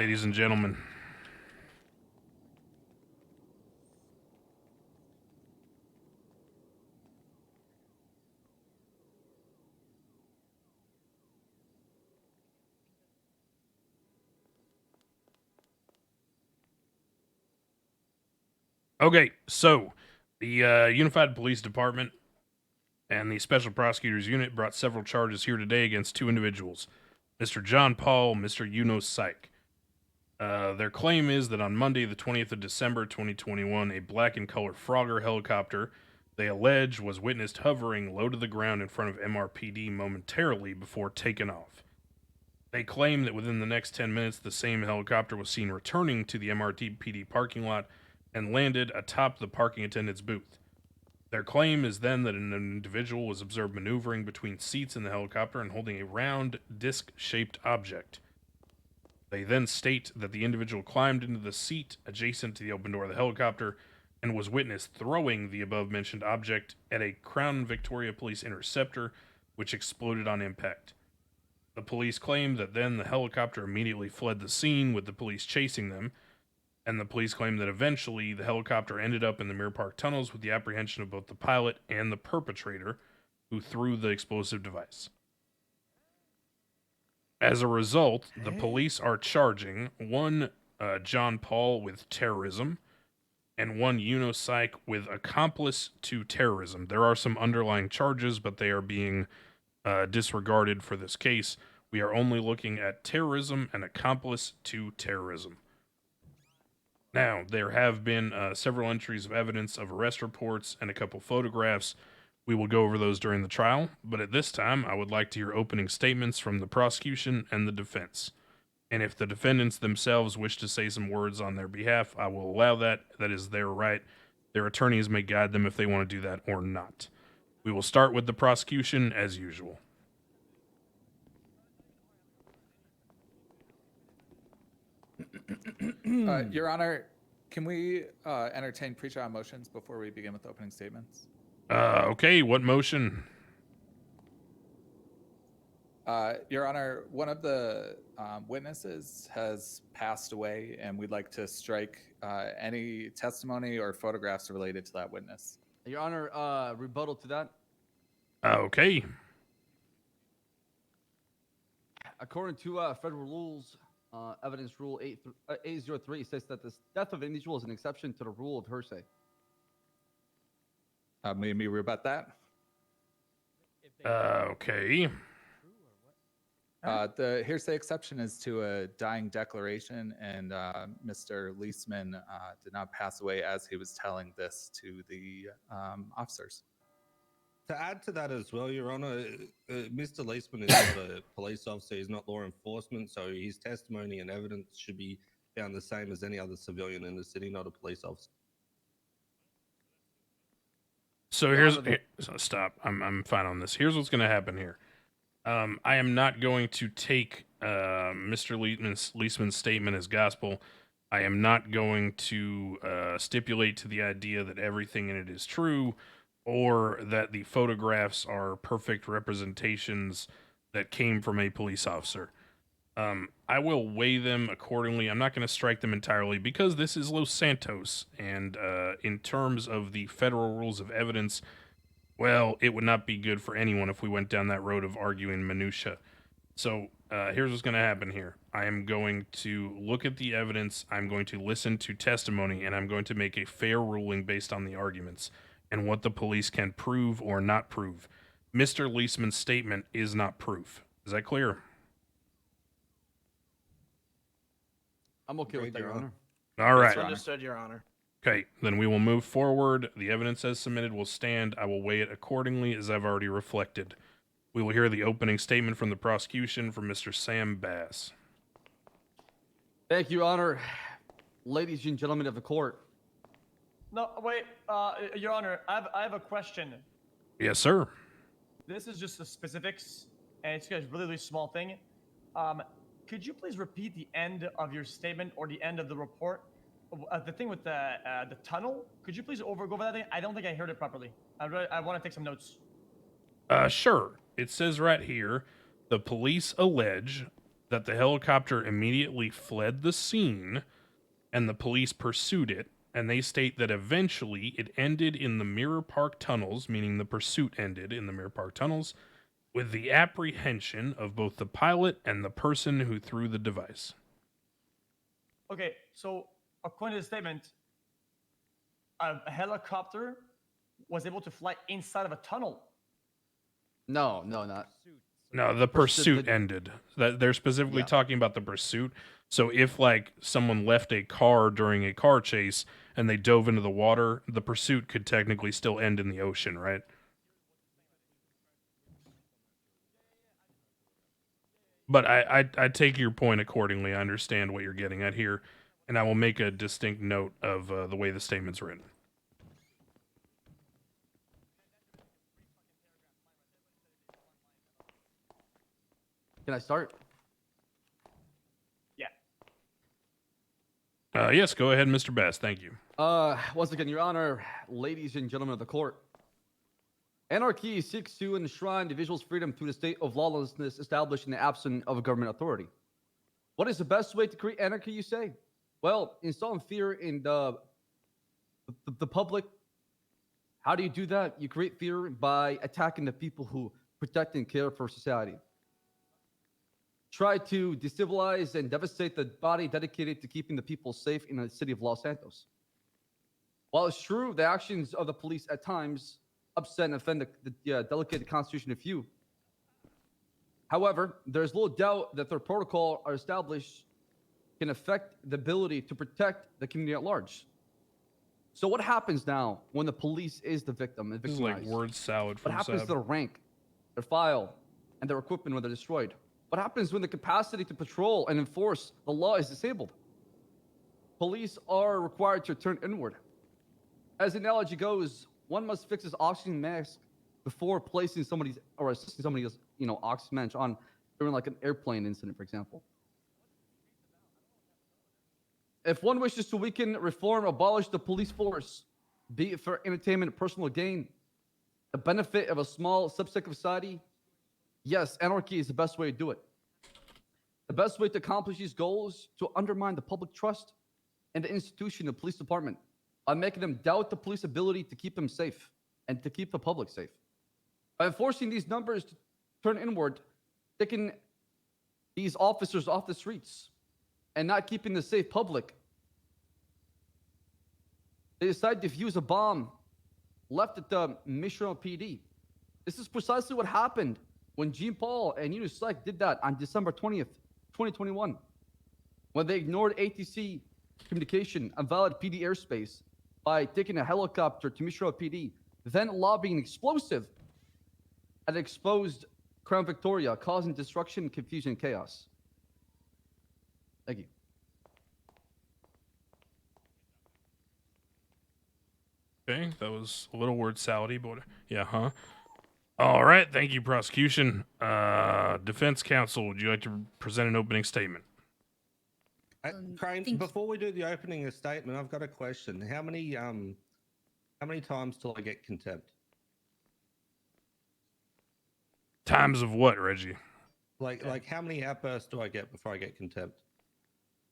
ladies and gentlemen. Okay, so the Unified Police Department and the Special Prosecutors Unit brought several charges here today against two individuals, Mr. John Paul, Mr. Yuno Sykk. Their claim is that on Monday, the 20th of December, 2021, a black and color Frogger helicopter, they allege, was witnessed hovering low to the ground in front of MRPD momentarily before taking off. They claim that within the next 10 minutes, the same helicopter was seen returning to the MRPD parking lot and landed atop the parking attendant's booth. Their claim is then that an individual was observed maneuvering between seats in the helicopter and holding a round, disc-shaped object. They then state that the individual climbed into the seat adjacent to the open door of the helicopter and was witnessed throwing the above-mentioned object at a Crown Victoria Police interceptor, which exploded on impact. The police claim that then the helicopter immediately fled the scene with the police chasing them, and the police claim that eventually the helicopter ended up in the Mirror Park tunnels with the apprehension of both the pilot and the perpetrator who threw the explosive device. As a result, the police are charging one John Paul with terrorism and one Yuno Sykk with accomplice to terrorism. There are some underlying charges, but they are being disregarded for this case. We are only looking at terrorism and accomplice to terrorism. Now, there have been several entries of evidence of arrest reports and a couple photographs. We will go over those during the trial, but at this time, I would like to hear opening statements from the prosecution and the defense. And if the defendants themselves wish to say some words on their behalf, I will allow that. That is their right. Their attorneys may guide them if they want to do that or not. We will start with the prosecution as usual. Your Honor, can we entertain pre-trial motions before we begin with opening statements? Okay, what motion? Your Honor, one of the witnesses has passed away, and we'd like to strike any testimony or photographs related to that witness. Your Honor, rebuttal to that. Okay. According to federal rules, evidence rule 803 says that the death of an individual is an exception to the rule of hearsay. May we rebut that? Okay. The hearsay exception is to a dying declaration, and Mr. Leisman did not pass away as he was telling this to the officers. To add to that as well, Your Honor, Mr. Leisman is not a police officer, he's not law enforcement, so his testimony and evidence should be found the same as any other civilian in the city, not a police officer. So stop. I'm fine on this. Here's what's going to happen here. I am not going to take Mr. Leisman's statement as gospel. I am not going to stipulate to the idea that everything in it is true, or that the photographs are perfect representations that came from a police officer. I will weigh them accordingly. I'm not going to strike them entirely because this is Los Santos, and in terms of the federal rules of evidence, well, it would not be good for anyone if we went down that road of arguing minutia. So here's what's going to happen here. I am going to look at the evidence, I'm going to listen to testimony, and I'm going to make a fair ruling based on the arguments and what the police can prove or not prove. Mr. Leisman's statement is not proof. Is that clear? I'm okay with that, Your Honor. All right. Understood, Your Honor. Okay, then we will move forward. The evidence as submitted will stand. I will weigh it accordingly as I've already reflected. We will hear the opening statement from the prosecution from Mr. Sam Bass. Thank you, Your Honor. Ladies and gentlemen of the court. No, wait, Your Honor, I have a question. Yes, sir. This is just the specifics, and it's a really, really small thing. Could you please repeat the end of your statement or the end of the report? The thing with the tunnel, could you please go over that thing? I don't think I heard it properly. I want to take some notes. Sure. It says right here, the police allege that the helicopter immediately fled the scene and the police pursued it, and they state that eventually it ended in the Mirror Park tunnels, meaning the pursuit ended in the Mirror Park tunnels, with the apprehension of both the pilot and the person who threw the device. Okay, so according to the statement, a helicopter was able to fly inside of a tunnel. No, not. No, the pursuit ended. That they're specifically Yeah. talking about the pursuit. So if like someone left a car during a car chase and they dove into the water, the pursuit could technically still end in the ocean, right? But I take your point accordingly. I understand what you're getting at here, and I will make a distinct note of the way the statement's written. Can I start? Yeah. Yes, go ahead, Mr. Bass. Thank you. Once again, Your Honor, ladies and gentlemen of the court. Anarchy seeks to enshrine individuals' freedom through the state of lawlessness established in the absence of a government authority. What is the best way to create anarchy, you say? Well, installing fear in the public. How do you do that? You create fear by attacking the people who protect and care for society. Try to destabilize and devastate the body dedicated to keeping the people safe in the city of Los Santos. While it's true the actions of the police at times upset and offend the delicate constitution of few, however, there's little doubt that their protocol are established can affect the ability to protect the community at large. So what happens now when the police is the victim and This is victimized? like word salad from What happens Sab. to their rank, their file, and their equipment when they're destroyed? What happens when the capacity to patrol and enforce the law is disabled? Police are required to turn inward. As the analogy goes, one must fix his oxygen mask before placing somebody's or assisting somebody's, oxygen mask on during like an airplane incident, for example. If one wishes to weaken, reform, abolish the police force, be it for entertainment, personal gain, the benefit of a small subset of society, yes, anarchy is the best way to do it. The best way to accomplish these goals is to undermine the public trust in the institution of the police department by making them doubt the police ability to keep them safe and to keep the public safe. By enforcing these numbers to turn inward, taking these officers off the streets and not keeping the safe public, they decide to defuse a bomb left at the Mission PD. This is precisely what happened when Jean Paul and Yuno Sykk did that on December 20th, 2021, when they ignored ATC communication and valid PD airspace by taking a helicopter to Mission PD, then lobbing explosive at exposed Crown Victoria, causing destruction, confusion, and chaos. Thank you. Okay, that was a little word salady, but yeah, huh? All right, thank you, prosecution. Defense counsel, would you like to present an opening statement? Crane, think- before we do the opening statement, I've got a question. How many times till I get contempt? Times of what, Reggie? Like how many outbursts do I get before I get contempt?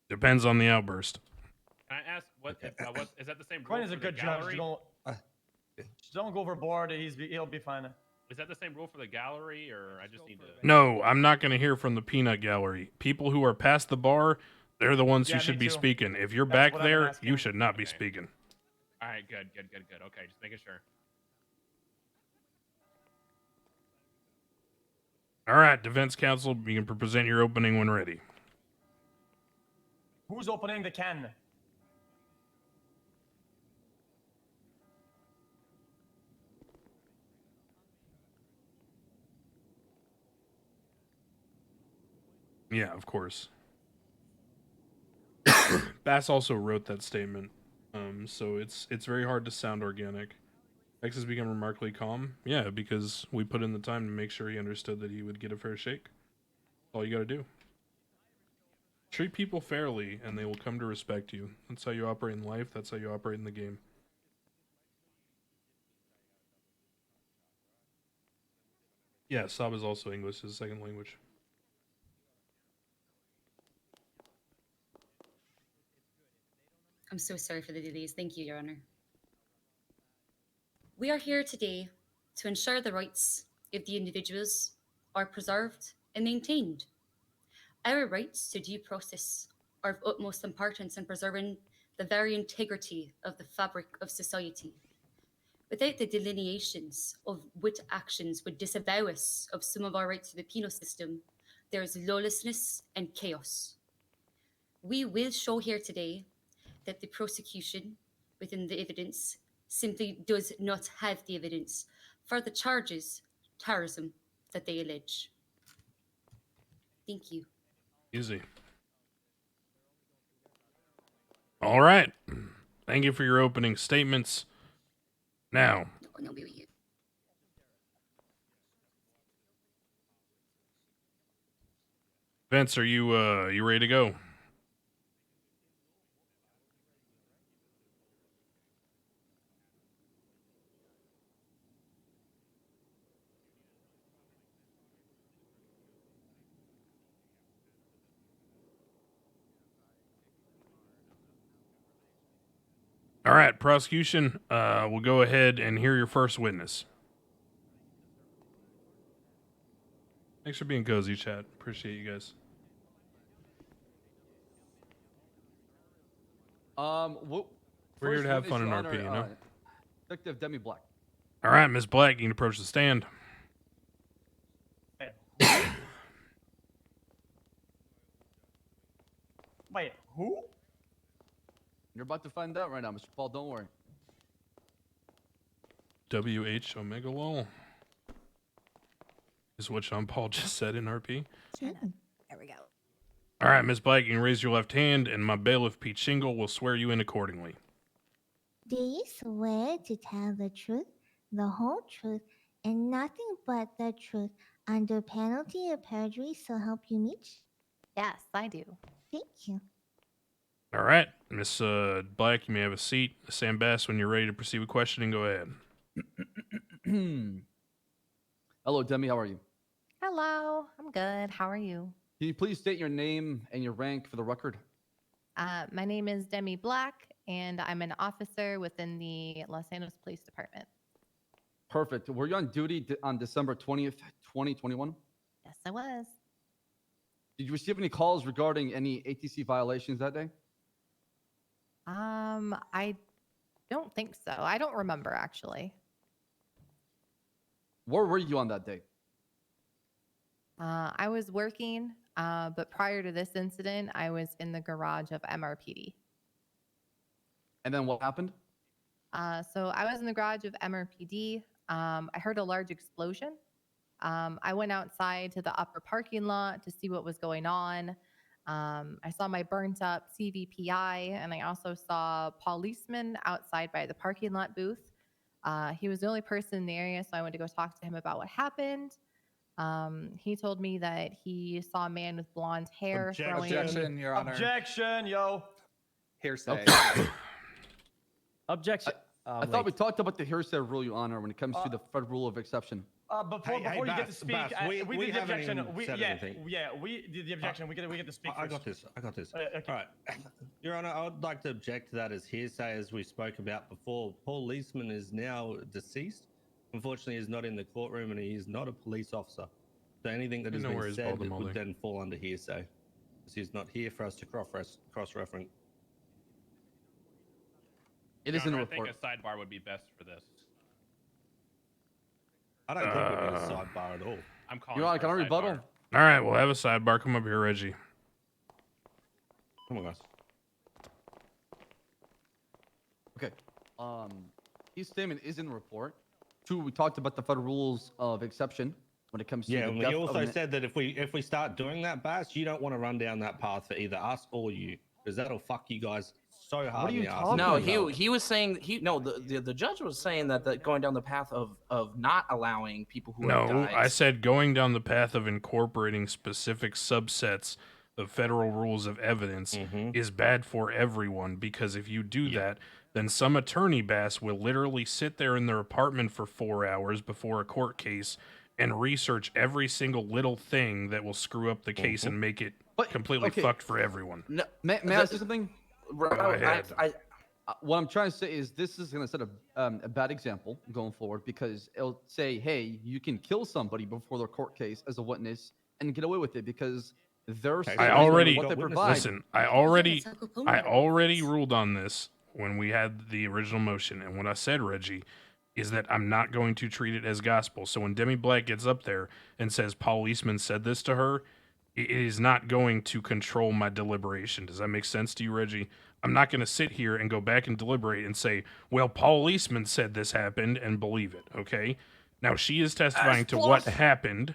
Depends on the outburst. Can I ask what is that the same rule Quinn is for a the good judge. gallery? Don't go overboard. He'll be fine. Is that the same rule for the gallery, or I just need to? No, I'm not going to hear from the peanut gallery. People who are past the bar, they're the ones Yeah, who me should be too. speaking. If you're That's back what I've been there, asking. you should not be Okay. speaking. All right, good. Okay, just making sure. All right, defense counsel, you can present your opening when ready. Who's opening the can? Yeah, of course. Bass also wrote that statement, so it's very hard to sound organic. X has become remarkably calm. Yeah, because we put in the time to make sure he understood that he would get a fair shake. All you gotta do. Treat people fairly, and they will come to respect you. That's how you operate in life. That's how you operate in the game. Yeah, Sab is also English, his second language. I'm so sorry for the delays. Thank you, Your Honor. We are here today to ensure the rights of the individuals are preserved and maintained. Our rights to due process are of utmost importance in preserving the very integrity of the fabric of society. Without the delineations of which actions would disavow us of some of our rights to the penal system, there is lawlessness and chaos. We will show here today that the prosecution, within the evidence, simply does not have the evidence for the charges, terrorism, that they allege. Thank you. Easy. All right. Thank you for your opening statements. Now, No, be with you. Vince, are you ready to go? All right, prosecution, we'll go ahead and hear your first witness. Thanks for being cozy, chat. Appreciate you guys. We're here to have fun in RP, you know? Detective Demi Black. All right, Ms. Black, you can approach the stand. Wait, who? You're about to find out right now, Mr. Paul. Don't worry. WH Omega Lol is what Sean Paul just said in RP. There we go. All right, Ms. Black, you can raise your left hand, and my bailiff, Pete Shingle, will swear you in accordingly. Do you swear to tell the truth, the whole truth, and nothing but the truth under penalty of perjury, so help you Mitch? Yes, I do. Thank you. All right, Miss Black, you may have a seat. Sam Bass, when you're ready to proceed with questioning, go ahead. Hello, Demi. How are you? Hello, I'm good. How are you? Can you please state your name and your rank for the record? My name is Demi Black, and I'm an officer within the Los Angeles Police Department. Perfect. Were you on duty on December 20th, 2021? Yes, I was. Did you receive any calls regarding any ATC violations that day? I don't think so. I don't remember, actually. Where were you on that day? I was working, but prior to this incident, I was in the garage of MRPD. And then what happened? So I was in the garage of MRPD. I heard a large explosion. I went outside to the upper parking lot to see what was going on. I saw my burnt up CVPI, and I also saw a policeman outside by the parking lot booth. He was the only person in the area, so I went to go talk to him about what happened. He told me that he saw a man with blonde hair throwing... Objection, Your Honor. Objection, yo. Hearsay. Objection. I thought we talked about the hearsay rule, Your Honor, when it comes to the federal rule of exception. Before you get to speak, we did the haven't objection. even We said anything. we did the objection. We get to speak I first. got this. Okay. All right. Your Honor, I would like to object to that as hearsay, as we spoke about before. Paul Leisman is now deceased. Unfortunately, he's not in the courtroom, and he is not a police officer. So anything that has been said would then fall under hearsay, because he's not here for us to cross-reference. It isn't a I report. think a sidebar would be best for this. I don't think we need a sidebar at all. I'm calling. Your Honor, for can I a rebuttal? sidebar. All right, we'll have a sidebar. Come up here, Reggie. Come on, guys. Okay. His statement isn't a report. Two, we talked about the federal rules of exception when it comes to Yeah, the and death we of also an- said that if we start doing that, Bass, you don't want to run down that path for either us or you, because that'll fuck you guys so hard. What are you in the ass. talking No, about? he was saying the judge was saying that going down the path of not allowing people who have No, died. I said going down the path of incorporating specific subsets of federal rules of evidence is bad for everyone, because if you do that, then some attorney Bass will literally sit there in their apartment for 4 hours before a court case and research every single little thing that will screw up the case and make it completely fucked for everyone. No, May I say something? Go ahead. What I'm trying to say is this is going to set a bad example going forward, because it'll say, hey, you can kill somebody before their court case as a witness and get away with it because they're Okay, statement I and already what they got witnesses. provide. listen. I Yeah, already ruled on this when we had the original motion, and what I said, Reggie, is that I'm not going to treat it as gospel. So when Demi Black gets up there and says Paul Eastman said this to her, it is not going to control my deliberation. Does that make sense to you, Reggie? I'm not going to sit here and go back and deliberate and say, well, Paul Eastman said this happened and believe it, okay? Now, she is testifying to what happened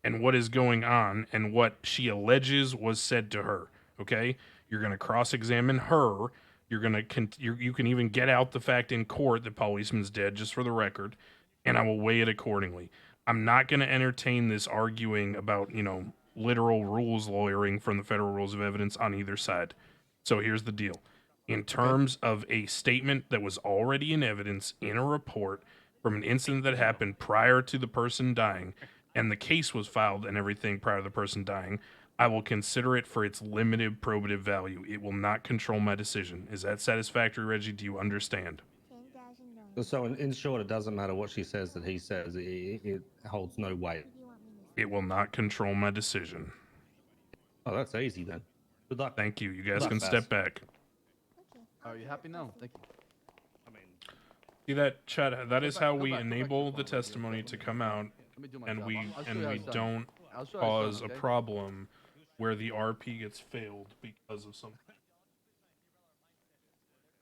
and what is going on and what she alleges was said to her, okay? You're going to cross-examine her. You're going to you can even get out the fact in court that Paul Eastman's dead, just for the record, and I will weigh it accordingly. I'm not going to entertain this arguing about, literal rules lawyering from the federal rules of evidence on either side. So here's the deal. In terms of a statement that was already in evidence in a report from an incident that happened prior to the person dying, and the case was filed and everything prior to the person dying, I will consider it for its limited probative value. It will not control my decision. Is that satisfactory, Reggie? Do you understand? $10,000. So in short, it doesn't matter what she says that he says. It holds no weight. What do you want me to say? It will not control my decision. Oh, that's easy then. Good luck. Thank you. You guys Luck, can Bass. step back. Okay. Are you happy now? Thank you. I mean, See that, Chad? That is how Go we back to the enable the phone, Reggie. testimony to come out, Let me do my and job. we I'll show you how it's done. don't I'll show you how it's cause done, a okay? problem where the RP gets failed because of something.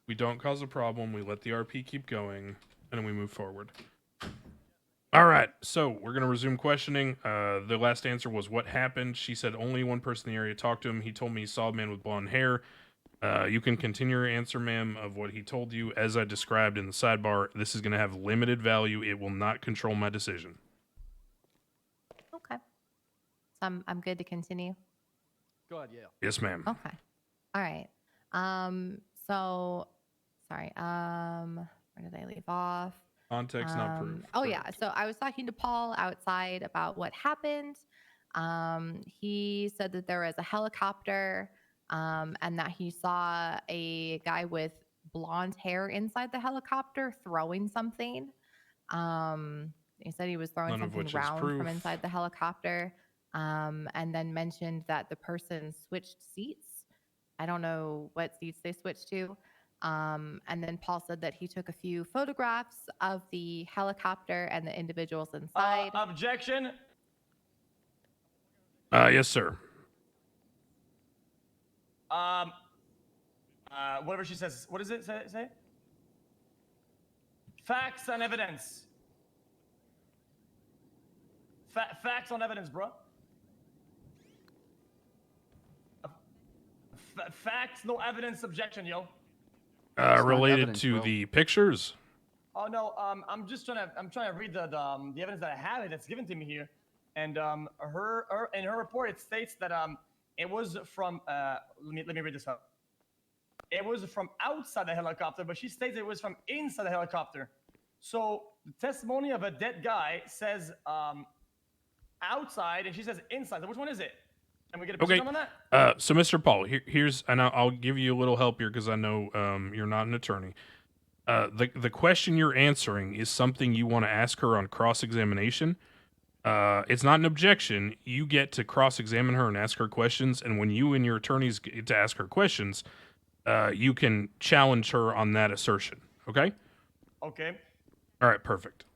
We don't cause a problem. We let the RP keep going, and then we move forward. All right, so we're gonna resume questioning. The last answer was what happened. She said only one person in the area talked to him. He told me he saw a man with blonde hair. You can continue your answer, ma'am, of what he told you. As I described in the sidebar, this is gonna have limited value. It will not control my decision. Okay. So I'm good to continue. Go ahead, yeah. Yes, ma'am. Okay. All right. So sorry. Where did I leave off? Context not proof. Oh yeah. So I was talking to Paul outside about what happened. He said that there was a helicopter, and that he saw a guy with blonde hair inside the helicopter throwing something. He said he was throwing None of something which is round proof. from inside the helicopter. And then mentioned that the person switched seats. I don't know what seats they switched to. And then Paul said that he took a few photographs of the helicopter and the individuals inside. Objection. Yes, sir. Whatever she says. What does it say? Facts and evidence. Facts on evidence, bro. Facts, no evidence. Objection, yo. not Related evidence, to bro. the pictures. Oh no, I'm trying to read the evidence that I have that's given to me here, and her in her report it states that it was from let me read this out. It was from outside the helicopter, but she states it was from inside the helicopter. So the testimony of a dead guy says outside, and she says inside. So which one is it? Can we get a position on that? So Mr. Paul, here's, and I'll give you a little help here because I know you're not an attorney. The question you're answering is something you want to ask her on cross-examination. It's not an objection. You get to cross-examine her and ask her questions, and when you and your attorneys get to ask her questions, you can challenge her on that assertion. Okay? Okay. All right, perfect.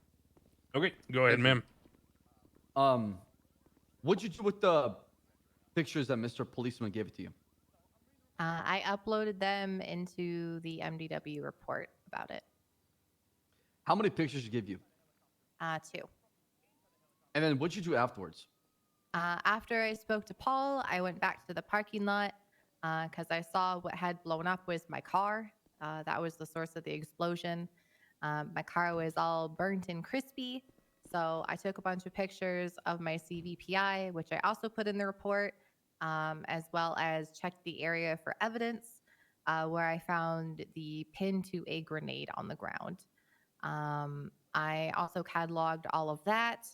Okay, go ahead, ma'am. What'd you do with the pictures that Mr. Policeman gave it to you? I uploaded them into the MDW report about it. How many pictures did he give you? 2. And then what'd you do afterwards? After I spoke to Paul, I went back to the parking lot because I saw what had blown up was my car. That was the source of the explosion. My car was all burnt and crispy. So I took a bunch of pictures of my CVPI, which I also put in the report, as well as checked the area for evidence where I found the pin to a grenade on the ground. I also cataloged all of that.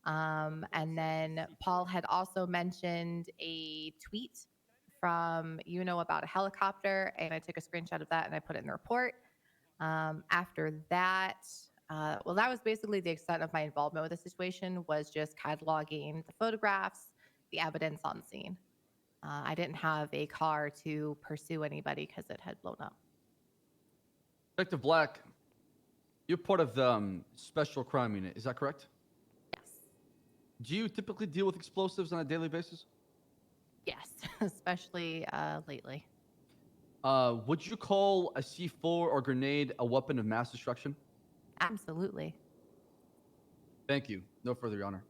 And then Paul had also mentioned a tweet from Yuno about a helicopter, and I took a screenshot of that and I put it in the report. After that, well, that was basically the extent of my involvement with the situation, was just cataloging the photographs, the evidence on scene. I didn't have a car to pursue anybody because it had blown up. Detective Black, you're part of the special crime unit, is that correct? Yes. Do you typically deal with explosives on a daily basis? Yes, especially lately. Would you call a C4 or grenade a weapon of mass destruction? Absolutely. Thank you. No further, Your Honor.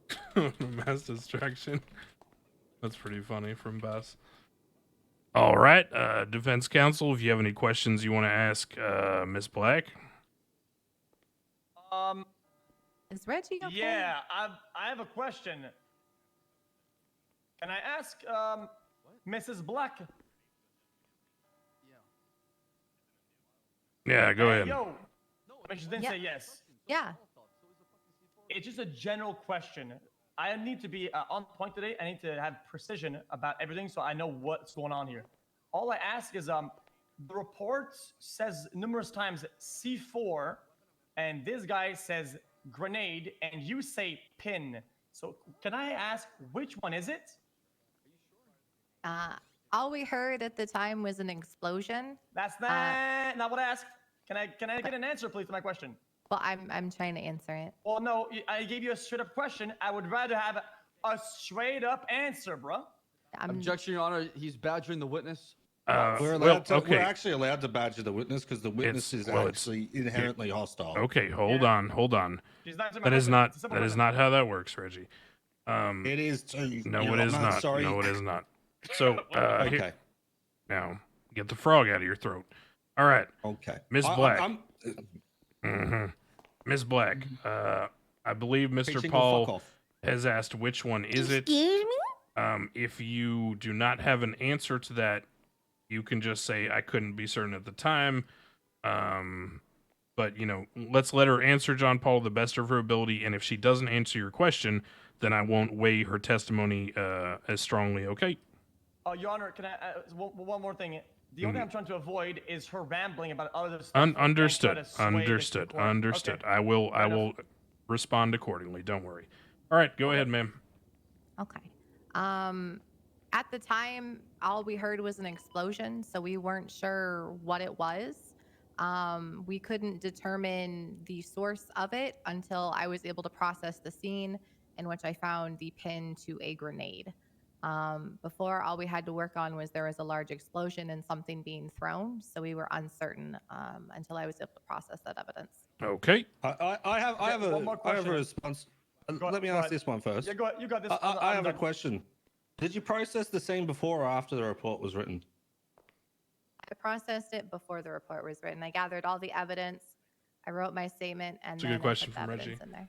Mass distraction. That's pretty funny from Bess. All right, defense counsel, if you have any questions you want to ask Miss Black. Is Reggie okay? Yeah, I have a question. Can I ask Mrs. Black? Yeah, go ahead. Yo, but she didn't Yeah. say yes. Yeah. It's just a general question. I need to be on point today. I need to have precision about everything so I know what's going on here. All I ask is, the report says numerous times C4, and this guy says grenade, and you say pin. So can I ask which one is it? All we heard at the time was an explosion. That's not what I asked. Can I get an answer, please, to my question? Well, I'm trying to answer it. Well, no, I gave you a straight up question. I would rather have a straight up answer, bro. Objection, Your Honor. He's badgering the witness. We're actually allowed to badger the witness because the witness is actually inherently hostile. Okay, hold on. She's not That is not how that works, Reggie. It is too. No, it is not. Sorry. No, it is not. So, Okay. now get the frog out of your throat. All right, Okay. Miss Black. Miss Black. I believe Mr. Preaching will fuck Paul off. has asked which one is it. Excuse me? If you do not have an answer to that, you can just say I couldn't be certain at the time. But let's let her answer John Paul to the best of her ability, and if she doesn't answer your question, then I won't weigh her testimony as strongly. Okay. Your Honor, can I one more thing? The only thing I'm trying to avoid is her rambling about other stuff. Understood. and try to sway the court. Understood. Okay. I will respond accordingly. Don't worry. All right, go ahead, ma'am. Okay. At the time, all we heard was an explosion, so we weren't sure what it was. We couldn't determine the source of it until I was able to process the scene, in which I found the pin to a grenade. Before, all we had to work on was there was a large explosion and something being thrown, so we were uncertain until I was able to process that evidence. Okay. I have a response. Let me ask this one first. Yeah, go ahead. You got this. I have a question. Did you process the scene before or after the report was written? I processed it before the report was written. I gathered all the evidence. I wrote my statement, and That's a then good question I put the from evidence Reggie. in there.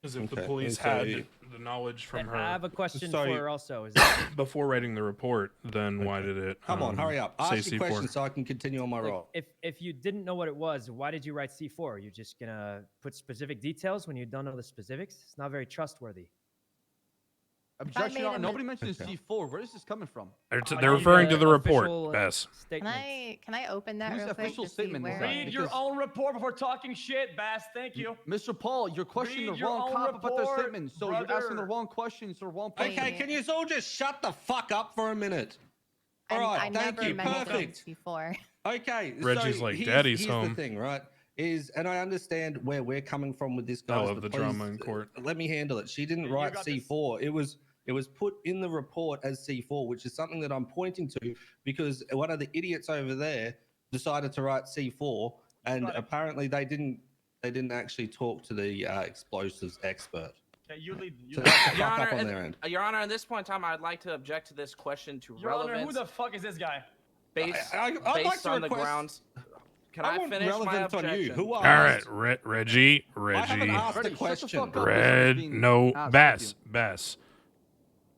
As if the Okay, police and so had the knowledge from her I have a question So for you- her also. Is before writing the report, then why did it? Come on, hurry up. say Ask your C4? question so I can continue on my like, role. if you didn't know what it was, why did you write C4? You're just gonna put specific details when you don't know the specifics? It's not very trustworthy. Objection, Your Honor. made a Nobody mentioned C4. Where is this coming from? They're referring to the report, Official Bess. Can statement. I open that Whose real quick official to see statement is where? that? Read your because- own report before talking shit, Bass. Thank you. Mr. Paul, you're questioning Read the your wrong own cop about their report, statement, so you're asking the brother. wrong questions to the wrong person. Okay, can you all just shut the fuck up for a minute? All I right, thank never you. mentioned Perfect. before. Okay, Reggie's so like, here's, "Daddy's here's home." the thing, right? And I understand where we're coming from with this, I guys. love but the please, drama in court. Let me handle it. She didn't You write got this. C4. It was put in the report as C4, which is something that I'm pointing to because one of the idiots over there decided to write C4, and Got it. apparently they didn't actually talk to the explosives expert. Okay, you lead. You So lead. that's the Your fuck Honor, up on their end. Your Honor, at this point in time, I'd like to object to this question to Your Honor, relevance who the fuck is this guy? based, I'd like based to on the request- grounds. Can I I want finish my relevance on you. objection? Who All asked? right, Reggie. I haven't asked Reggie, the shut the question. fuck up. Red, Being no, asked. Thank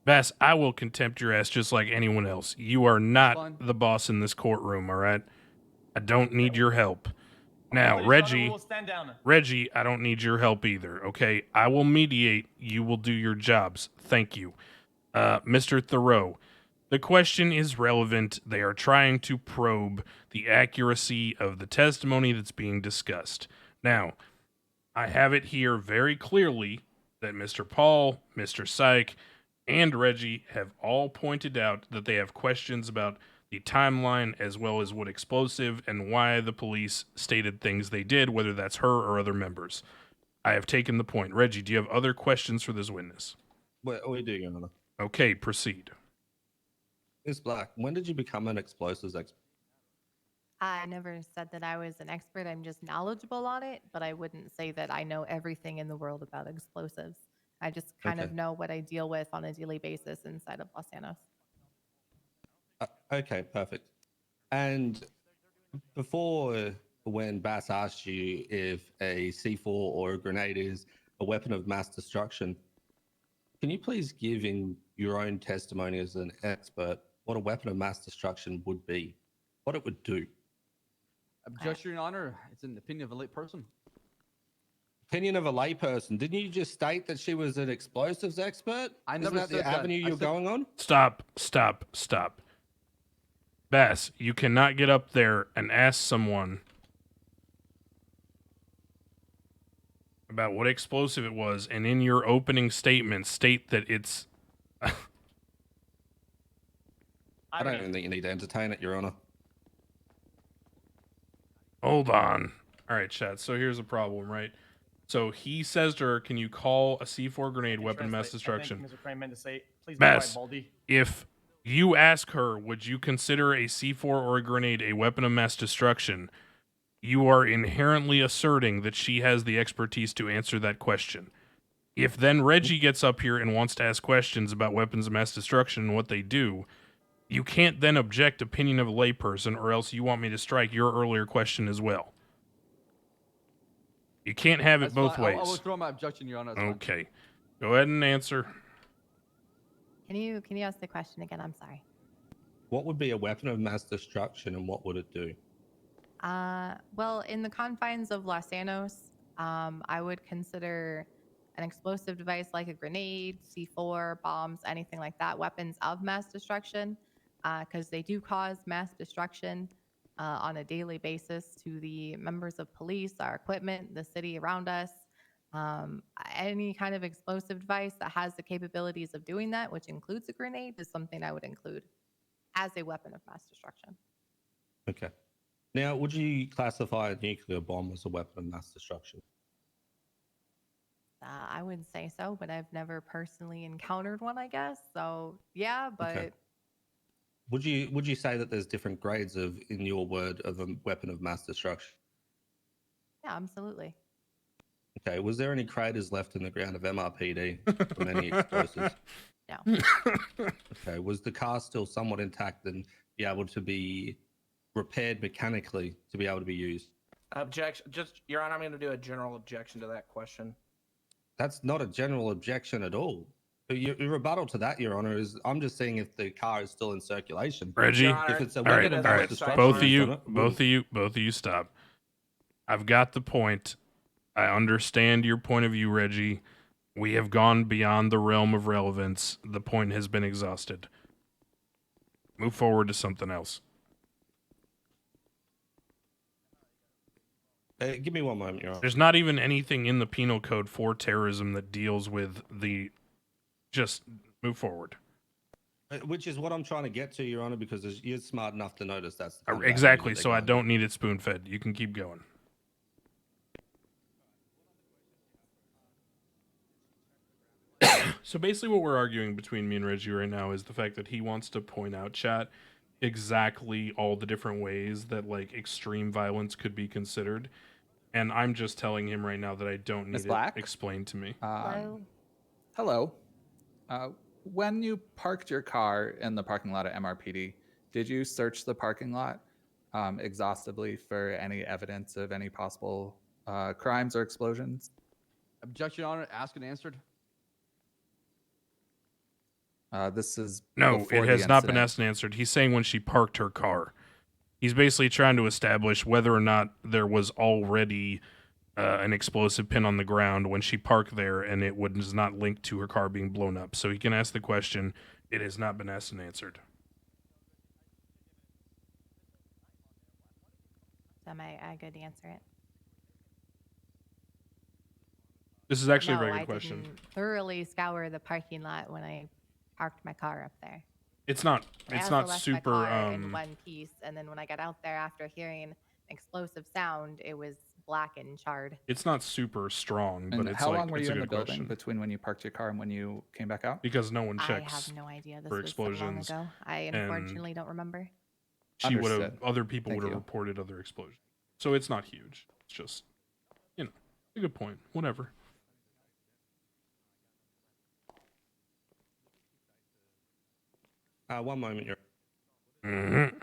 Bass, I will contempt your ass just like anyone else. You are not Fine. the boss in this courtroom, all right? I don't need your help. Now, Ladies and gentlemen, Reggie, we'll stand down. I don't need your help either, okay? I will mediate. You will do your jobs. Thank you. Mr. Thoreau, The question is relevant. They are trying to probe the accuracy of the testimony that's being discussed. Now, I have it here very clearly that Mr. Paul, Mr. Sykk, and Reggie have all pointed out that they have questions about the timeline as well as what explosive and why the police stated things they did, whether that's her or other members. I have taken the point. Reggie, do you have other questions for this witness? We do, Your Honor. Okay, proceed. Ms. Black, when did you become an explosives expert? I never said that I was an expert. I'm just knowledgeable on it, but I wouldn't say that I know everything in the world about explosives. I just kind of know what I deal with on a daily basis inside of Los Angeles. Okay, perfect. And before, when Bass asked you if a C4 or a grenade is a weapon of mass destruction, can you please give in your own testimony as an expert what a weapon of mass destruction would be, what it would do? Objection, Your Honor. It's an opinion of a lay person. Opinion of a layperson. Didn't you just state that she was an explosives expert? I Isn't never that said the that. avenue I you're said- going on? Stop. Bass, you cannot get up there and ask someone about what explosive it was, and in your opening statement state that it's... I don't even think you need to entertain it, Your Honor. Hold on. All right, chat. So here's the problem, right? So he says to her, can you call a C4 grenade weapon of mass destruction? Mr. Crane meant to say, please be Bass, quiet, Baldy. if you ask her, would you consider a C4 or a grenade a weapon of mass destruction, you are inherently asserting that she has the expertise to answer that question. If then Reggie gets up here and wants to ask questions about weapons of mass destruction and what they do, you can't then object opinion of a layperson, or else you want me to strike your earlier question as well. You can't have it That's both fine. ways. I'll withdraw my objection, Your Honor. That's fine. Okay. Go ahead and answer. Can you ask the question again? I'm sorry. What would be a weapon of mass destruction and what would it do? Well, in the confines of Los Angeles, I would consider an explosive device like a grenade, C4, bombs, anything like that, weapons of mass destruction, because they do cause mass destruction on a daily basis to the members of police, our equipment, the city around us. Any kind of explosive device that has the capabilities of doing that, which includes a grenade, is something I would include as a weapon of mass destruction. Okay. Now, would you classify a nuclear bomb as a weapon of mass destruction? I wouldn't say so, but I've never personally encountered one, I guess. So yeah, but Okay. Would you say that there's different grades of, in your word, of a weapon of mass destruction? yeah, absolutely. Okay. Was there any craters left in the ground of MRPD from any explosives? No. Okay. Was the car still somewhat intact and be able to be repaired mechanically to be able to be used? Objection. Just, Your Honor, I'm going to do a general objection to that question. That's not a general objection at all. Your rebuttal to that, Your Honor, is I'm just seeing if the car is still in circulation. Reggie, Your Honor, if it's a all right, weapon of all mass right. destruction, Both of then you, it both of you, stop. I've got the point. I understand your point of view, Reggie. We have gone beyond the realm of relevance. The point has been exhausted. Move forward to something else. Give me one moment, Your Honor. There's not even anything in the penal code for terrorism that deals with the... Just move forward. Which is what I'm trying to get to, Your Honor, because you're smart enough to notice that's the kind of Exactly, avenue that so they're I going. don't need it spoon-fed. You can keep going. So basically what we're arguing between me and Reggie right now is the fact that he wants to point out, chat, exactly all the different ways that, like, extreme violence could be considered. And I'm just telling him right now that I don't need Ms. it Black? explained to me. Hello. Hello. When you parked your car in the parking lot at MRPD, did you search the parking lot exhaustively for any evidence of any possible crimes or explosions? Objection, Your Honor. Asked and answered. This is No, before it the has not been incident. asked and answered. He's saying when she parked her car. He's basically trying to establish whether or not there was already an explosive pin on the ground when she parked there and it was not linked to her car being blown up. So he can ask the question. It has not been asked and answered. them, I could answer it. This is actually No, a very good I question. didn't thoroughly scour the parking lot when I parked my car up there. It's not. I It's also not left super. my car in one piece, and then when I got out there after hearing an explosive sound, it was black and charred. It's not super strong, And but it's how like long were it's you a in the good building question. between when you parked your car and when you came back out? Because no one I checks have no idea. This for was so long explosions. ago. I and unfortunately don't remember. She would have. Understood. Other people Thank would have you. reported other explosions. So it's not huge. It's just, a good point. Whatever. One moment, Your Mm-hmm.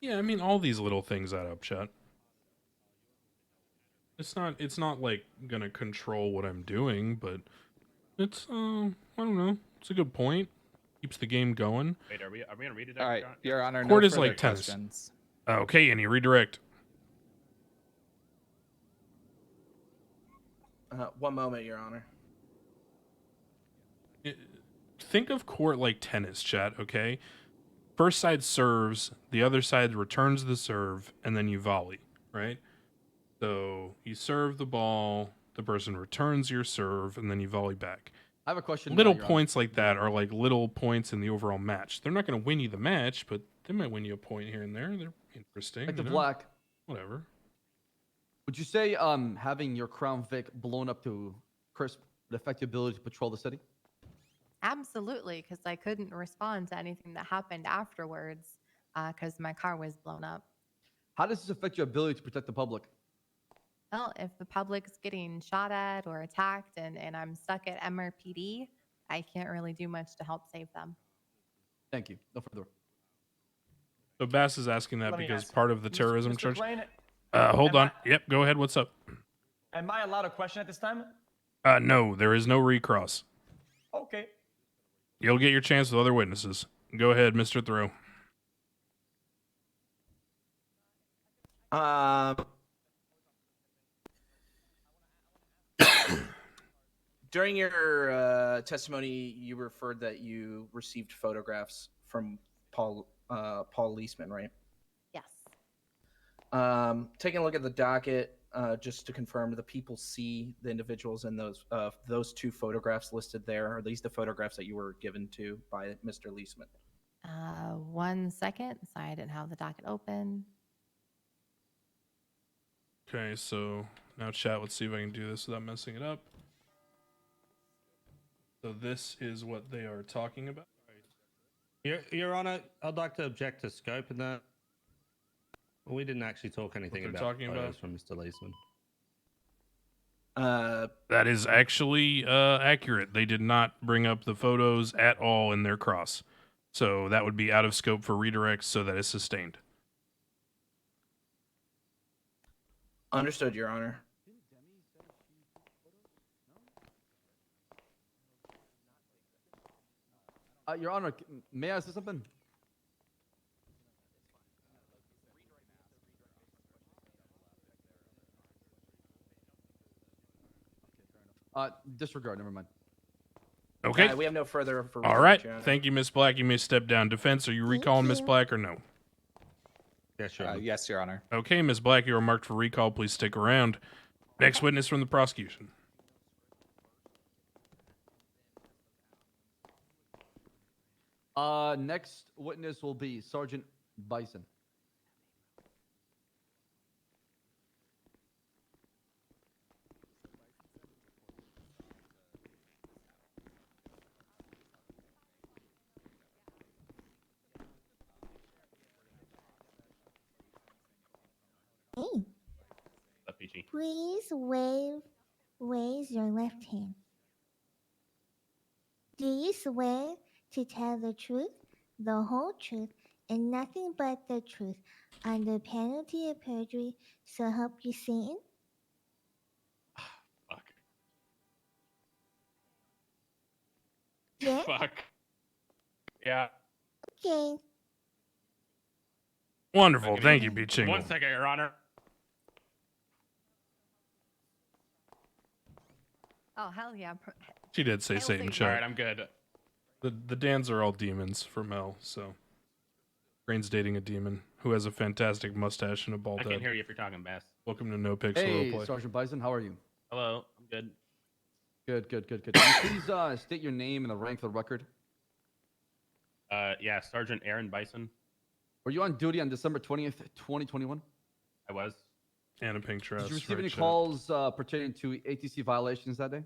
Yeah, I mean, all these little things add up, chat. It's not like gonna control what I'm doing, but it's I don't know. It's a good point. Keeps the game going. Wait, are we gonna read it? All right, Your Honor, Court no is further like tennis. questions. Okay, and you redirect. One moment, Your Honor. Think of court like tennis, chat, okay? First side serves, the other side returns the serve, and then you volley, right? So you serve the ball, the person returns your serve, and then you volley back. I have a question. Little Your Honor. points like that are like little points in the overall match. They're not going to win you the match, but they might win you a point here and there. They're interesting. Like the you know? black. Whatever. Would you say having your Crown Vic blown up to crisp would affect your ability to patrol the city? Absolutely, because I couldn't respond to anything that happened afterwards because my car was blown up. How does this affect your ability to protect the public? Well, if the public's getting shot at or attacked and I'm stuck at MRPD, I can't really do much to help save them. Thank you. No further. So Bass is asking that Let me because ask. part of the terrorism Mr. charge. Crane, Hold am on. Yep, go ahead. What's up? am I allowed a question at this time? No, there is no recross. Okay. You'll get your chance with other witnesses. Go ahead, Mr. Throw. During your testimony, you referred that you received photographs from Paul Leisman, right? Yes. Taking a look at the docket, just to confirm, the people see the individuals in those two photographs listed there. Are these the photographs that you were given to by Mr. Leisman? 1 second. Sorry, I didn't have the docket open. Okay, so now chat, let's see if I can do this without messing it up. So this is what they are talking about. Your Honor, I'd like to object to scope in that. We didn't actually talk anything they're about talking photos about? from Mr. Leisman. That is actually accurate. They did not bring up the photos at all in their cross. So that would be out of scope for redirects, so that is sustained. Understood, Your Honor. Your Honor, may I say something? Disregard. Never mind. Okay. We have no further for All research, right. Your Honor. Thank you, Miss Black. You may step down. Defense, are you recalling Miss you. Black or no? Yes, Your Honor. Yes, Your Honor. Okay, Miss Black, you are marked for recall. Please stick around. Next witness from the prosecution. Next witness will be Sergeant Bison. Hey, PG. please raise your left hand. Do you swear to tell the truth, the whole truth, and nothing but the truth, under penalty of perjury, so help you Satan? Fuck. Yeah? Fuck. Yeah. Okay. Wonderful. Give me Thank you, Pete Chingle. 1 second, Your Honor. Oh, hell yeah. She did say Hail Satan, Satan. Chuck. All right, I'm good. The Dans are all demons from hell, so. Brain's dating a demon who has a fantastic mustache and a bald I can't head. hear you if you're talking, Bass. Welcome to Nopixel Hey, Roleplay. Sergeant Bison, how are you? Hello, I'm good. Good. Can you please state your name and the rank for the record? Yeah, Sergeant Aaron Bison. Were you on duty on December 20th, 2021? I was. And a pink dress. Did you receive right, any chat. calls pertaining to ATC violations that day?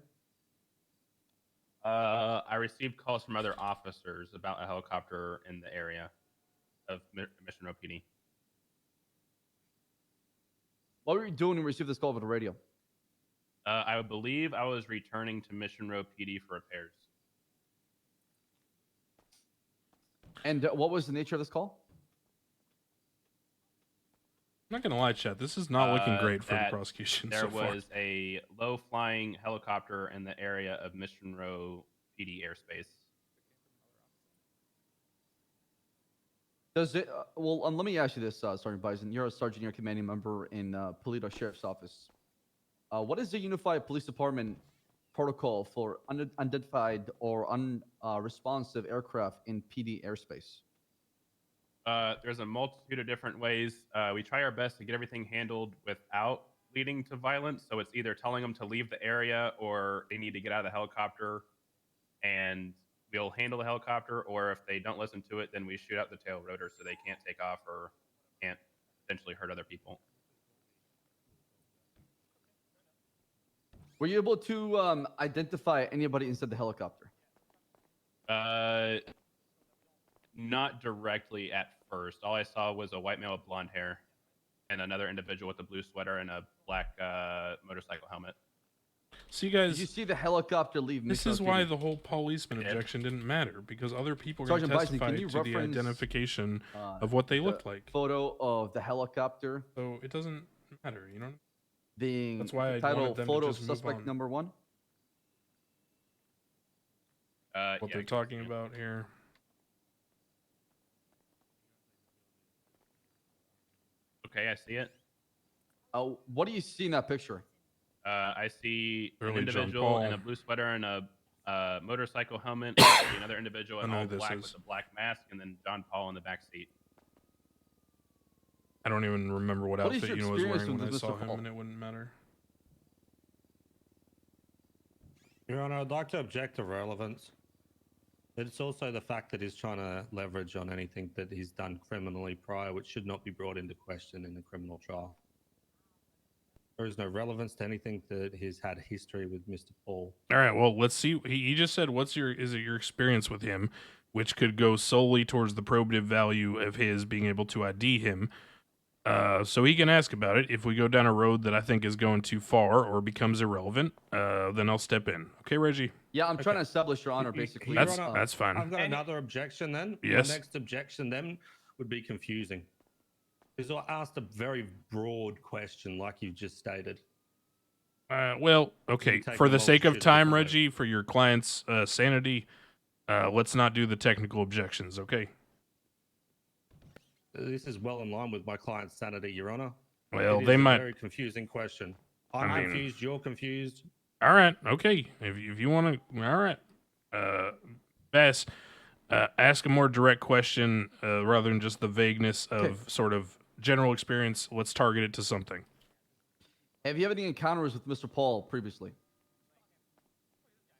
I received calls from other officers about a helicopter in the area of Mission Row PD. What were you doing when you received this call over the radio? I believe I was returning to Mission Row PD for repairs. And what was the nature of this call? I'm not gonna lie, chat. This is not looking great for the that prosecution There so far. was a low-flying helicopter in the area of Mission Row PD airspace. Does it? Let me ask you this, Sergeant Bison. You're a sergeant, you're a commanding member in Paleto Sheriff's Office. What is the Unified Police Department protocol for unidentified or unresponsive aircraft in PD airspace? There's a multitude of different ways. We try our best to get everything handled without leading to violence. So it's either telling them to leave the area or they need to get out of the helicopter, and we'll handle the helicopter. Or if they don't listen to it, then we shoot out the tail rotor so they can't take off or can't potentially hurt other people. Were you able to identify anybody inside the helicopter? Not directly at first. All I saw was a white male with blonde hair and another individual with a blue sweater and a black motorcycle helmet. See, guys, Did you see the helicopter leave? this is why the whole policeman objection didn't matter, because other people are going to Sergeant Bison, testify can you to the reference, identification of what they looked like. Photo of the helicopter. So it doesn't matter, you know? Being That's why I titled wanted them to photo of just move suspect on. number 1. What Yeah, they're talking about here. Okay, I see it. What do you see in that picture? I see an Early John individual Paul. in a blue sweater and a motorcycle helmet. I see another individual I in know all who this black is. with a black mask, and then John Paul in the back seat. I don't even remember what What is outfit your Yuno was experience wearing when I with saw Mr. him, Paul? and it wouldn't matter. Your Honor, I'd like to object to relevance. It's also the fact that he's trying to leverage on anything that he's done criminally prior, which should not be brought into question in a criminal trial. There is no relevance to anything that he's had history with Mr. Paul. All right, well, let's see. He just said, is it your experience with him, which could go solely towards the probative value of his being able to ID him. So he can ask about it. If we go down a road that I think is going too far or becomes irrelevant, then I'll step in. Okay, Reggie? Yeah, I'm trying to establish, Your Honor, basically. That's Your Honor, that's fine. I've got another objection then. Yes. My next objection then would be confusing. Because I asked a very broad question like you've just stated. Well, okay. take For a the sake of multitude of time, different ways. Reggie, for your client's sanity, let's not do the technical objections, okay? This is well in line with my client's sanity, Your Honor. Well, It is they a might. very confusing question. I'm I mean- confused. You're confused. All right, okay. If you want to, all right. Bass, ask a more direct question rather than just the vagueness of Okay. sort of general experience. Let's target it to something. Have you had any encounters with Mr. Paul previously?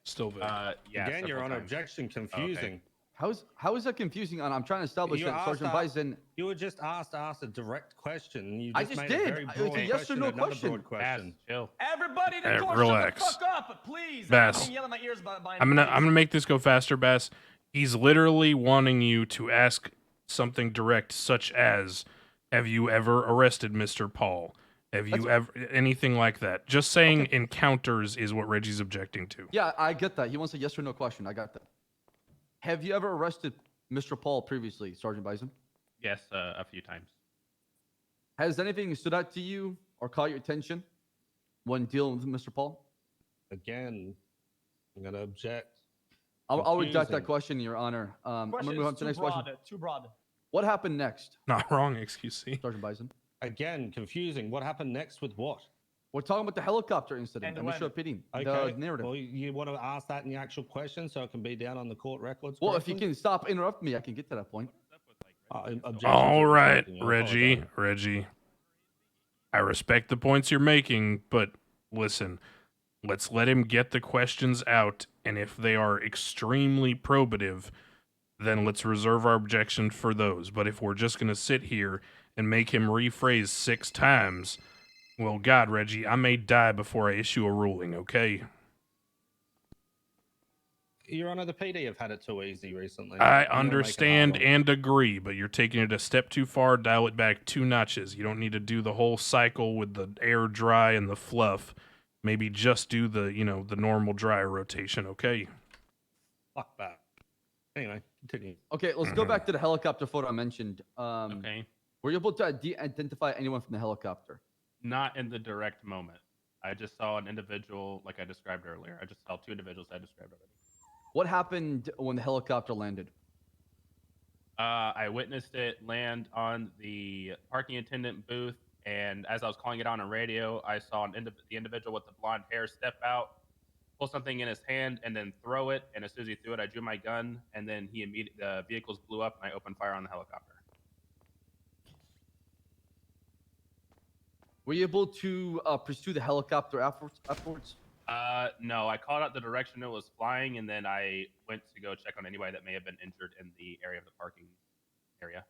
Still vague. Yeah. Again, Your several Honor, times. objection confusing. How is that confusing? I'm trying to establish You that asked Sergeant that- Bison. You were just asked to ask a direct question. You I just just made did. a very It was broad a yes or question, no another question. broad Bass, question. chill. Everybody in the Hey, court, relax. shut the fuck up, please. Bass. I'm being yelled at my ears by I'm gonna make this go faster, Bass. He's literally wanting you to ask something direct, such as, "Have you ever arrested Mr. Paul? Have you ever anything like that?" Just saying encounters is what Reggie's objecting to. Yeah, I get that. He wants a yes or no question. I got that. Have you ever arrested Mr. Paul previously, Sergeant Bison? Yes, a few times. Has anything stood out to you or caught your attention when dealing with Mr. Paul? Again, I'm going to object. I'll redact that Confusing. question, Your Honor. I'm going to Question move on is to the too next broad. question. Too broad. What happened next, Not wrong, XQC. Sergeant Bison? Again, confusing. What happened next with what? We're talking about the helicopter incident. And I'm when? sure repeating Okay. the narrative. Well, you want to ask that in the actual question so it can be down on the court records? Well, if you correctly? can stop interrupting me, I can get to that point. Objections All are right, interrupting you, I Reggie. apologize. Reggie. I respect the points you're making, but listen, let's let him get the questions out, and if they are extremely probative, then let's reserve our objection for those. But if we're just going to sit here and make him rephrase 6 times, well, God, Reggie, I may die before I issue a ruling, okay? Your Honor, the PD have had it too easy recently. I You wanna make it understand harder. and agree, but you're taking it a step too far. Dial it back 2 notches. You don't need to do the whole cycle with the air dry and the fluff. Maybe just do the, the normal dry rotation, okay? Fuck that. Anyway, continue. Okay, let's go back to the helicopter photo I mentioned. Okay. Were you able to identify anyone from the helicopter? Not in the direct moment. I just saw an individual, like I described earlier. I just saw 2 individuals I described already. What happened when the helicopter landed? I witnessed it land on the parking attendant booth, and as I was calling it on radio, I saw the individual with the blonde hair step out, pull something in his hand, and then throw it. And as soon as he threw it, I drew my gun, and then the vehicles blew up, and I opened fire on the helicopter. Were you able to pursue the helicopter afterwards? No, I called out the direction it was flying, and then I went to go check on anybody that may have been injured in the area of the parking area.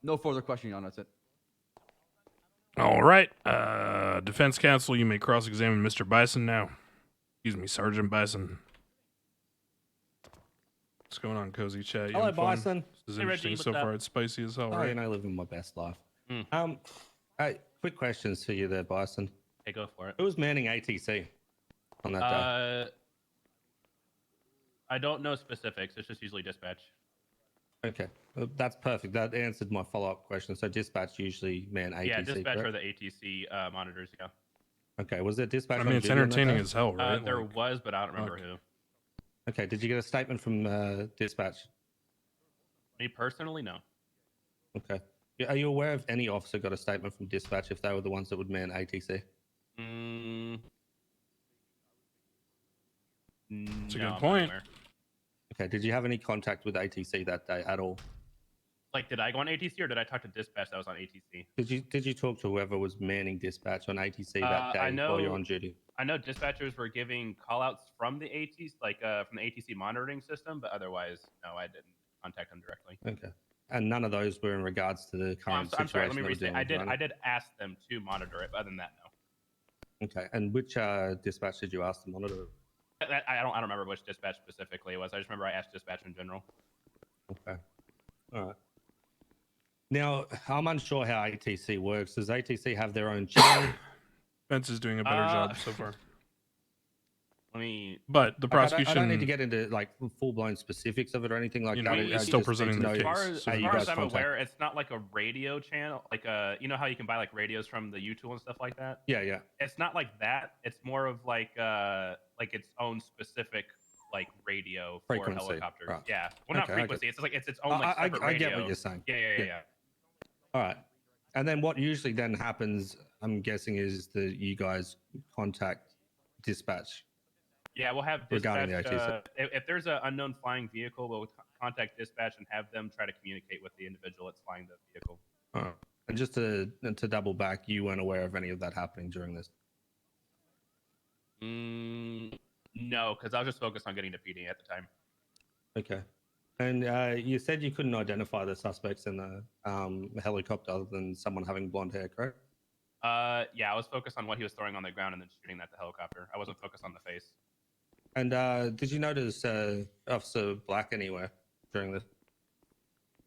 No further question, Your Honor. That's it. All right. Defense counsel, you may cross-examine Mr. Bison now. Excuse me, Sergeant Bison. What's going on, Cozy Chat? You Hello, having fun? Bison. This is Hey, interesting Reggie, so what's far. up? It's spicy as hell, Oh, right? living my best life. Mm. Hey, quick questions for you there, Bison. Hey, go for it. Who was manning ATC on that day? I don't know specifics. It's just usually dispatch. Okay, that's perfect. That answered my follow-up question. So dispatch usually man ATC, Yeah, dispatch correct? for the ATC monitors. Yeah. Okay, was there dispatch I on mean, it's duty on that entertaining day? as hell, right? There Like, was, but I don't remember fuck. who. Okay, did you get a statement from dispatch? Me personally, no. Okay. Are you aware of any officer got a statement from dispatch if they were the ones that would man ATC? It's a No, good I'm not point. aware. Okay, did you have any contact with ATC that day at all? Like, did I go on ATC or did I talk to dispatch that was on ATC? Did you talk to whoever was manning dispatch on ATC that day I while you're know- on duty? I know dispatchers were giving callouts from the ATC, from the ATC monitoring system, but otherwise, no, I didn't contact them directly. Okay. And none of those were in regards to the Oh, current I'm sorry. Let situation me that we're restate. dealing with, I right? did ask them to monitor it, but other than that, no. Okay. And which dispatch did you ask to monitor it? I don't remember which dispatch specifically it was. I just remember I asked dispatch in general. Okay. All right. Now, I'm unsure how ATC works. Does ATC have their own channel? Vince is doing a better job so far. Let me. But the prosecution. I don't need to get into like full-blown specifics of it or anything like You that. know, I he's just still need to presenting the know case. As So how you far guys as I'm contact. aware, it's not like a radio channel, like you know how you can buy like radios from the U-Tool and stuff like that. Yeah, yeah. It's not like that. It's more of like its own specific like radio for Frequency, helicopters. right. Yeah, well, not Okay, I get- frequency. It's like it's its own like separate I radio. get what you're saying. Yeah. All right. And then what usually then happens, I'm guessing, is that you guys contact dispatch. Yeah, we'll have Regarding dispatch. the ATC. If there's an unknown flying vehicle, we'll contact dispatch and have them try to communicate with the individual that's flying the vehicle. All right. And just to double back, you weren't aware of any of that happening during this. No, because I was just focused on getting to PD at the time. Okay. And you said you couldn't identify the suspects in the helicopter other than someone having blonde hair, correct? Yeah, I was focused on what he was throwing on the ground and then shooting at the helicopter. I wasn't focused on the face. And did you notice Officer Black anywhere during this?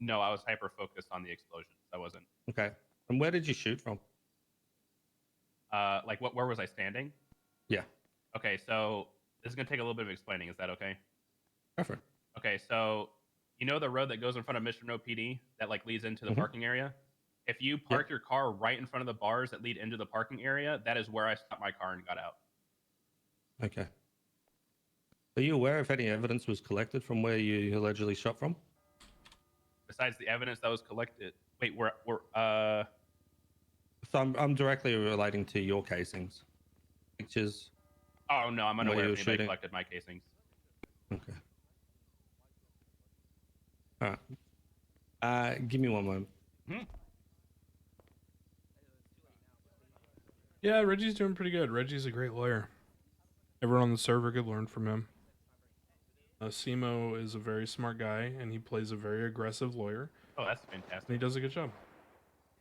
No, I was hyper focused on the explosions. I wasn't. Okay. And where did you shoot from? Like where was I standing? Yeah. Okay, so this is gonna take a little bit of explaining. Is that okay? Go for it. Okay, so you know the road that goes in front of Mission Road PD that like leads into the Mhm. parking area? If you park your car right in front of the bars that lead into the parking area, that is where I stopped my car and got out. Okay. Are you aware if any evidence was collected from where you allegedly shot from? besides the evidence that was collected. Wait, So I'm directly relating to your casings, pictures. Oh no, I'm Where unaware you if were anybody shooting? collected my casings. Okay. All right. Give me one moment. Yeah, Reggie's doing pretty good. Reggie's a great lawyer. Everyone on the server could learn from him. Simo is a very smart guy, and he plays a very aggressive lawyer, Oh, that's and he fantastic. does a good job.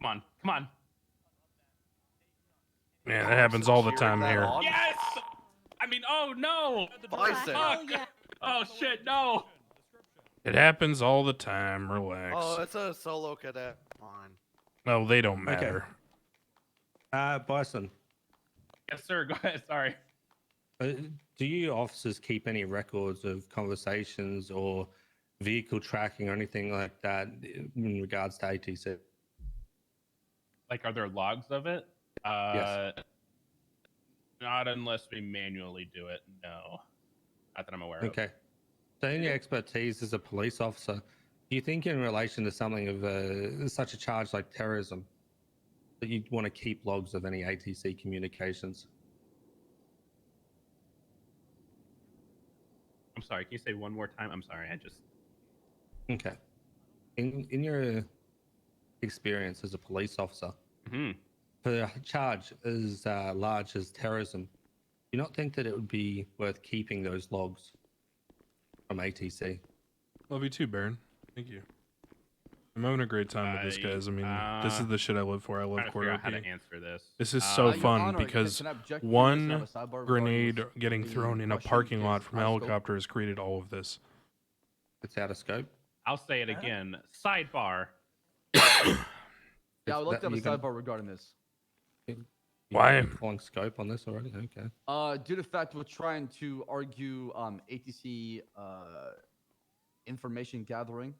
Come on. Man, that happens all the time here. Yes! I mean, oh no! Bison. Fuck! Oh shit, no! It happens all the time. Relax. Oh, it's a solo cadet. Fine. Oh, they don't matter. Bison, Yes, sir. Go ahead. Sorry. do you officers keep any records of conversations or vehicle tracking or anything like that in regards to ATC? Like, are there logs of it? Yes. Not unless we manually do it. No, not that I'm aware of. Okay. So in your expertise as a police officer, do you think in relation to something of such a charge like terrorism, that you'd want to keep logs of any ATC communications? I'm sorry. Can you say one more time? I'm sorry. I just. Okay. In your experience as a police officer, for a charge as large as terrorism, do you not think that it would be worth keeping those logs from ATC? Love you too, Baron. Thank you. I'm having a great time with this, guys. I mean, this is the shit I live for. I love trying to court figure out how OP. to answer this. This is so Your fun Honor, because can I object to this? one Can I have a sidebar regarding grenade this- getting the thrown in a question? parking lot Is from a out of scope? helicopter has created all of this. It's out of scope. I'll say it again. Sidebar. Yeah, I would like to have a You can- sidebar regarding this. Why? Calling scope on this already? Okay. Due to the fact we're trying to argue ATC information gathering.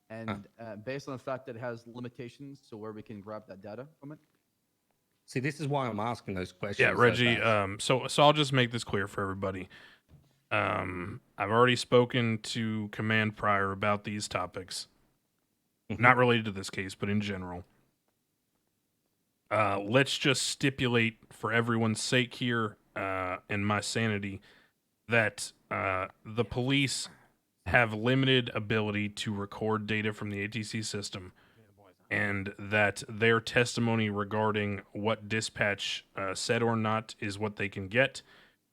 And based on the fact that it has limitations to where we can grab that data from it. See, this is why I'm asking those questions. Yeah, so Reggie. fast. So I'll just make this clear for everybody. I've already spoken to Command Prior about these topics, not related to this case, but in general. Let's just stipulate for everyone's sake here, and my sanity, that the police have limited ability to record data from the ATC system, and that their testimony regarding what dispatch said or not is what they can get.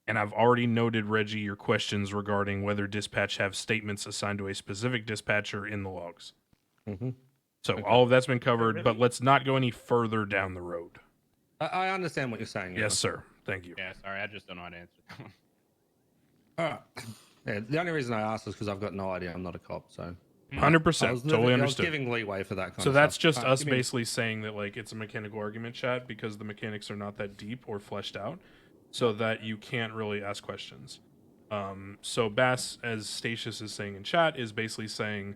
And I've already noted, Reggie, your questions regarding whether dispatch have statements assigned to a specific dispatcher in the logs. So all of that's been covered, but let's not go any further down the road. I understand what you're saying. Yes, sir. Thank you. Yeah, sorry. I just don't know how to answer that one. All right. Yeah, the only reason I asked is because I've got no idea. I'm not a cop, so 100%. Totally I was understood. giving leeway for that kind So of that's stuff. just All right, us give me- basically saying that like it's a mechanical argument chat because the mechanics are not that deep or fleshed out, so that you can't really ask questions. So Bass, as Statius is saying in chat, is basically saying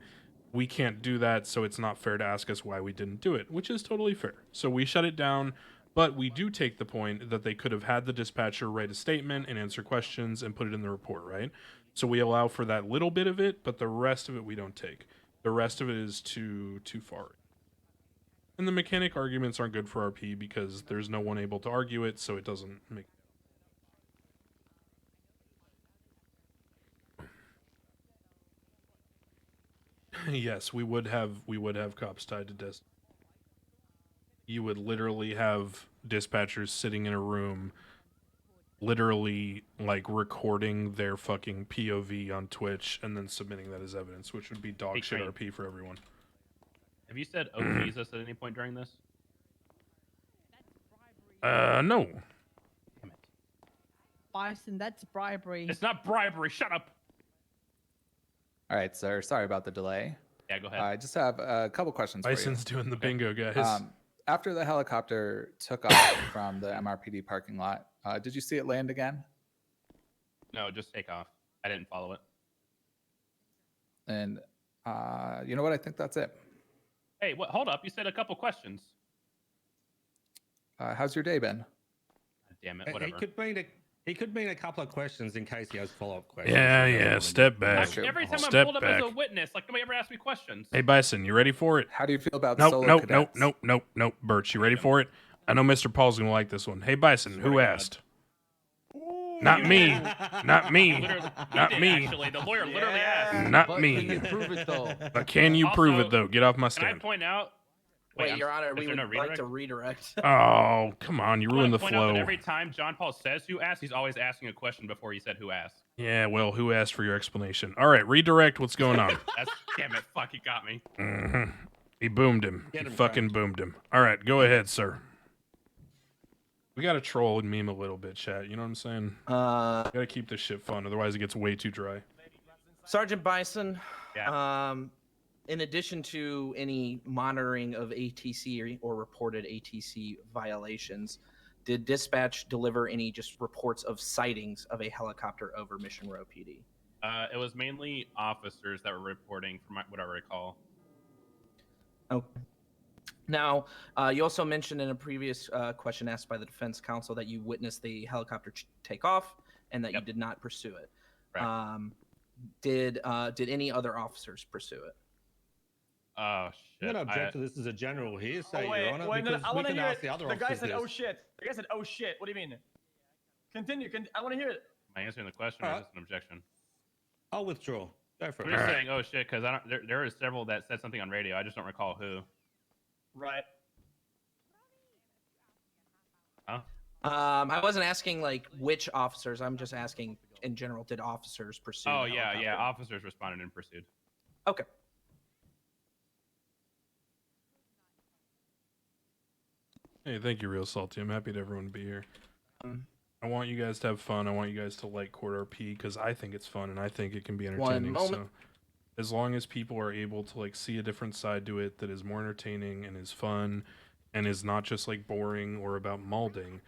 we can't do that, so it's not fair to ask us why we didn't do it, which is totally fair. So we shut it down, but we do take the point that they could have had the dispatcher write a statement and answer questions and put it in the report, right? So we allow for that little bit of it, but the rest of it we don't take. The rest of it is too far. And the mechanic arguments aren't good for RP because there's no one able to argue it, so it doesn't make. Yes, we would have cops tied to desk. You would literally have dispatchers sitting in a room, literally like recording their fucking POV on Twitch and then submitting that as evidence, which would be dog Hey, shit Crane. RP for everyone. Have you said "Oh Jesus" at any point during this? No. Damn it. Bison, that's bribery. It's not bribery. Shut up. All right, sir. Sorry about the delay. Yeah, go ahead. I just have a couple questions Bison's for you. doing the bingo, guys. After the helicopter took off from the MRPD parking lot, did you see it land again? No, just take off. I didn't follow it. And you know what? I think that's it. Hey, what? Hold up. You said a couple questions. How's your day been? Damn it. It Whatever. could mean He could mean a couple of questions in case he has follow-up questions. Yeah, He doesn't yeah. wanna Step get- back. Every time Step I'm pulled up back. as a witness, like nobody ever asked me questions. Hey, Bison, you ready for it? How do you feel about Nope, solo nope, cadets? nope. Birch, you ready for it? I know Mr. Paul's gonna like this one. Hey, Bison, who asked? Not me. Not me. Literally, he Not did, me. Actually, the lawyer literally asked. Not But me. Can you prove it though? But can you prove Also, it though? Get off my Can I stand. point out? Wait, Your Honor, is we there would no like to redirect. Oh, come on! You I wanna ruined the point out that flow. every time John Paul says who asked, he's always asking a question before he said who asked. Yeah, well, who asked for your explanation? All right, redirect. What's going on? That's damn it, fuck, he got me. He boomed him. Get He him, fucking Frank. boomed him. All right, go ahead, sir. We gotta troll and meme a little bit, chat. You know what I'm saying? Gotta keep this shit fun, otherwise it gets way too dry. Sergeant Bison, Yeah. in addition to any monitoring of ATC or reported ATC violations, did dispatch deliver any just reports of sightings of a helicopter over Mission Row PD? It was mainly officers that were reporting, from what I recall. Oh. Now, you also mentioned in a previous question asked by the defense counsel that you witnessed the helicopter take off and that you did not pursue it. Correct. Did any other officers pursue it? Oh I'm shit! gonna object to this as a general hearsay, Oh, wait, Your Honor, wait, no, because I we want to can hear ask it. the other The guy officers said, this. "Oh shit." The guy said, "Oh shit." What do you mean? Continue. I want to hear it. Am I answering the question or is this an objection? I'll withdraw. Go for I'm it. just All right. saying, oh shit, because I don't. There are several that said something on radio. I just don't recall who. Right. Huh? I wasn't asking like which officers. I'm just asking in general. Did officers pursue? Oh the yeah, yeah. helicopter? Officers responded and pursued. Okay. Hey, thank you, Real Salty. I'm happy to everyone to be here. I want you guys to have fun. I want you guys to like Court RP because I think it's fun and I think it can be entertaining. moment. So, as long as people are able to like see a different side to it that is more entertaining and is fun and is not just like boring or about malding,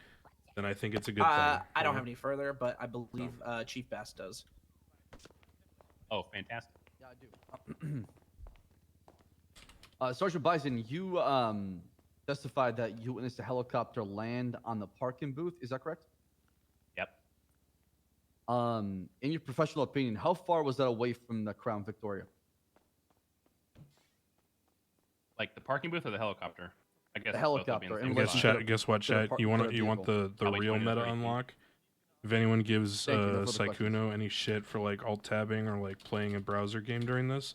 then I think it's a good thing. I don't Right? have any further, but I believe Chief Bass does. Oh, fantastic. Yeah, I do. Sergeant Bison, you testified that you witnessed a helicopter land on the parking booth. Is that correct? Yep. In your professional opinion, how far was that away from the Crown Victoria? Like the parking booth or the helicopter? I guess The both would be in helicopter, the and same let's Guess spot. check- chat. Guess what, to the chat? par- You to want the you want the Probably real 20 to meta 30 feet. unlock? If anyone gives Thank you, no further questions. Sykkuno any shit for like alt tabbing or like playing a browser game during this,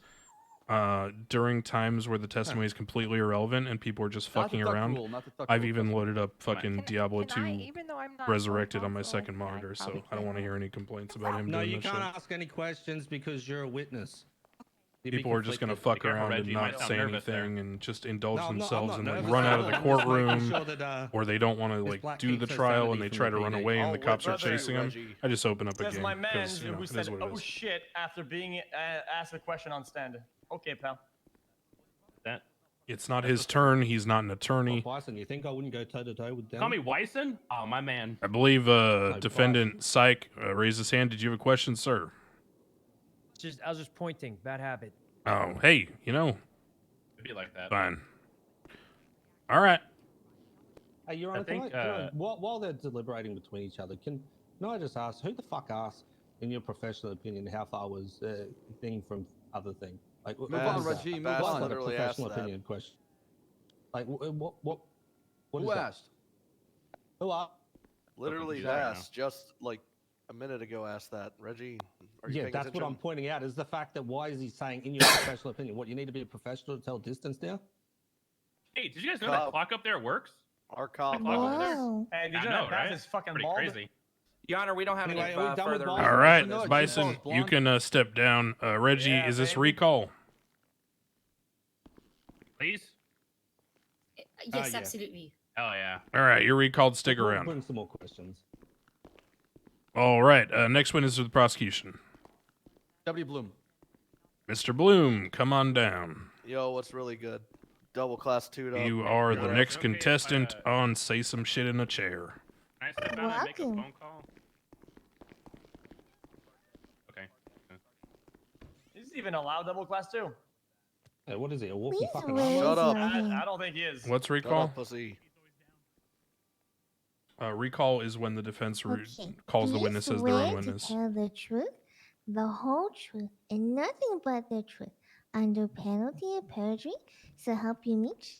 during times where the testimony is completely irrelevant and people are just Not to fucking tuck around, rule, not to tuck I've rule, even trust me. loaded up fucking Diablo Can I, 2 even though I'm not Resurrected on my counsel, second can I monitor, so probably I don't want to clear hear any complaints about him No, doing you this shit. can't ask any questions because you're a witness. You'd be People are just gonna conflicted. fuck Be careful, around Reggie, and you might not sound say nervous there. anything and just indulge No, I'm not themselves and like nervous run at out of all. the I'm just making courtroom, sure that, or they don't want to this like black do keeps the her trial sanity and they from try the to run PD. away and Oh, the cops are brother, chasing them. Reggie. I just open up a Says game my man because you know who it said, is what it "Oh is. shit" after being asked a question on stand. Okay, pal. That It's not his turn. He's not an attorney. Bison, you think I wouldn't go toe to toe with them? call me Wyson? Oh, my man. I believe defendant Sykk raised his hand. Did you have a question, sir? I was just pointing. Bad habit. Oh, hey, you know, It'd be like that. fine. All right. Hey, Your I Honor, think, can I, while they're deliberating between each other, can I just ask, who the fuck asked, in your professional opinion, how far was thing from other thing? Like, Move what on, is that? Reggie, move That's on. not a Literally asked professional that. opinion question. Like, what is Who that? asked? Who are? Literally confused right now. asked just like a minute ago. Asked that, Reggie. Are you Yeah, paying that's attention? what I'm pointing out, is the fact that why is he saying, in your professional opinion, what, you need to be a professional to tell distance now? Hey, did you guys know that Cop. clock up there works? Our cop. Clock over there? Whoa. Hey, did I you know, know that right? is fucking Pretty bald? crazy. Your Honor, we don't have Anyway, any are we done with further. balls? All right, No, Bison, Chief Ball's you can step down. Reggie, Yeah, is this baby. recall? Please? Yes, yeah. absolutely. Hell yeah. All right, you're recalled. Stick We'll around. bring some more questions. All right, next witness of the prosecution. W. Bloom. Mr. Bloom, come on down. Yo, what's really good? Double class 2'd up. You are the Alright, next okay, contestant on Say Some Shit in a Chair. Can I step down and make a Welcome. phone call? Okay. Is he even allowed double class 2? Hey, what is he, a walking Please fucking raise armor? Shut up. your hand. I don't think he is. What's Shut recall? up, pussy. Recall is when the defense calls Do the you witness as their own swear witness. to tell the truth, the whole truth, and nothing but the truth, under penalty of perjury, so help you meet?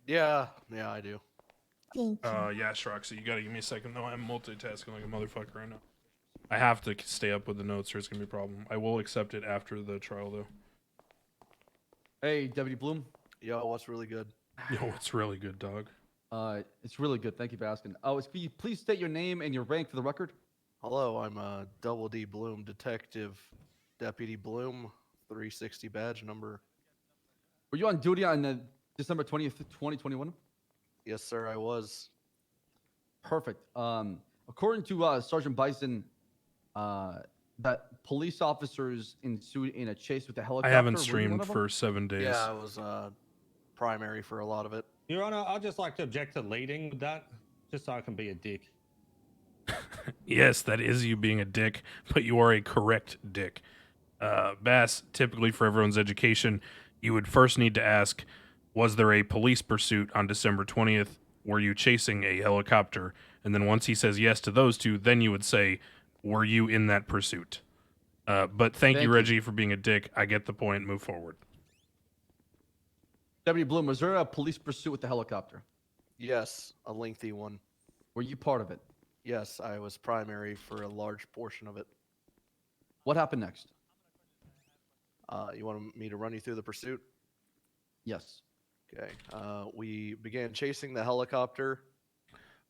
Yeah, I do. Thank you. Yeah, Shroxy, you gotta give me a second though. I'm multitasking like a motherfucker right now. I have to stay up with the notes or it's gonna be a problem. I will accept it after the trial though. Hey, Deputy Bloom. Yo, what's really good? Yo, it's really good, dog. It's really good. Thank you for asking. Can you please state your name and your rank for the record? Hello, I'm Double D Bloom, Detective Deputy Bloom, 360 badge number. Were you on duty on December 20th, 2021? Yes, sir, I was. Perfect. According to Sergeant Bison, that police officers ensued in a chase with the helicopter. I haven't Were you one streamed of them? for 7 days. Yeah, I was primary for a lot of it. Your Honor, I'd just like to object to leading with that, just so I can be a dick. Yes, that is you being a dick, but you are a correct dick. Bass, typically for everyone's education, you would first need to ask, was there a police pursuit on December 20th? Were you chasing a helicopter? And then once he says yes to those two, then you would say, were you in that pursuit? But thank you, Reggie, for being a dick. I get the point. Move forward. Deputy Bloom, was there a police pursuit with the helicopter? Yes, a lengthy one. Were you part of it? Yes, I was primary for a large portion of it. What happened next? You want me to run you through the pursuit? Yes. Okay. We began chasing the helicopter.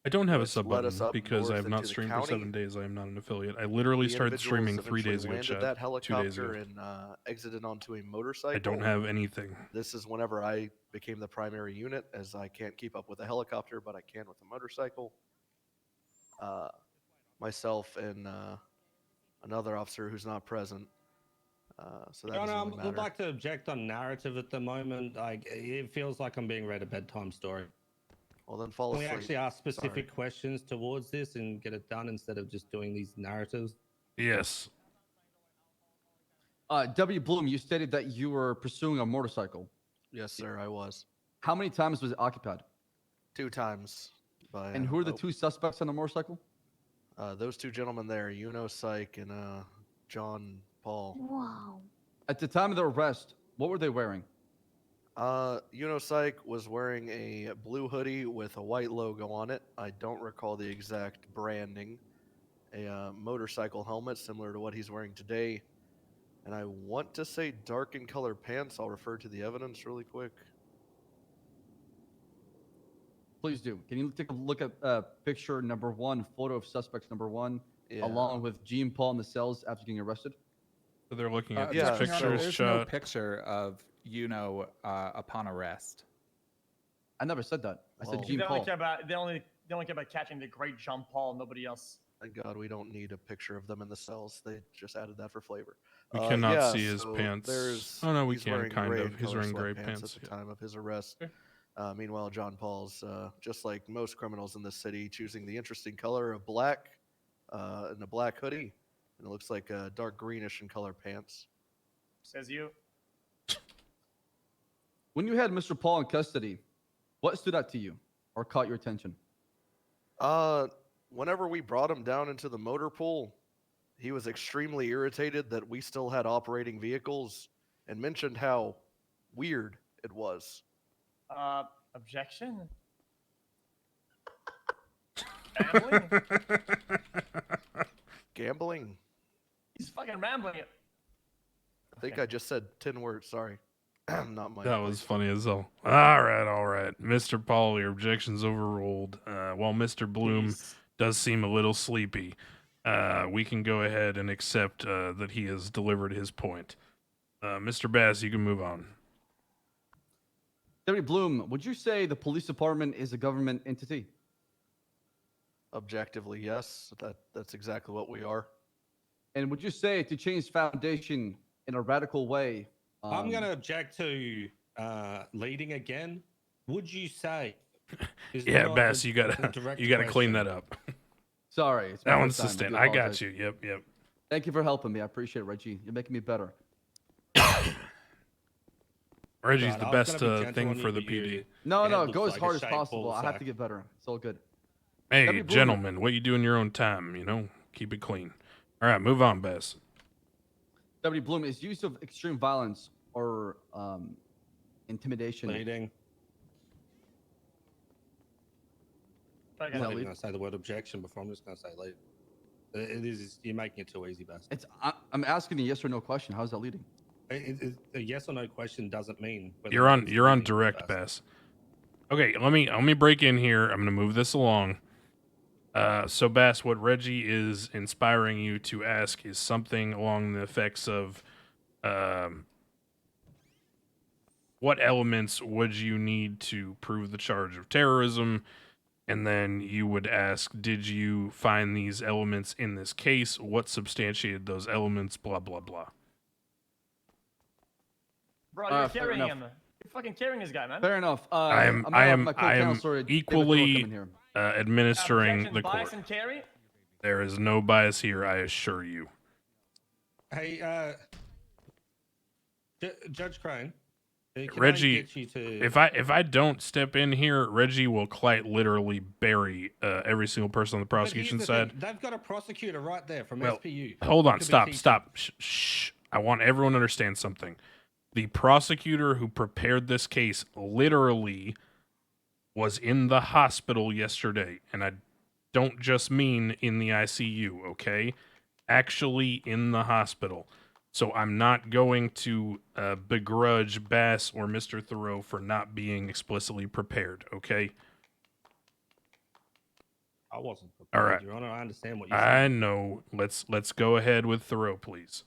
I don't have a which sub led us button up because I have north not into the streamed for county. 7 days. I am not an affiliate. I literally The started streaming individuals 3 days ago, eventually chat. landed that 2 days helicopter ago. and exited onto a motorcycle. I don't have anything. This is whenever I became the primary unit, as I can't keep up with a helicopter, but I can with a motorcycle. Myself and another officer who's not present. So that Your doesn't Honor, really I would matter. like to object on narrative at the moment. It feels like I'm being read a bedtime story. Well, then fall Can we asleep. actually ask specific Sorry. questions towards this and get it done instead of just doing these narratives? Yes. W. Bloom, you stated that you were pursuing a motorcycle. Yes, sir, I was. How many times was it occupied? 2 times. By, And who are the two suspects on the motorcycle? those 2 gentlemen there, Yuno, Sykk, and John Paul. Wow. At the time of their arrest, what were they wearing? Yuno Sykk was wearing a blue hoodie with a white logo on it. I don't recall the exact branding. A motorcycle helmet similar to what he's wearing today. And I want to say dark in color pants. I'll refer to the evidence really quick. Please do. Can you take a look at picture number 1, photo of suspects number 1, Yeah. along with Jean Paul in the cells after getting arrested? So they're looking at yeah, these Your Honor, pictures there's shot. no picture of Yuno upon arrest. I never said that. I said Well- Jean They only Paul. care about they only care about catching the great Jean Paul, nobody else. Thank God we don't need a picture of them in the cells. They just added that for flavor. We cannot yeah, see his so pants. There's, Oh, no, we he's can, wearing kind gray of. and He's color wearing gray sweatpants pants, at the yeah. time of his arrest. Okay. Meanwhile, John Paul's, just like most criminals in this city, choosing the interesting color of black and a black hoodie. And it looks like dark greenish in color pants. Says you. When you had Mr. Paul in custody, what stood out to you or caught your attention? Whenever we brought him down into the motor pool, he was extremely irritated that we still had operating vehicles and mentioned how weird it was. Objection? Gambling? Gambling? He's fucking rambling. I think I just said 10 words, sorry. Not my That was funny as hell. All right. Mr. Paul, your objection's overruled. While Mr. Bloom Please. does seem a little sleepy, we can go ahead and accept that he has delivered his point. Mr. Bass, you can move on. Deputy Bloom, would you say the police department is a government entity? Objectively, yes. That's exactly what we are. And would you say to change foundation in a radical way? I'm going to object to leading again. Would you say? is Yeah, not Bass, the- you the gotta direct clean question. that up. Sorry. It's my That first one's time. sustained. do I got apologize. you. Yep. Thank you for helping me. I appreciate it, Reggie. You're making me better. Reggie's Right, the I was best gonna be gentle thing on for you, the but you- PD. No, your no, head looks go as like a hard as shaved possible. ball I have to sack. get better. It's all good. Hey, Deputy Bloom. gentlemen, what you do in your own time? You know, keep it clean. All right, move on, Bess. Deputy Bloom, is use of extreme violence or intimidation. Bleeding. Okay. I'm not Yeah, even lead. going to say the word objection before. I'm just going to say lead. It is. You're making it too easy, Bass. I'm asking a yes or no question. How's that leading? A yes or no question doesn't mean. whether You're or not on. it's You're on leading, direct, Bess. Okay, let me break in here. I'm gonna move this along. So Bass, what Reggie is inspiring you to ask is something along the effects of, what elements would you need to prove the charge of terrorism? And then you would ask, did you find these elements in this case? What substantiated those elements? Blah, blah, blah. Bro, you're Fair carrying enough. him. You're fucking carrying this guy, man. Fair enough. I am I'm gonna have my I am co-counselor, David Thoreau, equally come in here. administering Objection, the bias court. and carry. There is no bias here, I assure you. Hey, Judge Crane. Can I Reggie, get you to... if I don't step in here, Reggie will quite literally bury every single person on the But here's prosecution the side. thing, they've got a prosecutor right there from Well, SPU. hold on, Could be stop, teaching. stop. Shh. I want everyone to understand something. The prosecutor who prepared this case literally was in the hospital yesterday, and I don't just mean in the ICU, okay? Actually in the hospital. So I'm not going to begrudge Bass or Mr. Thoreau for not being explicitly prepared, okay? I wasn't prepared, All right. Your Honor. I understand what you're I saying. know. Let's go ahead with Thoreau, please.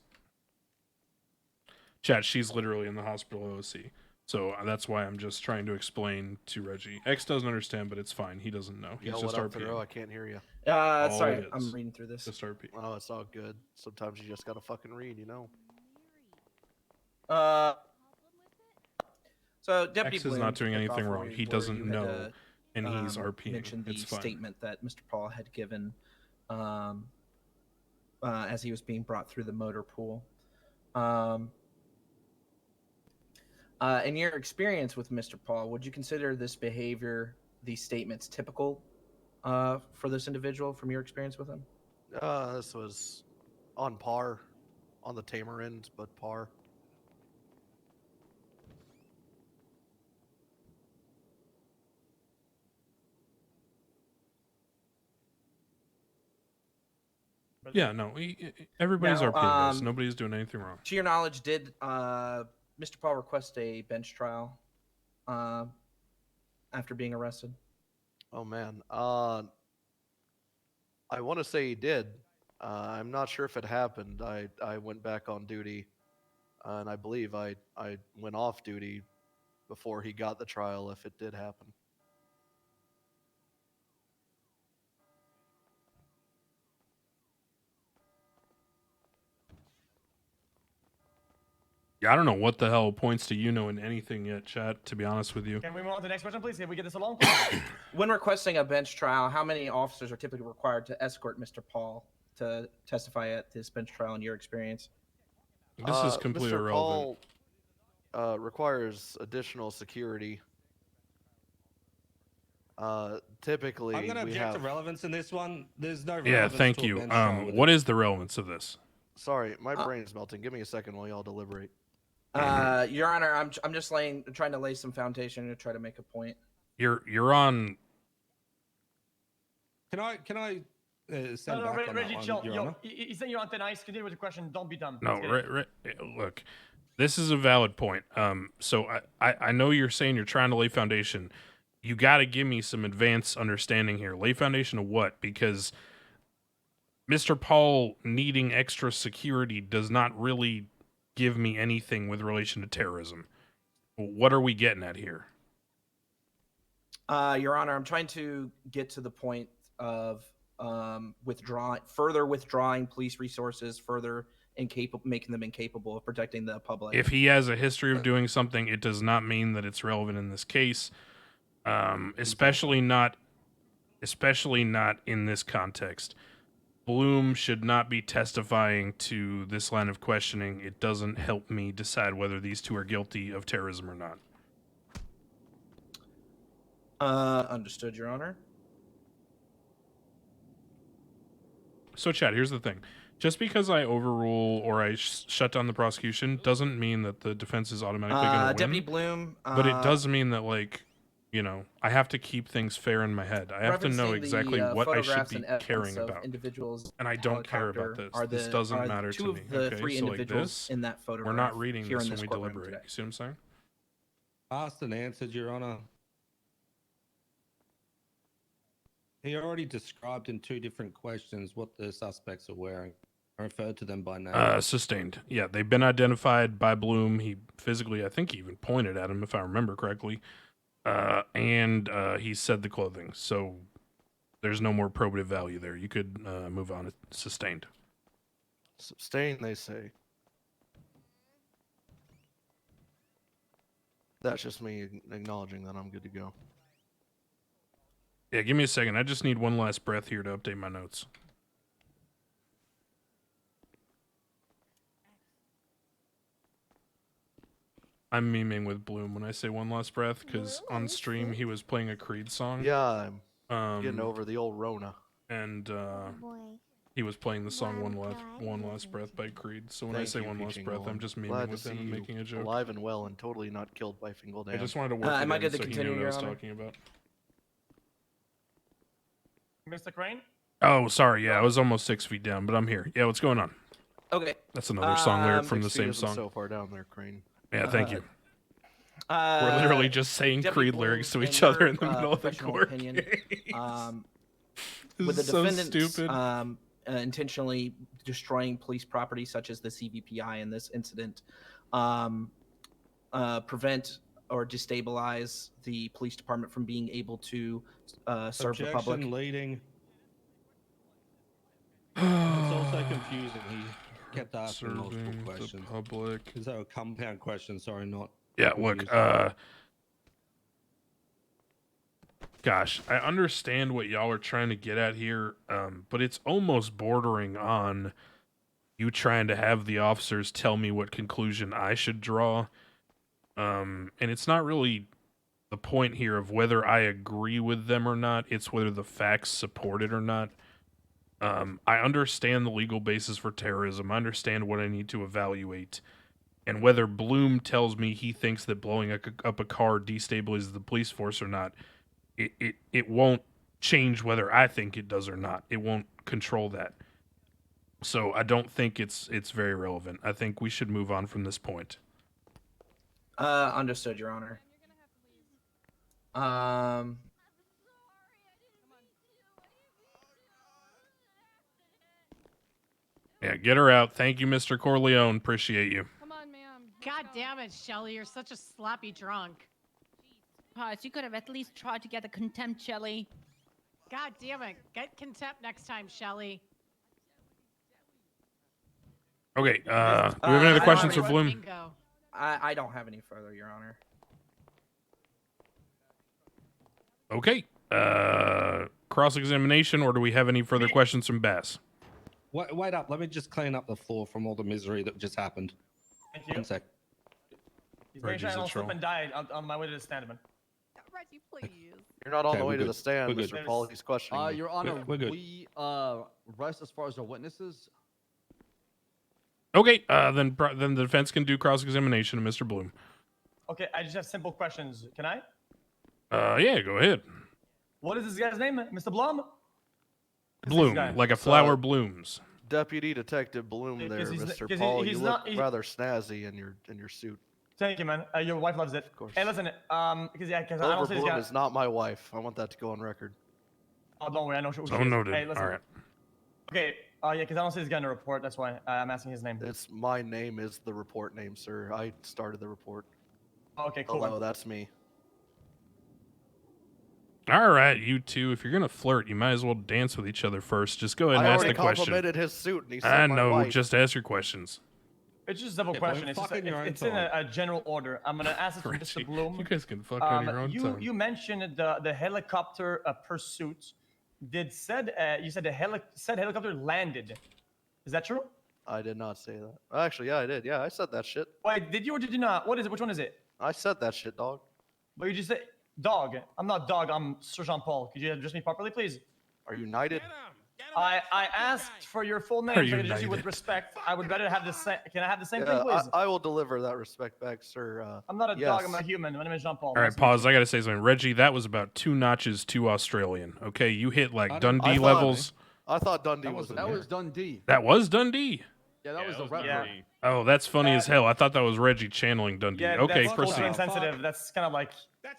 Chat, she's literally in the hospital OC. So that's why I'm just trying to explain to Reggie. X doesn't understand, but it's fine. He doesn't know. He's Yo, just what up, RPing. Thoreau? I can't hear you. All Sorry, it I'm is. reading through this. Just RP. Oh, it's all good. Sometimes you just gotta fucking read, you know. So Deputy X is Bloom, not doing to kick anything off wrong. where He you doesn't had, know, and he's RPing. Mentioned the It's fine. statement that Mr. Paul had given as he was being brought through the motor pool. In your experience with Mr. Paul, would you consider this behavior, these statements, typical for this individual from your experience with him? This was on par, on the tamer end, but par. Yeah, no. Everybody's Now, RPing this. Nobody's doing anything wrong. To your knowledge, did Mr. Paul request a bench trial after being arrested? Oh man, I want to say he did. I'm not sure if it happened. I went back on duty, and I believe I went off duty before he got the trial. If it did happen. Yeah, I don't know what the hell points to Yuno in anything yet, chat, to be honest with you. Can we move on to the next question, please? Can we get this along? When requesting a bench trial, how many officers are typically required to escort Mr. Paul to testify at this bench trial in your experience? This is completely Mr. irrelevant. Paul requires additional security. Typically, I'm going to we object have... to relevance in this one. There's no relevance Yeah, thank to a you. bench trial with What it. is the relevance of this? Sorry, my brain's melting. Give me a second while y'all deliberate. Your Honor, I'm just trying to lay some foundation to try to make a point. You're on. Can I send No, back on Reggie, that chill. one, Your Yo, Honor? he's saying you're on thin ice. Continue with the question. Don't be dumb. No, Let's get it. look, this is a valid point. So I know you're saying you're trying to lay foundation. You got to give me some advanced understanding here. Lay foundation of what? Because Mr. Paul needing extra security does not really give me anything with relation to terrorism. What are we getting at here? Your Honor, I'm trying to get to the point of further withdrawing police resources, further making them incapable of protecting the public. If he has a history of doing something, it does not mean that it's relevant in this case. Especially not in this context. Bloom should not be testifying to this line of questioning. It doesn't help me decide whether these two are guilty of terrorism or not. Understood, Your Honor. So, Chad, here's the thing. Just because I overrule or I shut down the prosecution doesn't mean that the defense is automatically going to win. Deputy Bloom. But it does mean that, like, you know, I have to keep things fair in my head. I have to know exactly what I should be caring about. And I don't care about this. This doesn't matter to me. Okay, so like this, in that photograph we're not reading here this in when we courtroom deliberate. today. You see what I'm saying? Asked and answered, Your Honor. He already described in 2 different questions what the suspects are wearing. I referred to them by name. Sustained. Yeah, they've been identified by Bloom. He physically, I think he even pointed at him, if I remember correctly. And he said the clothing. So there's no more probative value there. You could move on to sustained. Sustained, they say. That's just me acknowledging that I'm good to go. Yeah, give me a second. I just need one last breath here to update my notes. I'm memeing with Bloom when I say one last breath, because on stream he was playing a Creed song. Yeah, I'm getting over the old Rona. And he was playing the song One Last Breath by Creed. So when I say one last breath, I'm just memeing with him and making a joke. Alive and well and totally not killed by Fingal Dam. I just wanted to work with him so he knew what I was talking about. Mr. Crane? Oh, sorry. Yeah, I was almost 6 feet down, but I'm here. Yeah, what's going on? Okay. That's another song lyric from the same song. So far down there, Crane. Yeah, thank you. We're literally just saying Creed lyrics to each other in the middle of the court. Opinion, This with the is so defendants stupid. Intentionally destroying police property, such as the CVPI in this incident, prevent or destabilize the police department from being able to serve the public. Objection leading. It's also confusing. He kept asking multiple questions. Public. Is that a compound question? Sorry, not. Yeah, look, gosh, I understand what y'all are trying to get at here, but it's almost bordering on you trying to have the officers tell me what conclusion I should draw. And it's not really the point here of whether I agree with them or not. It's whether the facts support it or not. I understand the legal basis for terrorism. I understand what I need to evaluate. And whether Bloom tells me he thinks that blowing up a car destabilizes the police force or not, it won't change whether I think it does or not. It won't control that. So I don't think it's very relevant. I think we should move on from this point. Understood, Your Honor. Yeah, get her out. Thank you, Mr. Corleone. Appreciate you. God damn it, Shelly, you're such a sloppy drunk. You could have at least tried to get a contempt, Shelly. God damn it. Get contempt next time, Shelly. Okay, do we have any other questions for Bloom? I don't have any further, Your Honor. Okay, cross-examination, or do we have any further questions from Bass? Wait up. Let me just clean up the floor from all the misery that just happened. Thank you. 1 sec. He's going to try to slip and die on my way to the stand, man. Reggie, please. You're not on the way to good. the stand, We're good. Mr. Paul. He's questioning me. Your Honor, We're good. we rest as far as our witnesses. Okay, then the defense can do cross-examination of Mr. Bloom. Okay, I just have simple questions. Can I? Yeah, go ahead. What is this guy's name, Mr. Blum? Bloom, like a flower blooms. Deputy Detective Bloom there, Because he's- Mr. because Paul. he's You not- look he's- rather snazzy in your suit. Thank you, man. Your wife loves it. Of course. Hey, listen, because I Clover don't see this Bloom guy. is not my wife. I want that to go on record. Oh, don't worry, I know who she So is. noted. Hey, listen. All right. Okay, yeah, because I don't see this guy in the report. That's why I'm asking his name. It's my name is the report name, sir. I started the report. Okay, cool. Hello, that's me. All right, you two. If you're gonna flirt, you might as well dance with each other first. Just go ahead and I ask already the question. complimented his suit, and he said I my know. wife. Just ask your questions. It's just a simple Yeah, question. but It's, just, fucking your own it's in time. a general order. I'm gonna ask it from Richie, Mr. Bloom. you guys can fuck on your own time. You mentioned the helicopter pursuit did said you said said helicopter landed. Is that true? I did not say that. Actually, yeah, I did. Yeah, I said that shit. Wait, did you or did you not? What is it? Which one is it? I said that shit, dog. But you just said dog. I'm not dog. I'm Sir Jean Paul. Could you address me properly, please? Are you knighted? I asked for your full name Are so I you can address you with knighted? respect. I would better have the same. Can I have the same Yeah, thing, please? I will deliver that respect back, sir. I'm not a yes. dog. I'm a human. My name is Jean Paul. All right, pause. I gotta say something, Reggie. That was about 2 notches too Australian. Okay, you hit like Dundee levels. I thought Dundee That was in that there. was Dundee. That was Dundee. Yeah, that was the Dundee. rapper. Oh, that's funny as hell. I thought that was Reggie channeling Dundee. Yeah, Okay, that's culturally proceed. insensitive. That's kind of like.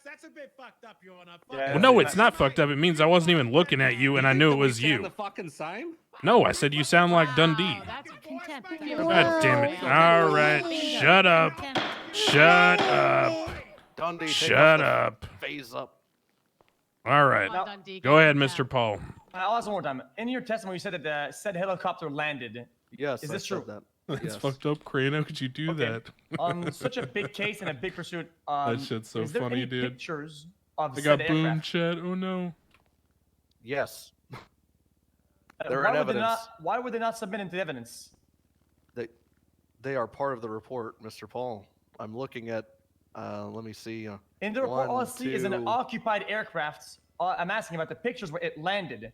That's a bit fucked up, Your Honor. Yeah, Well, no, it's not fucked up. It means I wasn't even looking at you, and I knew it was Sound you. the fucking same? No, I said you sound like Dundee. Oh, that's contempt. God damn it! All right, shut up. Shut up. Dundee, take Shut off up. the phase up. All right, Come on, Dundee, go ahead, get Mr. Paul. I'll ask one more time. In your testimony, you said that the said helicopter landed. Yes, Is I this said true? that. That's Yes. fucked up, Crane. How could you do Okay. that? On such a big case and a big pursuit. That shit's so is there funny, any dude. Pictures of I said got boom aircraft? chat. Oh no. Yes. They're in evidence. Why would they not submit into evidence? They are part of the report, Mr. Paul. I'm looking at. Let me see. In the report, all I One, see is an two- occupied aircraft. I'm asking about the pictures where it landed.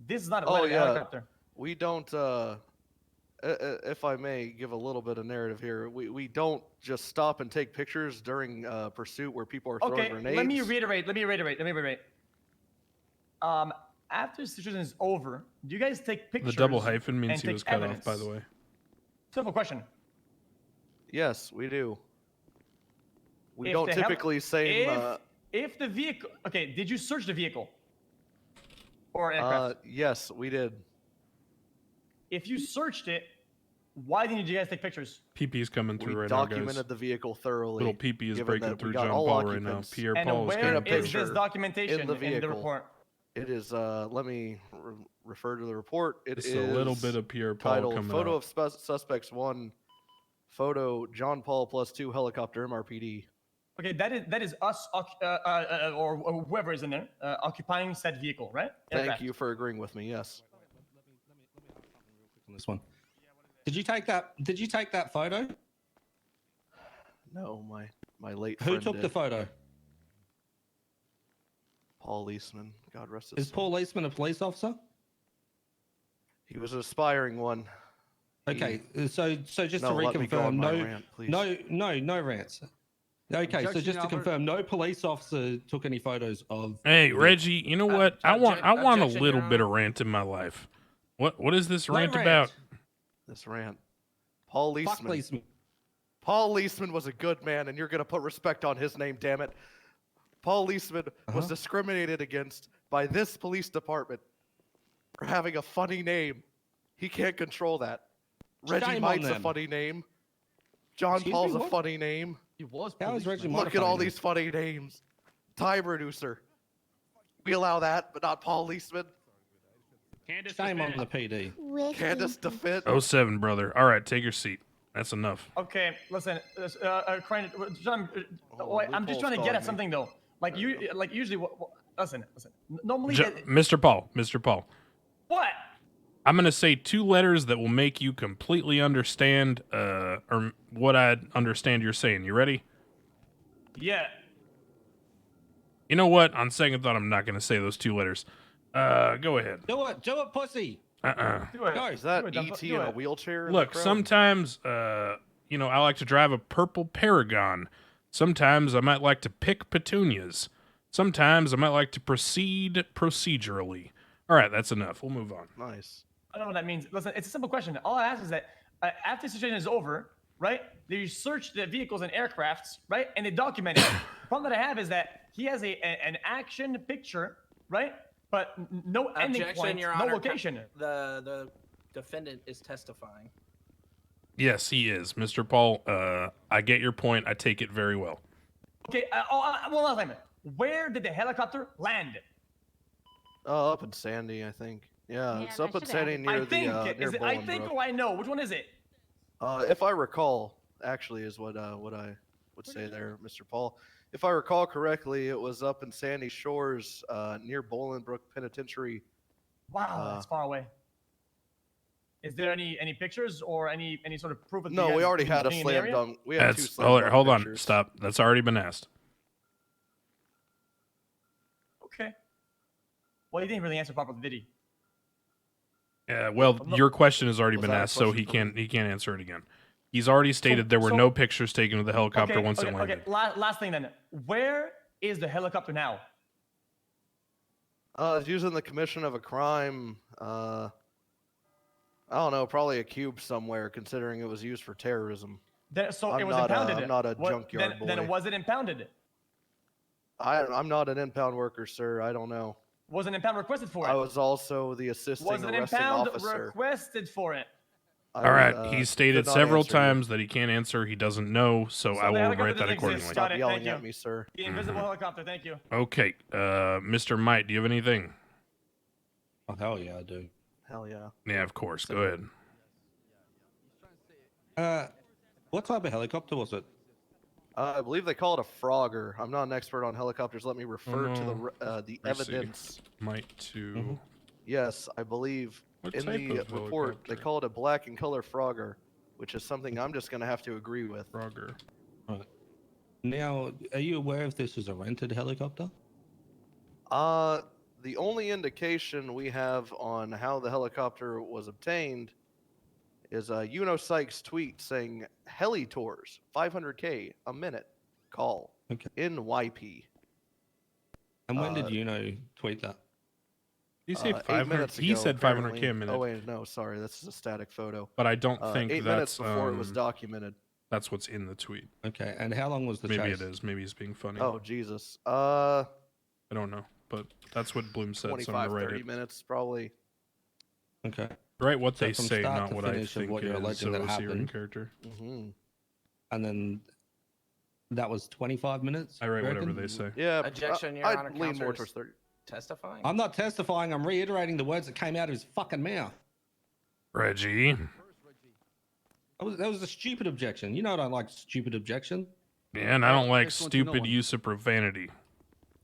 This is not a Oh, landed yeah. helicopter. We don't. If I may give a little bit of narrative here, we don't just stop and take pictures during pursuit where people are throwing Okay, grenades. let me reiterate. After the situation is over, do you guys take The pictures? double hyphen means and he take was cut evidence? off, by the way. Simple question. Yes, we do. We If don't the heli- typically say. If the vehicle, okay, did you search the vehicle or aircraft? Yes, we did. If you searched it, why didn't you guys take pictures? PP coming through We right now, documented guys. the vehicle thoroughly. Little PP is given breaking that we through got John all Paul right now. occupants Pierre And Paul is where coming in a is through. this picture documentation in the vehicle. report? It is. Let me refer to the report. It Just is a little bit of Pierre Paul titled coming "Photo out. of Suspects 1." Photo John Paul +2 helicopter MRPD. Okay, that is us or whoever is in there occupying said vehicle, right? Thank Aircraft. you for agreeing with me. Yes. On this one. Did you take that? Did you take that photo? No, my late Who friend took the did. photo? Paul Eastman. God rest his Is soul. Paul Eastman a police officer? He was an aspiring one. Okay, so just No, to let me go on reconfirm, my rant, please. no rants. Okay, so Objection, just to Albert. confirm, no police officer took any photos of. Hey, Reggie, you know what? I want a objection, little Your bit of Honor. rant in my life. What is this No rant rant. about? This rant. Paul Fuck Eastman. policeman. Paul Eastman was a good man, and you're gonna put respect on his name, damn it. Paul Eastman was discriminated against by this police department for having a funny name. He can't control that. Reggie Shame on Might's a them. funny name. John Excuse Paul's me, a what? funny name. He was. How is policeman. Reggie Mott Look a at all funny name? these funny names. Time reducer. We allow that, but not Paul Eastman. Candace Shame on defend. the PD. With Candace the- DeFit. 07, brother. All right, take your seat. That's enough. Okay, listen, Crane, John, Oh, wait, I'm just loophole's trying to get calling at me. something though. Like usually, listen. Normally, Mr. Paul. what? I'm gonna say 2 letters that will make you completely understand, or what I understand you're saying. You ready? Yeah. You know what? On second thought, I'm not gonna say those 2 letters. Go ahead. Do it, pussy. Do it. Go. Is that Do it, dumb ET fuck, do in a it. wheelchair? in Look, the crowd? sometimes, I like to drive a purple Paragon. Sometimes I might like to pick petunias. Sometimes I might like to proceed procedurally. All right, that's enough. We'll move on. Nice. I don't know what that means. Listen, it's a simple question. All I ask is that after the situation is over, right? They search the vehicles and aircrafts, right? And they document it. The problem that I have is that he has an action picture, right? But no ending Objection, point, Your no Honor. location. The defendant is testifying. Yes, he is. Mr. Paul, I get your point. I take it very well. Okay, one last time. Where did the helicopter land? Up in Sandy, I think. Yeah, Yeah, it's that up in should Sandy have- near I think. the near Is it, I think Bolingbrook. or I know. Which one is it? If I recall, actually, is what I would say there, Mr. Paul. If I recall correctly, it was up in Sandy Shores, near Bolingbrook Penitentiary, Wow, that's far away. Is there any pictures or any sort of proof of No, the we already had a being in the slam area? dunk. We had two That's slam dunk hold on. pictures. Stop. That's already been asked. Okay. Well, he didn't really answer properly, did he? Yeah. Well, your question has already Was been that a asked, so question for me? he can't answer it again. He's already stated there were no pictures taken of the helicopter once it landed. Okay. Last thing then. Where is the helicopter now? It's using the commission of a crime. I don't know, probably a cube somewhere, considering it was used for terrorism. So I'm it was not impounded. I'm not a junkyard boy. Then was it impounded? I'm not an impound worker, sir. I don't know. Was an impound requested for it? I was also the assisting Was an arresting impound officer. requested for it? All right. He's could stated not several answer you. times that he can't answer. He doesn't know, so I the will helicopter write that doesn't accordingly. exist. Stop Got it. yelling Thank at you. me, sir. The invisible helicopter. Thank you. Okay. Mr. Might, do you have anything? Oh, hell yeah, I do. Hell yeah. Yeah, of course. Go ahead. What type of helicopter was it? I believe they call it a Frogger. I'm not an expert on helicopters. Let me refer to the Let me see. evidence. Might to. Yes, I believe What in type the of report they helicopter? call it a black and color Frogger, which is something I'm just going to have to agree with. Frogger. Right. Now, are you aware if this is a rented helicopter? The only indication we have on how the helicopter was obtained is Yuno Sykk's tweet saying heli tours 500K a minute call in YP. And when did Yuno tweet that? Did he say 8 500? minutes He ago, said 500K apparently. a minute. Oh wait, no, sorry, this is a static photo. But I don't think 8 that's minutes before it was documented. That's what's in the tweet. Okay, and how long was the Maybe chase? it is. Maybe he's being funny. Oh Jesus. I don't know, but that's what Bloom said. So I'm 25, gonna write 30 it. minutes probably. Okay. Write what So they from say, start not to what I finish of think what it you're is. alleging So that it's your in happened. character. And then that was 25 minutes? I write you whatever reckon? they say. Yeah, Objection, Your I'd Honor. lean more Counselor's towards 30. testifying. I'm not testifying. I'm reiterating the words that came out of his fucking mouth. Reggie. That was a stupid objection. You know I don't like stupid objection. Yeah, and I don't like This one to no stupid one. use of profanity.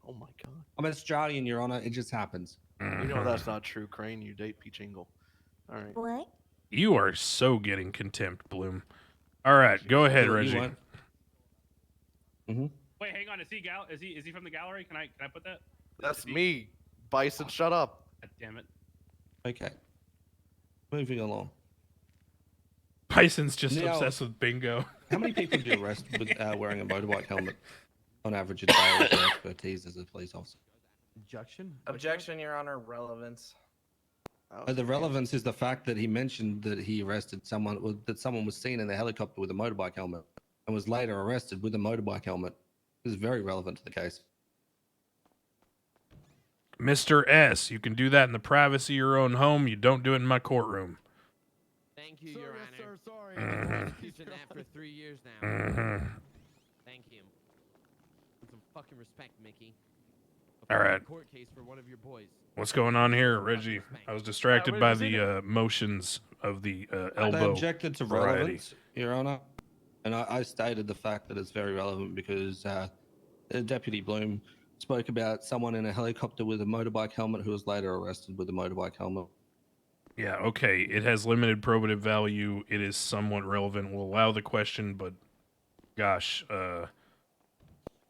Oh my God. I'm Australian, Your Honor. It just happens. You know that's not true, Crane. You date Peach Ingle. All right. What? You are so getting contempt, Bloom. All right, go ahead, You Reggie. won't. Wait, hang on. Is he from the gallery? Can I put that? That's me. Bison, shut up. God damn it. Okay. Moving along. Bison's just Now- obsessed with bingo. How many people do you arrest with wearing a motorbike helmet on average a day with your expertise as a police officer? Objection? Objection, Your Honor. Relevance. The relevance is the fact that he mentioned that he arrested someone, or that someone was seen in the helicopter with a motorbike helmet and was later arrested with a motorbike helmet. This is very relevant to the case. Mr. S, you can do that in the privacy of your own home. You don't do it in my courtroom. Thank you, Your Honor. Sorry. Prosecution after 3 years now. Thank you. Put some fucking respect, Mickey. All right. Court case for one of your boys. What's going on here, Reggie? I was distracted by the motions of the elbow. They objected to variety. relevance, Your Honor. And I stated the fact that it's very relevant because Deputy Bloom spoke about someone in a helicopter with a motorbike helmet who was later arrested with a motorbike helmet. Yeah, okay. It has limited probative value. It is somewhat relevant. We'll allow the question, but gosh, Your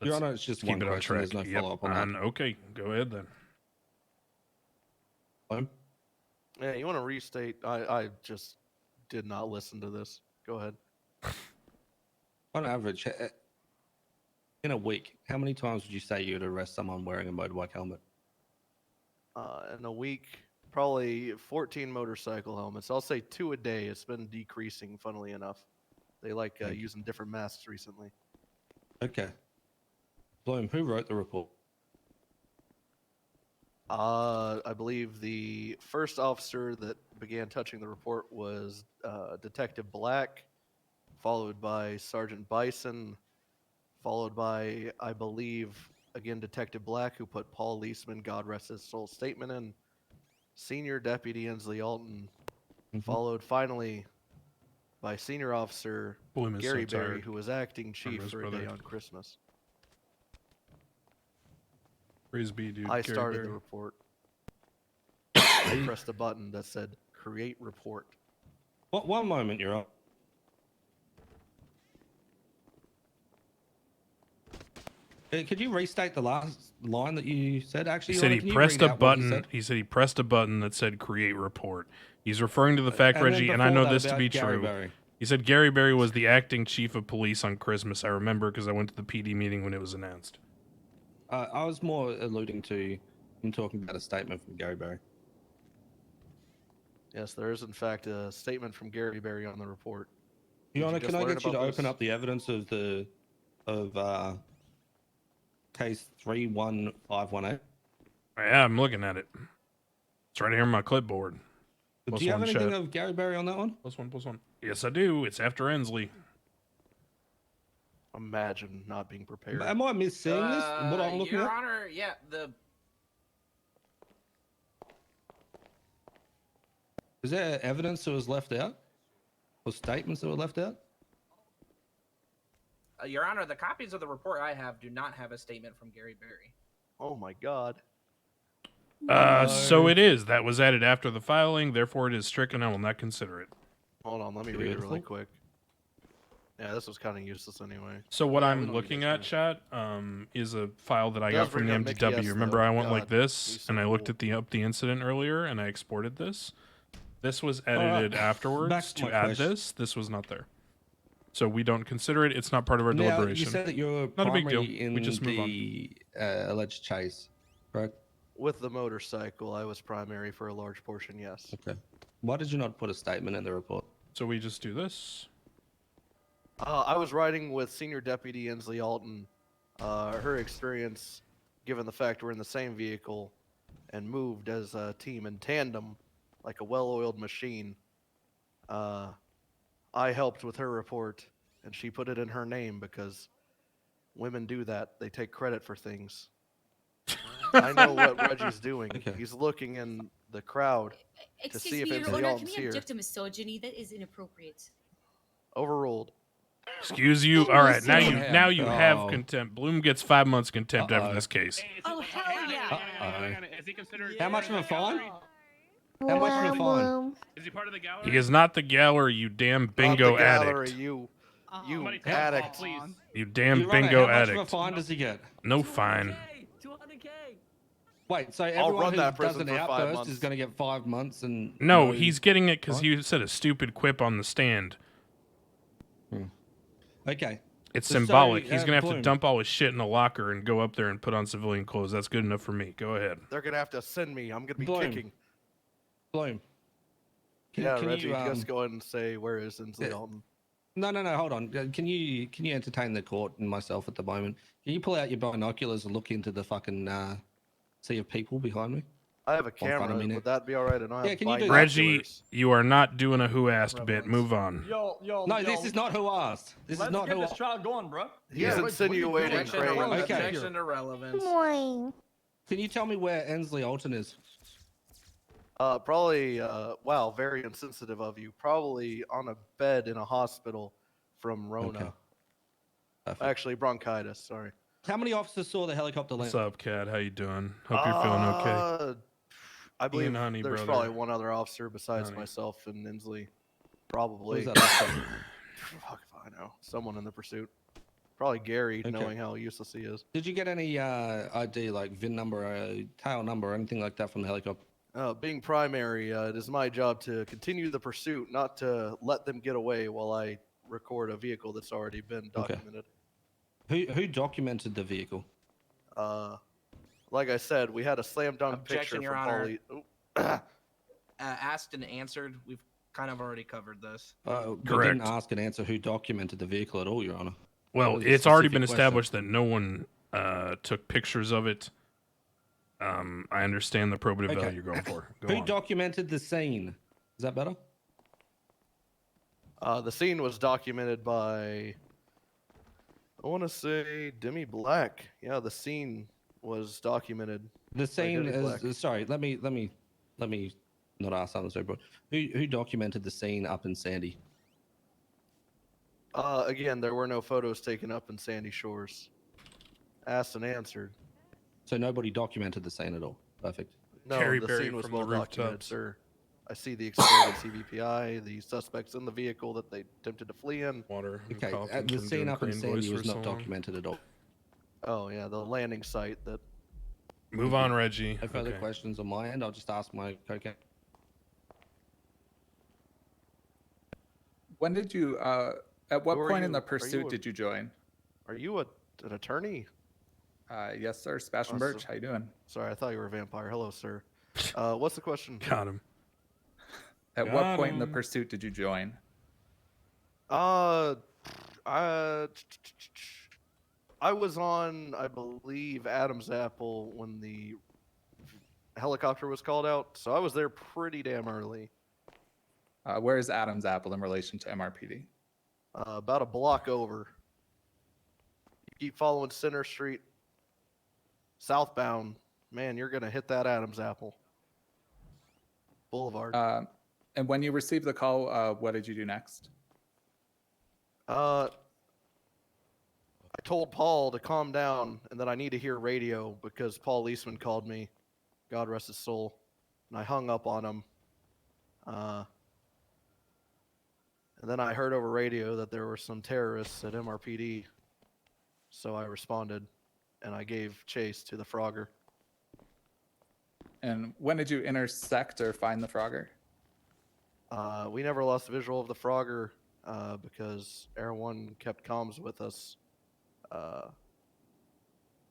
let's Honor, it's just keep one it on question. track. There's no Yep, follow-up on that. okay, go ahead then. Yeah, you want to restate? I just did not listen to this. Go ahead. On average, in a week, how many times would you say you'd arrest someone wearing a motorbike helmet? In a week, probably 14 motorcycle helmets. I'll say 2 a day. It's been decreasing, funnily enough. They like using different masks recently. Okay. Bloom, who wrote the report? I believe the first officer that began touching the report was Detective Black, followed by Sergeant Bison, followed by, I believe, again, Detective Black, who put Paul Leisman, God rest his soul, statement in, Senior Deputy Ensley Alton, followed finally by Senior Officer Bloom is Gary so Berry, tired. who was acting Remember chief his for a day brother. on Christmas. Praise be, dude. I Gary started Berry. the report. I pressed a button that said create report. One moment, Your Honor. Could you restate the last line that you said? Actually, He Your said Honor, he can you pressed read a out what he button. said? He said he pressed a button that said create report. He's referring to the fact, And then Reggie, and I before know that this to about be Gary true. Berry. He said Gary Berry was the acting chief of police on Christmas. I remember because I went to the PD meeting when it was announced. I was more alluding to him talking about a statement from Gary Berry. Yes, there is in fact a statement from Gary Berry on the report. Your Did Honor, just can I learn get you to about open this? up the evidence of case 31518? Yeah, I'm looking at it. It's right here on my clipboard. Do you have anything chat. of Gary Berry on that one? +1. Yes, I do. It's after Ensley. Imagine not being prepared. Am I misseeing this? What I'm looking Your at? Honor, yeah, Is there evidence that was left out? Or statements that were left out? Your Honor, the copies of the report I have do not have a statement from Gary Berry. Oh my God. So it is. That was added after the filing. Therefore, it is stricken. I will not consider it. Hold on, let me read it really Beautiful. quick. Yeah, this was kind of useless anyway. So what Yeah, we I'm don't need looking this at, one. chat, is a file that I Does got from the bring up Mickey MDW. S, Remember, though. I went God, like this, he's so and I looked cool. at the incident earlier, and I exported this. This was right, edited back afterwards to to my add question. this. This was not there. So we don't consider it. It's not part of our Now, deliberation. you said that you're Not a big primary deal. in We just move on. the alleged chase, correct? With the motorcycle, I was primary for a large portion, yes. Okay. Why did you not put a statement in the report? So we just do this. I was riding with Senior Deputy Ensley Alton. Her experience, given the fact we're in the same vehicle and moved as a team in tandem, like a well-oiled machine, I helped with her report, and she put it in her name because women do that. They take credit for things. I know what Reggie's doing. Okay. He's looking in the crowd to Excuse see if me, Your Ensley Honor, can Alton's we here. object to misogyny? That is inappropriate. Overruled. Excuse you. All right, now you him. have Oh. contempt. Bloom gets 5 months contempt after Uh-oh. this case. Oh, hell yeah. Is he considered? How much of a fine? How much of a fine? Is he part of the gallery? He is not the gallery, you damn bingo Not the gallery, addict. you Somebody tell him, addict. please. You damn Your Honor, bingo how much of a addict. fine does he get? No fine. 200K. Wait, so run everyone who that does prison an for 5 outburst months. is going to get 5 months and... No, he's getting it because What? he said a stupid quip on the stand. Okay. It's So, symbolic. He's gonna have to Bloom. dump all his shit in a locker and go up there and put on civilian clothes. That's good enough for me. Go ahead. They're gonna have to send me. I'm gonna be Bloom. kicking. Bloom. Reggie, you, just go ahead and say where is Ensley Alton? No, hold on. Can you entertain the court and myself at the moment? Can you pull out your binoculars and look into the fucking sea of people behind me? I have a front of camera. me now. Would that be all right? And I Yeah, have can you do that? Reggie, binoculars. you are not doing a who asked bit. Move on. Yo, No, this is not who asked. This Let's is not get who this asked. trial going, bro. He's Yeah, insinuating Objection to Crane. relevance. Okay. Objection to relevance. Boing. Can you tell me where Ensley Alton is? Probably, wow, very insensitive of you. Probably on a bed in a hospital from Rona. Okay. Perfect. Actually, bronchitis, sorry. How many officers saw the helicopter land? What's up, Cat? How you doing? Hope you're feeling okay. I believe Ian Honey, there's brother. probably one other officer besides Honey. myself and Inslee. Probably. Who's that officer? Fuck if I know. Someone in the pursuit. Probably Gary, Okay. knowing how useless he is. Did you get any ID, like VIN number, tail number, or anything like that from the helicopter? Being primary, it is my job to continue the pursuit, not to let them get away while I record a vehicle that's already been Okay. documented. Who documented the vehicle? Like I said, we had a slam dunk Objection, picture Your from Honor. Paulie. Asked and answered. We've kind of already covered this. We didn't Correct. ask and answer who documented the vehicle at all, Your Honor. Well, That was a it's already specific been question. established that no one took pictures of it. I understand the probative Okay. value you're going for. Go Who on. documented the scene? Is that better? The scene was documented by, I want to say, Demi Black. Yeah, the scene was documented. The scene Demi Black. is sorry. Let me not ask something so important. Who documented the scene up in Sandy? Again, there were no photos taken up in Sandy Shores. Asked and answered. So nobody documented the scene at all. Perfect. No, Terry the Berry scene was from the well documented, rooftops. sir. I see the exploded CVPI, the suspects in the vehicle that they attempted to flee in. Water. and Okay, coughing the from scene doing up in crane Sandy voice was for not so long. documented at all. Oh yeah, the landing site that. Move on, Reggie. No further Okay. questions on my end. I'll just ask my co-captain. When did you? At what Who are point in you? the Are pursuit you a- did you join? Are you an attorney? Yes, sir. Sebastian Awesome. Birch. How you doing? Sorry, I thought you were a vampire. Hello, sir. What's the question? Got him. At what Got point in the him. pursuit did you join? I was on, I believe, Adam's Apple when the helicopter was called out, so I was there pretty damn early. Where is Adam's Apple in relation to MRPD? About a block over. You keep following Center Street southbound, man, you're gonna hit that Adam's Apple Boulevard. And when you received the call, what did you do next? I told Paul to calm down and that I need to hear radio because Paul Leisman called me, God rest his soul, and I hung up on him. And then I heard over radio that there were some terrorists at MRPD, so I responded and I gave chase to the Frogger. And when did you intersect or find the Frogger? We never lost visual of the Frogger because Air One kept comms with us.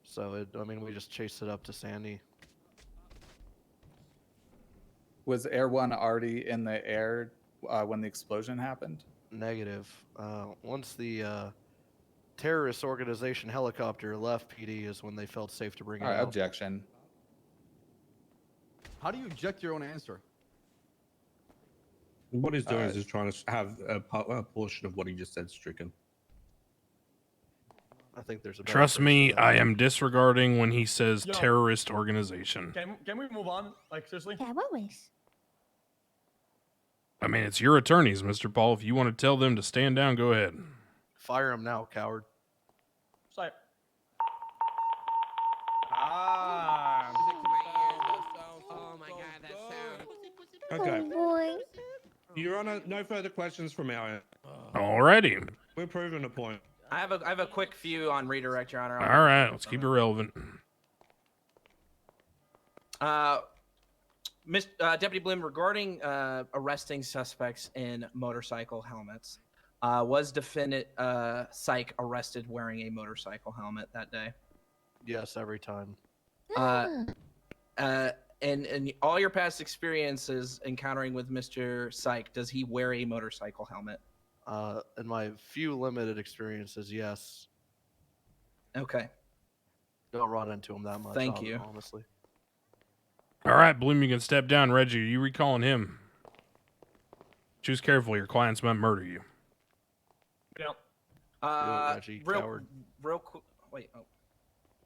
So we just chased it up to Sandy. Was Air One already in the air when the explosion happened? Negative. Once the terrorist organization helicopter left PD is when they felt safe to bring it out. Objection. How do you object your own answer? What he's doing is just trying to have a portion of what he just said stricken. I think there's a better Trust phrase me, for that. I am disregarding when he says Yo. terrorist organization. Can we move on? Like, seriously? Yeah, always. I mean, it's your attorneys, Mr. Paul. If you want to tell them to stand down, go ahead. Fire him now, coward. Sorry. Music to my ears. Oh my god, that sound. Okay. Oh boy. Your Honor, no further questions from our end. Alrighty. We're proving a point. I have a quick few on redirect, Your Honor. All right, let's keep it relevant. Deputy Bloom, regarding arresting suspects in motorcycle helmets, was defendant Sykk arrested wearing a motorcycle helmet that day? Yes, every time. And in all your past experiences encountering with Mr. Sykk, does he wear a motorcycle helmet? In my few limited experiences, yes. Okay. Don't run into him that much. Thank you. Honestly. All right, Bloom, you can step down. Reggie, are you recalling him? Choose carefully. Your clients might murder you. Yeah. Reggie, real coward. quick. Wait. Oh,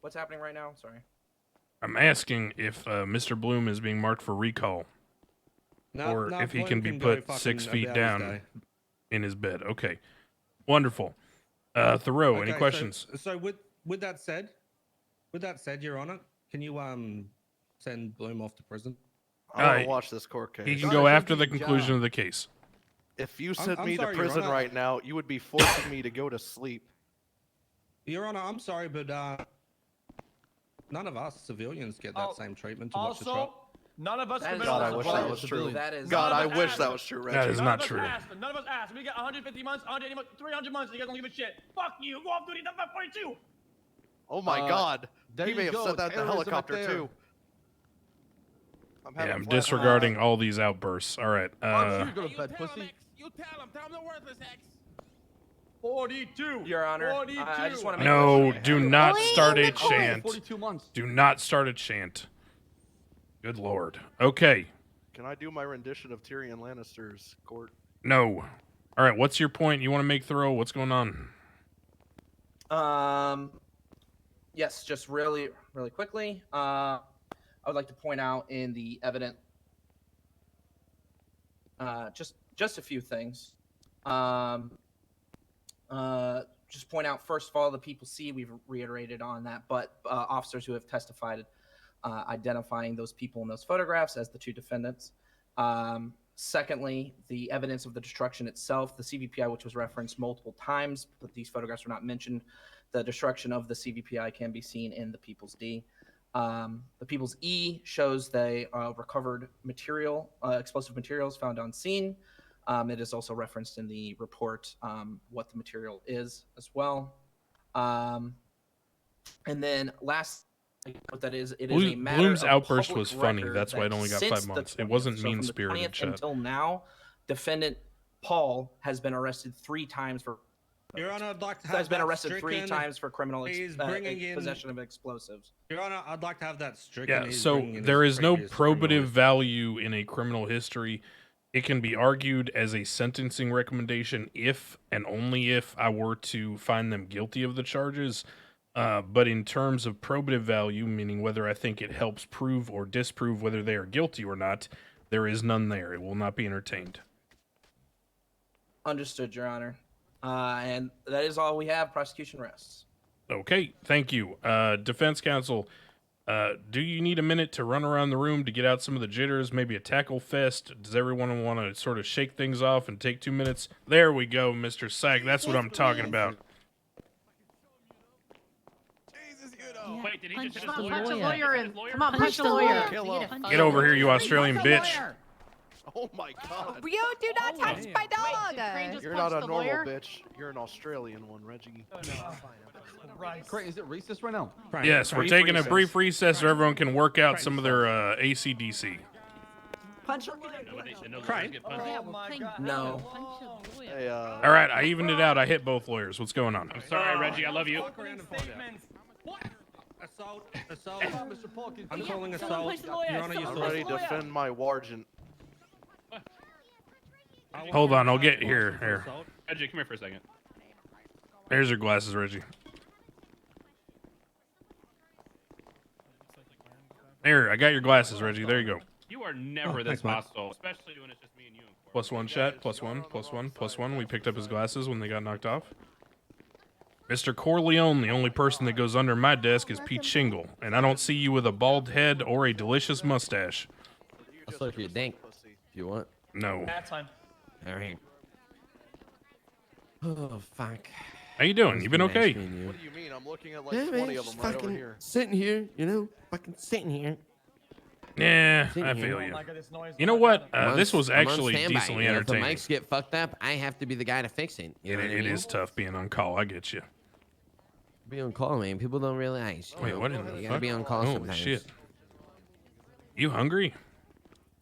what's happening right now? Sorry. I'm asking if Mr. Bloom is being marked for recall, or if he can be put 6 feet down in his bed. Okay, wonderful. Thoreau, any Okay, questions? So with that said, Your Honor, can you send Bloom off to prison? I want to watch this court case. He can go after the conclusion of the case. If you sent I'm me sorry, to Your prison Honor. right now, you would be forcing me to go to sleep. Your Honor, I'm sorry, but none of us civilians get that same treatment to watch the Also, trial. none of us That is criminals. God, I wish that was true. God, I wish that was true, Reggie. That is None not of us true. asked. None of us asked. We got 150 months, 180 months, 300 months, and you guys don't give a shit. Fuck you. Go off duty. That's 42. Oh my God. There He you may have go, said that in the terrorism up helicopter there. too. Yeah, I'm disregarding all these outbursts. All right. I'm sure you go to You bed, tell him, pussy. X. You tell him. Tell him the worthless X. 42. Your Honor, 42. I just want to make No, sure. do not start a the court. chant. 42 months. Do not start a chant. Good Lord. Okay. Can I do my rendition of Tyrion Lannister's court? No. All right. What's your point? You want to make Thoreau? What's going on? Yes, just really quickly. I would like to point out in the evidence, just a few things. Just point out, first of all, the people see, we've reiterated on that, but officers who have testified identifying those people in those photographs as the two defendants. Secondly, the evidence of the destruction itself, the CVPI, which was referenced multiple times, but these photographs were not mentioned. The destruction of the CVPI can be seen in the People's D. The People's E shows they recovered material, explosive materials found on scene. It is also referenced in the report what the material is as well. And then last, what that is, it is a matter Bloom's of outburst public was funny. record That's why it that only got since 5 the months. It 20th, wasn't so from the mean-spirited, 20th chat. until now, defendant Paul has been arrested 3 times for. Your Honor, I'd like to have Has been that arrested 3 stricken. times for criminal He's bringing in possession of explosives. Your Honor, I'd like to have that stricken. Yeah, He's so bringing in there his is no previous criminal probative history. value in a criminal history. It can be argued as a sentencing recommendation if and only if I were to find them guilty of the charges. But in terms of probative value, meaning whether I think it helps prove or disprove whether they are guilty or not, there is none there. It will not be entertained. Understood, Your Honor. And that is all we have. Prosecution rests. Okay, thank you. Defense counsel, do you need a minute to run around the room to get out some of the jitters, maybe a tackle fest? Does everyone want to sort of shake things off and take 2 minutes? There we go, Mr. Sykk. That's what I'm talking about. Wait, did he just hit his Come on, lawyer? punch a Did he lawyer hit in. his lawyer? Come on, punch the lawyer. Get over here, you Australian bitch. Oh my god. You do not touch my dog. You're not a normal bitch. You're an Australian one, Reggie. Crane, is it recess right now? Yes, we're taking a brief recess so everyone can work out some of their ACDC. Punch. No. Hey, All right, I evened it out. I hit both lawyers. What's going on? I'm sorry, Reggie. I love you. Assault. Mr. Parkins. I'm calling assault. Your Honor, you're I'm ready to defend my wargent. Hold on, I'll get here. Here. Reggie, come here for a second. There's your glasses, Reggie. There, I got your glasses, Reggie. There you go. You are never this hostile, especially when it's just me and you in court. +1 chat, +1. We picked up his glasses when they got knocked off. Mr. Corleone, the only person that goes under my desk is Pete Shingle, and I don't see you with a bald head or a delicious mustache. I'll suck your dink if you want. No. That's fine. All right. Oh, fuck. How you doing? You been okay? What do you mean? I'm looking at like Yeah, 20 man, of just them right over fucking here. sitting here, you know, fucking sitting here. Yeah, Sitting I here. feel you. You know what? This was I'm on actually standby, decently you know, if entertaining. the mics get fucked up, I have to be the guy to fix it. You know what I It mean? is tough being on call. I get you. Be on call, man. People don't realize. Wait, what in You the gotta fuck? be on call Holy sometimes. shit. You hungry?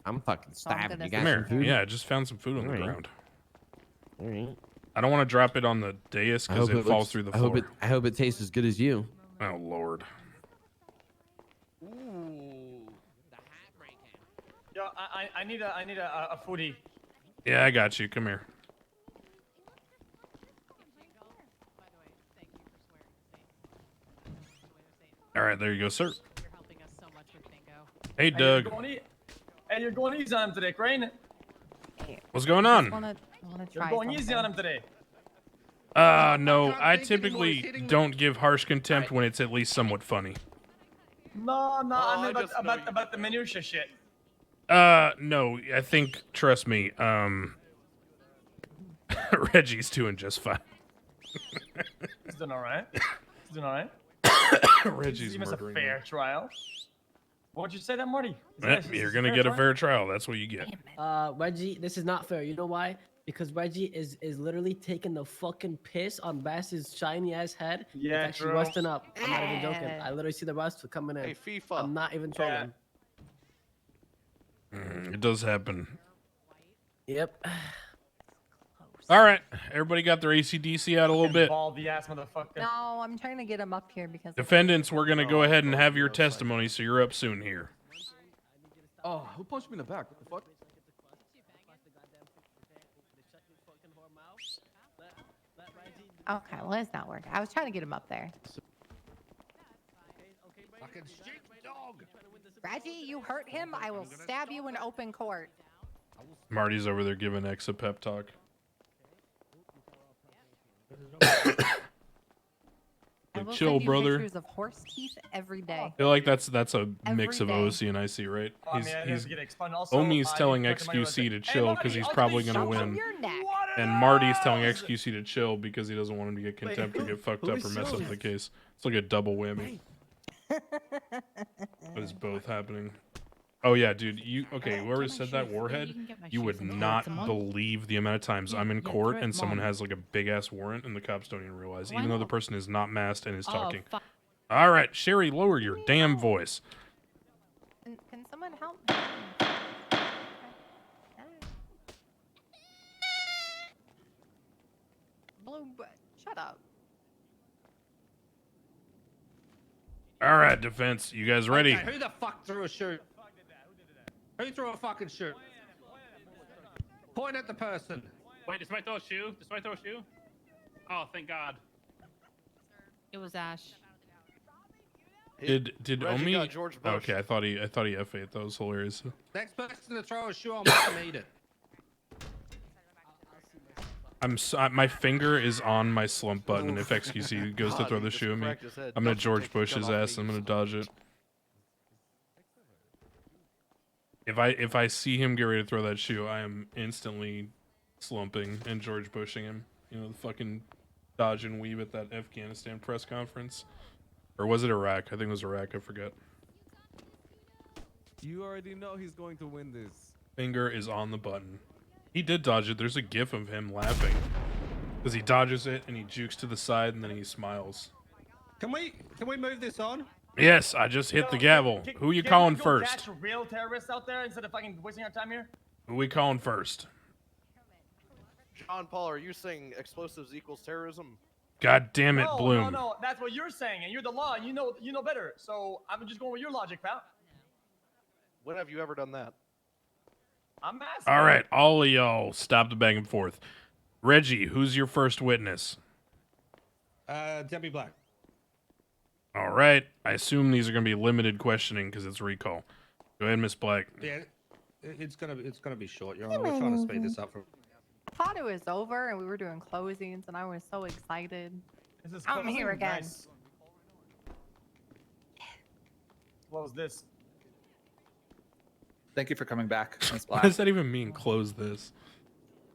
I'm fucking starving. You got Come here. some food? Yeah, I just found some food on the Alright. ground. All right. I don't want to drop it on the dais I because hope it falls looks- through the I floor. hope I hope it tastes as good as you. Oh, Lord. Yo, I need a foodie. Yeah, I got you. Come here. All right, there you go, sir. Hey, Doug. You're going easy on him today, Crane. What's going on? You're going easy on him today. No, I typically don't give harsh contempt when it's at least somewhat funny. No, I mean about the minutia shit. No, I think, trust me, Reggie's doing just fine. He's doing all right. He's doing all right. Reggie's Give us a murdering fair trial. What'd you say that, Marty? You're gonna get a fair trial. That's what you get. Reggie, this is not fair. You know why? Because Reggie is literally taking the fucking piss on Bass's shiny ass head. Yeah, It's actually true. rusting up. I'm not even joking. I literally see the rust coming in. Hey, FIFA. I'm not even trolling. It does happen. Yep. All right, everybody got their ACDC out a little bit. Baldy ass motherfucker. No, I'm trying to get him up here because. Defendants, we're gonna go ahead and have your testimony, so you're up soon here. Oh, who punched me in the back? What the fuck? Okay, well, it's not working. I was trying to get him up there. Reggie, you hurt him. I will stab you in open court. Marty's over there giving X a pep talk. I will chill, send you brother. pictures of horse teeth every day. I feel like that's a mix Every of day. OC and IC, right? Oh, I mean, it is He's getting expunged. Also, Omi's I telling need to collect my XQC to Hey, chill because Marty, he's I'll probably give gonna you win. something. Your neck. And Marty's telling those! XQC to chill because he doesn't want him to get contempt or get fucked who up is or mess up chill? the case. It's like a double whammy. What is both happening? Oh yeah, dude. Okay? Whoever said that, Warhead, you would not believe the amount of times I'm in court and someone has like a big ass warrant and the cops don't even realize, even though the person is not masked and is talking. All right, Sherry, lower your damn voice. Can someone help? Blue, shut up. All right, defense. You guys ready? Okay, who the fuck threw a shoe? Who threw a fucking shoe? Point at the person. Wait, did somebody throw a shoe? Did somebody throw a shoe? Oh, thank God. It was Ash. Did Reggie Omi? got George Bush. Okay, I thought he F8. That was hilarious. Next person to throw a shoe, I'll make him eat it. My finger is on my slump button, and if XQC goes to God, throw he the just shoe at me, cracked his head. I'm gonna Dustin George takes the Bush gun his off ass. me. I'm gonna dodge it. If I see him get ready to throw that shoe, I am instantly slumping and George Bushing him. You know, the fucking dodge and weave at that Afghanistan press conference, or was it Iraq? I think it was Iraq. I forget. You already know he's going to win this. Finger is on the button. He did dodge it. There's a gif of him laughing because he dodges it and he jukes to the side and then he smiles. Can we move this on? Yes, I just hit the gavel. Who you calling first? Catch real terrorists out there instead of fucking wasting our time here. Who we calling first? John Paul, are you saying explosives equals terrorism? God damn it, No, Bloom. no, that's what you're saying, and you're the law, and you know better. So I'm just going with your logic, pal. When have you ever done that? I'm asking. All right, all of y'all stop the back and forth. Reggie, who's your first witness? Debbie Black. All right, I assume these are going to be limited questioning because it's recall. Go ahead, Miss Black. Yeah, it's gonna be short. We're trying to speed this up. I thought it was over and we were doing closings and I was so excited. This is I'm here again. Nice. What was this? Thank you for coming back, Ms. What Black. does that even mean, close this?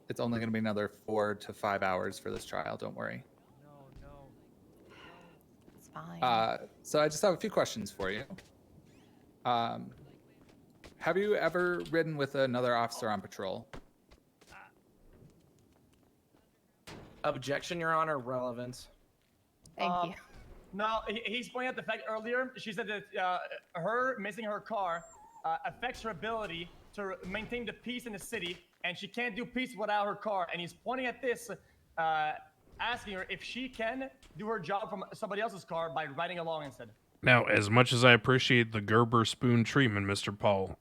It's only going to be another 4 to 5 hours for this trial. Don't worry. It's fine. So I just have a few questions for you. Have you ever ridden with another officer on patrol? Objection, Your Honor. Relevance. Thank you. No, he's pointing out the fact earlier. She said that her missing her car affects her ability to maintain the peace in the city, and she can't do peace without her car. And he's pointing at this, asking her if she can do her job from somebody else's car by riding along instead. Now, as much as I appreciate the Gerber spoon treatment, Mr. Paul,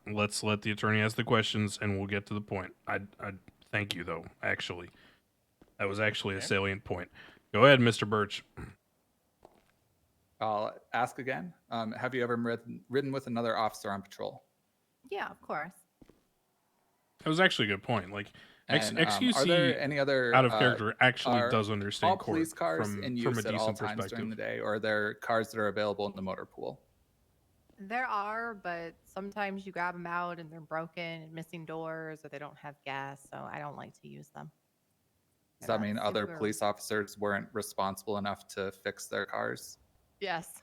let's let the attorney ask the questions and we'll get to the point. I thank you, though, actually. That was actually a salient point. Go ahead, Mr. Birch. I'll ask again. Have you ever ridden with another officer on patrol? Yeah, of course. That was actually a good point. Like, And, XQC, are there any other out of character, actually are does understand all court police cars from in a use at all decent times perspective. during the day, or are there cars that are available in the motor pool? There are, but sometimes you grab them out and they're broken and missing doors or they don't have gas, so I don't like to use them. Does that mean other super- police officers weren't responsible enough to fix their cars? Yes.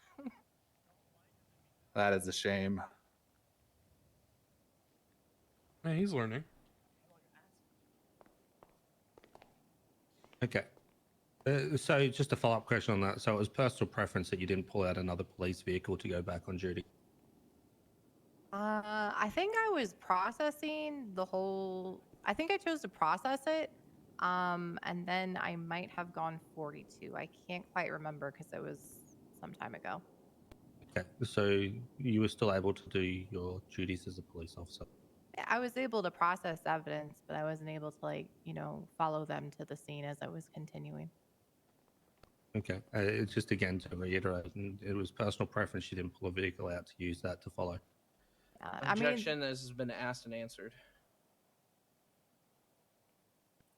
That is a shame. Man, he's learning. Okay. So just a follow-up question on that. So it was personal preference that you didn't pull out another police vehicle to go back on duty? I think I was processing the whole. I think I chose to process it, and then I might have gone 42. I can't quite remember because it was some time ago. Okay. So you were still able to do your duties as a police officer? I was able to process evidence, but I wasn't able to, follow them to the scene as I was continuing. Okay. It's just, again, to reiterate, it was personal preference. You didn't pull a vehicle out to use that to follow. Objection has been asked and answered.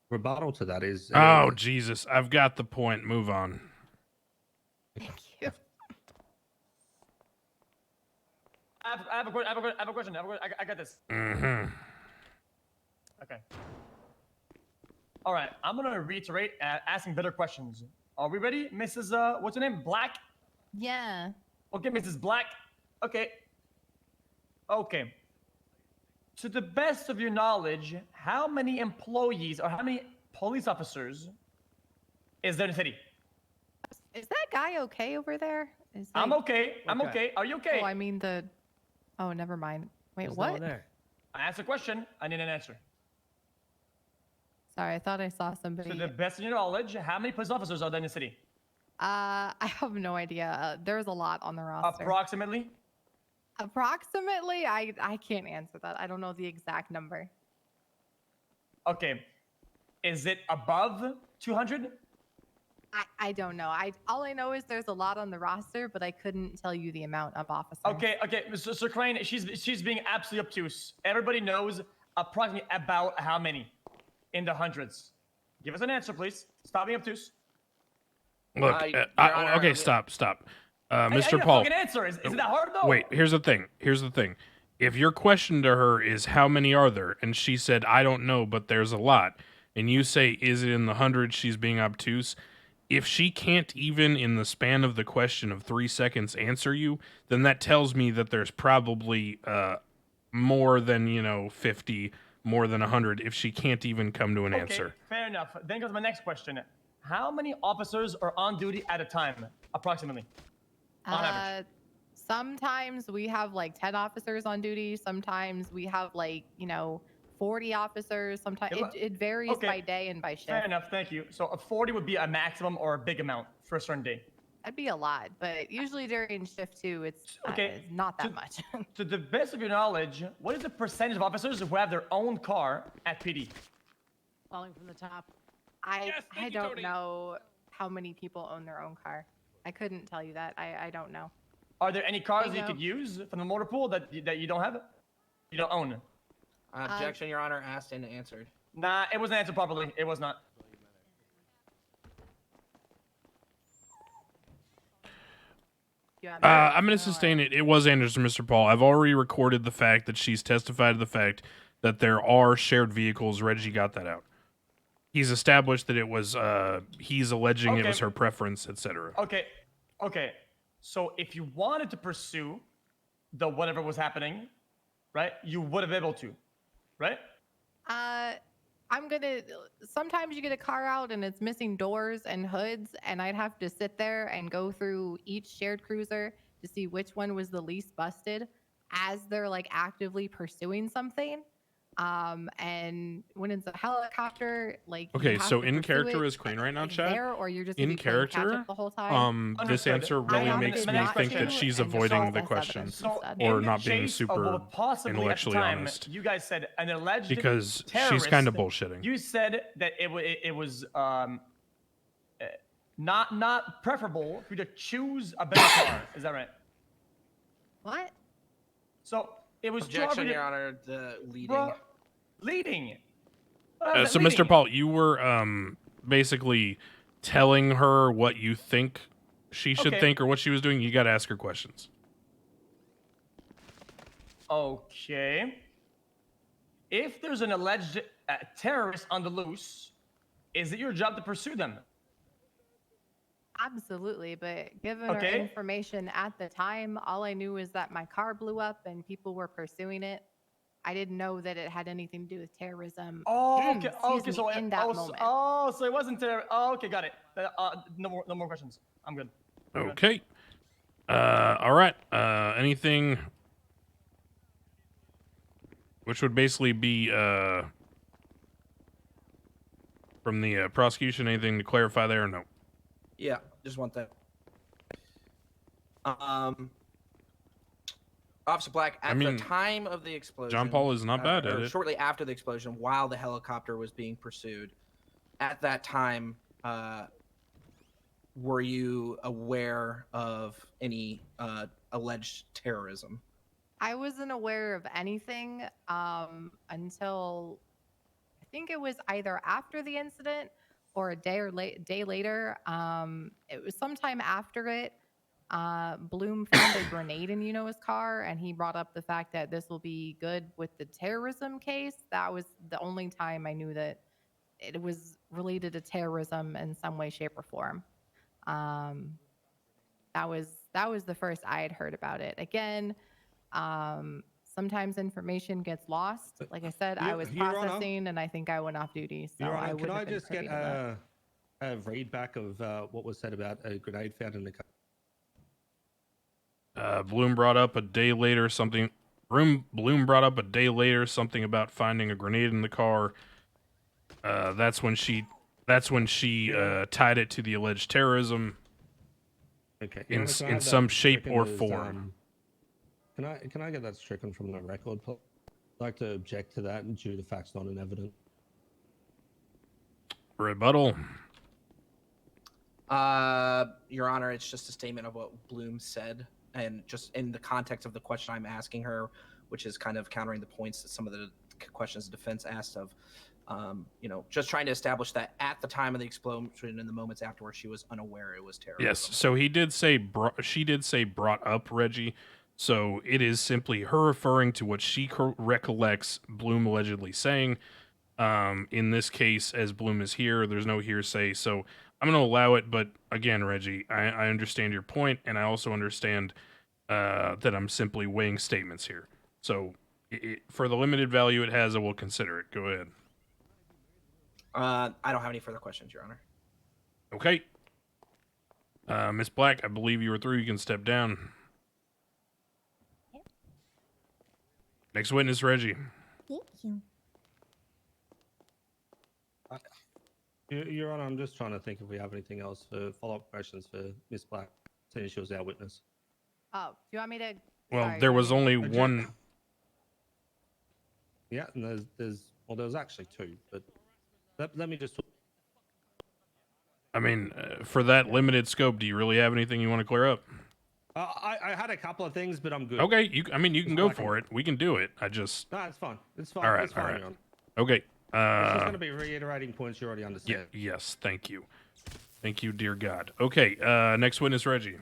Rebuttal to that is... Oh, Jesus. I've got the point. Move on. Thank you. I have a question. I got this. Mm-hmm. Okay. All right. I'm gonna reiterate asking better questions. Are we ready, Mrs. What's her name? Black. Yeah. Okay, Mrs. Black. Okay. Okay. To the best of your knowledge, how many employees or how many police officers is there in the city? Is that guy okay over there? Is I'm like- okay. I'm Okay. okay. Are you okay? Oh, I mean the. Oh, never mind. Wait, There's no what? one there. I asked a question. I need an answer. Sorry, I thought I saw somebody. To the best of your knowledge, how many police officers are there in the city? I have no idea. There's a lot on the roster. Approximately? Approximately, I can't answer that. I don't know the exact number. Okay. Is it above 200? I don't know. All I know is there's a lot on the roster, but I couldn't tell you the amount of officers. Okay, Sir Crane, she's being absolutely obtuse. Everybody knows approximately about how many in the hundreds. Give us an answer, please. Stop being obtuse. Look, Your Honor, okay, we- stop. I Mr. need a Paul. fucking answer. Is it that hard though? Wait, here's the thing. If your question to her is how many are there, and she said I don't know, but there's a lot, and you say is it in the hundreds? She's being obtuse. If she can't even in the span of the question of 3 seconds answer you, then that tells me that there's probably more than 50, more than 100. If she can't even come to an answer. Fair enough. Then goes my next question. How many officers are on duty at a time, approximately? On average. Sometimes we have like 10 officers on duty. Sometimes we have 40 officers. Sometimes it varies by day and by shift. Fair enough. Thank you. So a 40 would be a maximum or a big amount for a certain day. That'd be a lot, but usually during shift 2, it's Okay. not that much. To the best of your knowledge, what is the percentage of officers who have their own car at PD? Falling from the top. I don't know how many people own their own car. I couldn't tell you that. I don't know. Are there any cars that you Bingo. could use from the motor pool that you don't have? You don't own? Objection, Your Honor. Asked and answered. Nah, it wasn't answered properly. It was not. I'm going to sustain it. It was Anderson, Mr. Paul. I've already recorded the fact that she's testified to the fact that there are shared vehicles. Reggie got that out. He's established that it was, he's alleging it was her preference, etc. Okay. So if you wanted to pursue the whatever was happening, right, you would have been able to, right? Sometimes you get a car out and it's missing doors and hoods, and I'd have to sit there and go through each shared cruiser to see which one was the least busted as they're actively pursuing something. And when it's a helicopter, you Okay, have so to in pursue character it is Crane right now, chat? there, or you're just In gonna be playing catch character, up the whole time. this answer really makes me think that she's avoiding the question or in not being chase of super what possibly at the intellectually time, honest. You guys said an alleged Because she's terrorist, kinda bullshitting. You said that it was not preferable for you to choose a better car. Is that right? What? So it was Objection, Your Honor. The leading. Bro, leading. So, Mr. Paul, you were basically telling her what you think she should think or what she was doing. You got to ask her questions. Okay. If there's an alleged terrorist on the loose, is it your job to pursue them? Absolutely, but given our Okay. information at the time, all I knew was that my car blew up and people were pursuing it. I didn't know that it had anything to do with terrorism. Oh, okay. Excuse me, So in that moment. so it wasn't terror. Oh, okay, got it. No more questions. I'm good. Okay. All right. Anything which would basically be from the prosecution, anything to clarify there or no? Yeah, just one thing. Officer Black, at the time of the explosion, John Paul is not bad at or it. shortly after the explosion, while the helicopter was being pursued, at that time, were you aware of any alleged terrorism? I wasn't aware of anything until I think it was either after the incident or a day later. It was sometime after it. Bloom found a grenade in Yuno's car, and he brought up the fact that this will be good with the terrorism case. That was the only time I knew that it was related to terrorism in some way, shape, or form. That was the first I had heard about it. Again, sometimes information gets lost. Like I said, I was Your Honor. processing, and I think I went off duty, so Your Honor, I can wouldn't I have been just get privy to that. a read back of what was said about a grenade found in the car? Bloom brought up a day later something. Bloom brought up a day later something about finding a grenade in the car. That's when she tied it to the alleged terrorism. Okay. In Honor, can I in have some that shape or stricken as, form. Can I get that stricken from the record, please? I'd like to object to that due to facts not in evidence. Rebuttal. Your Honor, it's just a statement of what Bloom said, and just in the context of the question I'm asking her, which is kind of countering the points that some of the questions the defense asked of, just trying to establish that at the time of the explosion and the moments afterwards, she was unaware it was terrorism. Yes, so he did say she did say brought up Reggie. So it is simply her referring to what she recollects Bloom allegedly saying. In this case, as Bloom is here, there's no hearsay, so I'm going to allow it. But again, Reggie, I understand your point, and I also understand that I'm simply weighing statements here. So for the limited value it has, I will consider it. Go ahead. I don't have any further questions, Your Honor. Okay. Miss Black, I believe you were through. You can step down. Next witness, Reggie. Thank you. Your Honor, I'm just trying to think if we have anything else for follow-up questions for Miss Black, since she was our witness. Oh, do you want me to? Well, Sorry, there was Reggie. only one. Yeah, and there was actually two, but let me just. I mean, for that limited scope, do you really have anything you want to clear up? I had a couple of things, but I'm good. Okay, you can go for it. We can do it. No, it's fine. It's fine. All right, it's fine, all right. Your Honor. Okay. It's just going to be reiterating points you already understand. Yes, thank you. Thank you, dear God. Okay, next witness, Reggie.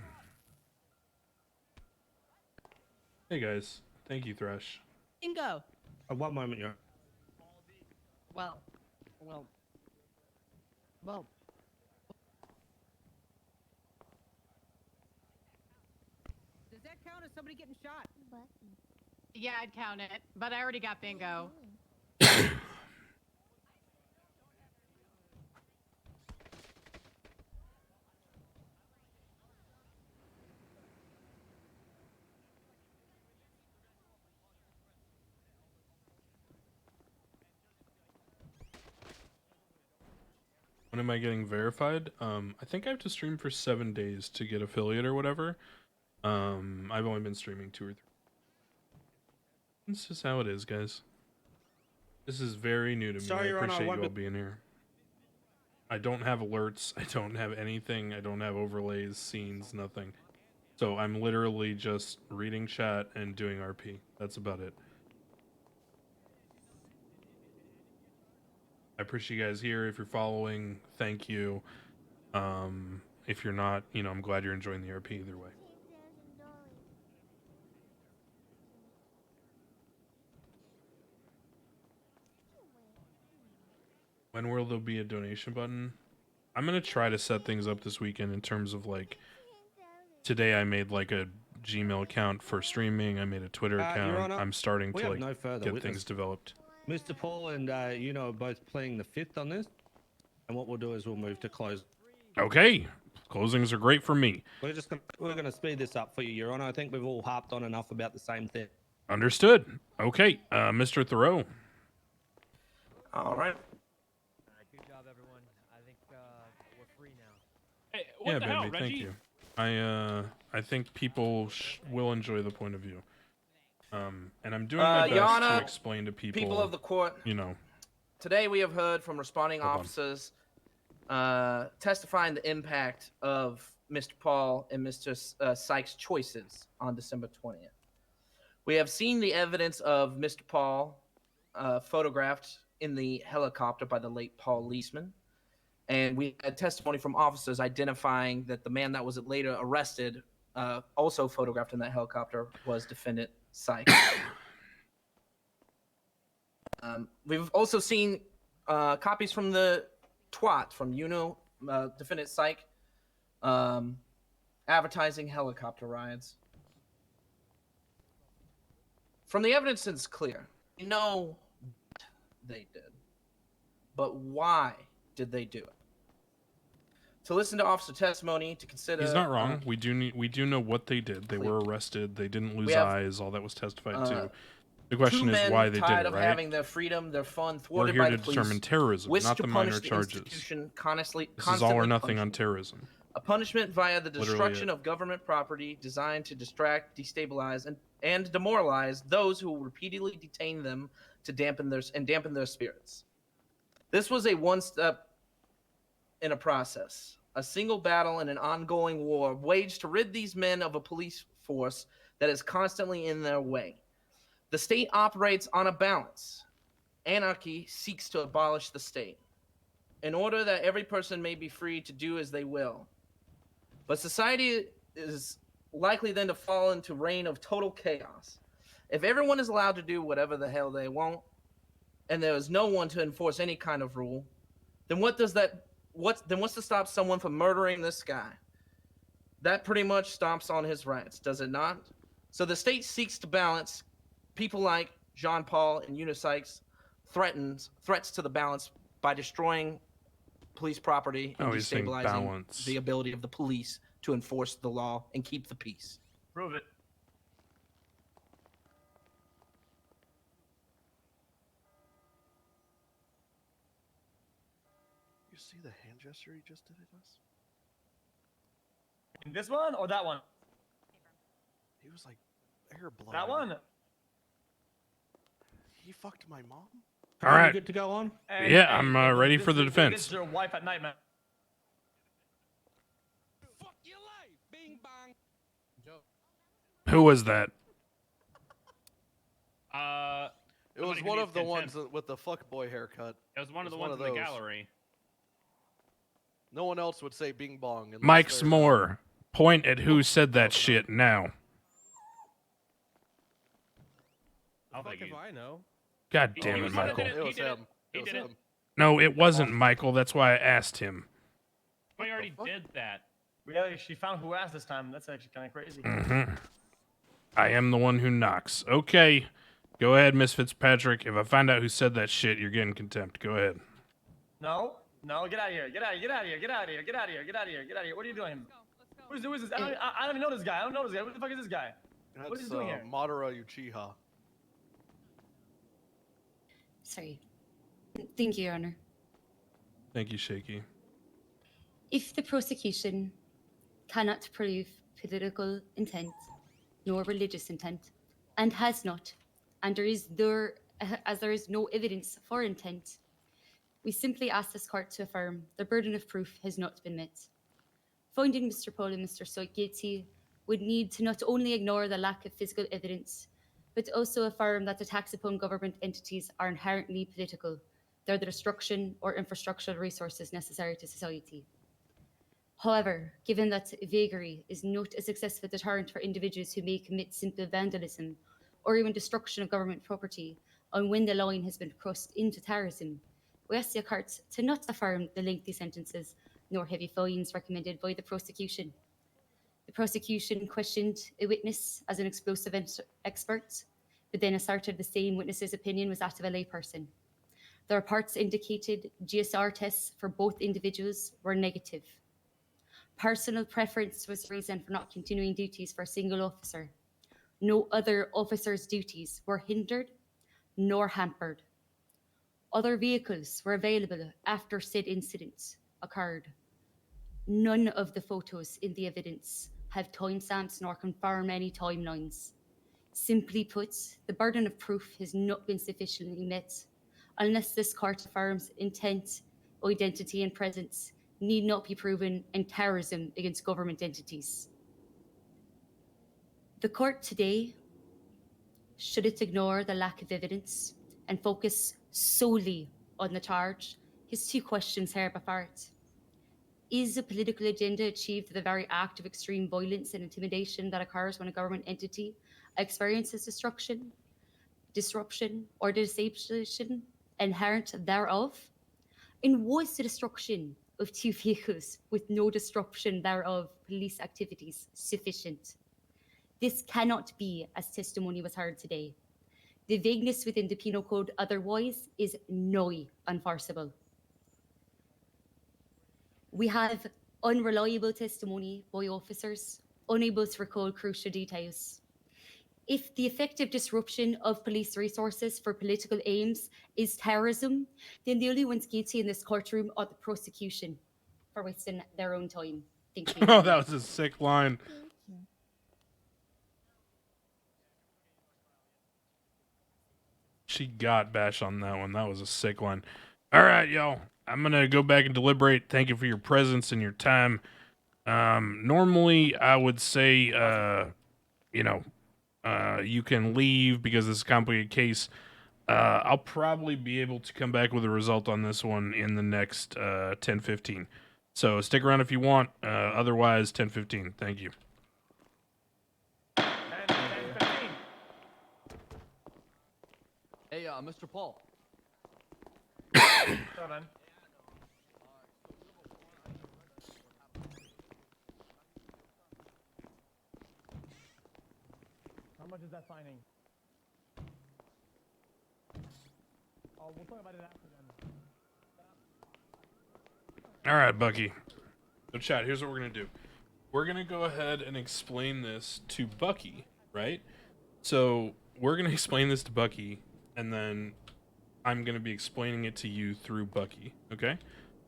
Hey, guys. Thank you, Thresh. Bingo. At what moment, Your Well. Does that count as somebody getting shot? Yeah, I'd count it, but I already got bingo. When am I getting verified? I think I have to stream for 7 days to get affiliate or whatever. I've only been streaming 2 or 3. This is how it is, guys. This is very new to me. Sorry, I Your Honor, appreciate I you all being here. I don't have alerts. I don't have anything. I don't have overlays, scenes, nothing. So I'm literally just reading chat and doing RP. That's about it. I appreciate you guys here. If you're following, thank you. If you're not, I'm glad you're enjoying the RP either way. When will there be a donation button? I'm going to try to set things up this weekend in terms of today I made a Gmail account for streaming. I made a Twitter account. Your Honor, I'm starting we to have no further get witness. things developed. Mr. Paul and are both playing the 5th on this, and what we'll do is we'll move to close. Okay, closings are great for me. We're gonna speed this up for you, Your Honor. I think we've all harped on enough about the same thing. Understood. Okay, Mr. Thoreau. All right. Good job, everyone. I think we're free now. Hey, Yeah, baby, thank you. I think people will enjoy the point of view. And I'm doing my Your best Honor, to explain to people. People of the court. Today we have heard from responding officers testifying the impact of Mr. Paul and Mr. Sykk's choices on December 20th. We have seen the evidence of Mr. Paul photographed in the helicopter by the late Paul Leisman, And we had testimony from officers identifying that the man that was later arrested, also photographed in that helicopter, was defendant Sykk. We've also seen copies from the twat from Yuno, defendant Sykk, advertising helicopter rides. From the evidence, it's clear. We know what they did, but why did they do it? To listen to officer testimony, to consider. He's not wrong. We do know what they did. They were arrested. They didn't lose eyes. All that was testified to. The question is why they did tired it, of right? having their freedom, their fun We're thwarted here by to the police, determine terrorism, wish not to the punish minor the charges. institution This is all or nothing on punishment. terrorism. A punishment via the Literally destruction it. of government property designed to distract, destabilize, and demoralize those who repeatedly detain them to dampen their spirits. This was a one step in a process, a single battle in an ongoing war waged to rid these men of a police force that is constantly in their way. The state operates on a balance. Anarchy seeks to abolish the state in order that every person may be free to do as they will. But society is likely then to fall into reign of total chaos. If everyone is allowed to do whatever the hell they want, and there is no one to enforce any kind of rule, then what's to stop someone from murdering this guy? That pretty much stomps on his rights, does it not? So the state seeks to balance people like Jean Paul and Yuno Sykk threats to the balance by destroying police property and he's saying destabilizing balance. the ability of the police to enforce the law and keep the peace. Prove it. You see the hand gesture he just did at us? In this one or that one? He was like air blowing. That one. He fucked my mom? All right. Good to go on? Yeah, I'm ready for the This defense. is your wife at night, man. Who was that? It was somebody who one needs of the contempt. ones with the fuckboy haircut. It was one of the It was ones one in the of those. gallery. No one else would say bing bong. unless Mike they're- S'more. Point at who said that shit now. I'll Fuck take if you. I know. God He damn it, was the one that Michael. did It was He did him. it. It He was did it. him. No, it wasn't Michael. That's why I asked him. We already did that. Really, she found who asked this time. That's actually kind of crazy. Mm-hmm. I am the one who knocks. Okay. Go ahead, Miss Fitzpatrick. If I find out who said that shit, you're getting contempt. Go ahead. No, get out of here. Get out of here. Get out of here. Get out of here. Get out of here. Get out of here. Get out of here. What are you doing? Who is this? I don't even know this guy. I don't know this guy. Who the fuck is this guy? What is he That's doing here? Madara Uchiha. Sorry. Thank you, Your Honor. Thank you, Shaky. If the prosecution cannot prove political intent nor religious intent, and has not, and there is no evidence for intent, we simply ask this court to affirm the burden of proof has not been met. Finding Mr. Paul and Mr. Sykk guilty would need to not only ignore the lack of physical evidence, but also affirm that attacks upon government entities are inherently political. They're the destruction or infrastructural resources necessary to society. However, given that vagary is not a successful deterrent for individuals who may commit simple vandalism or even destruction of government property on when the line has been crossed into terrorism, we ask the court to not affirm the lengthy sentences nor heavy fines recommended by the prosecution. The prosecution questioned a witness as an explosive expert, but then asserted the same witness's opinion was that of a layperson. The reports indicated GSR tests for both individuals were negative. Personal preference was the reason for not continuing duties for a single officer. No other officer's duties were hindered nor hampered. Other vehicles were available after said incident occurred. None of the photos in the evidence have timestamps nor confirm any timelines. Simply put, the burden of proof has not been sufficiently met unless this court affirms intent, identity, and presence need not be proven in terrorism against government entities. The court today, should it ignore the lack of evidence and focus solely on the charge, has two questions here before it. Is a political agenda achieved through the very act of extreme violence and intimidation that occurs when a government entity experiences disruption, or disabling inherent thereof? And was the destruction of 2 vehicles with no disruption thereof police activities sufficient? This cannot be as testimony was heard today. The vagueness within the penal code otherwise is nigh unenforceable. We have unreliable testimony by officers, unable to recall crucial details. If the effective disruption of police resources for political aims is terrorism, then the only ones guilty in this courtroom are the prosecution for wasting their own time. Thank you. Oh, that was a sick line. Thank you. She got bash on that one. That was a sick line. All right, y'all. I'm going to go back and deliberate. Thank you for your presence and your time. Normally, I would say, you can leave because this is a complicated case. I'll probably be able to come back with a result on this one in the next 10-15. So stick around if you want. Otherwise, 10-15. Thank you. 10, 15. Hey, Mr. Paul. So then. How much is that finding? Oh, we'll talk about it after then. All right, Bucky. So, chat, here's what we're going to do. We're going to go ahead and explain this to Bucky, right? So, we're going to explain this to Bucky, and then I'm going to be explaining it to you through Bucky, okay?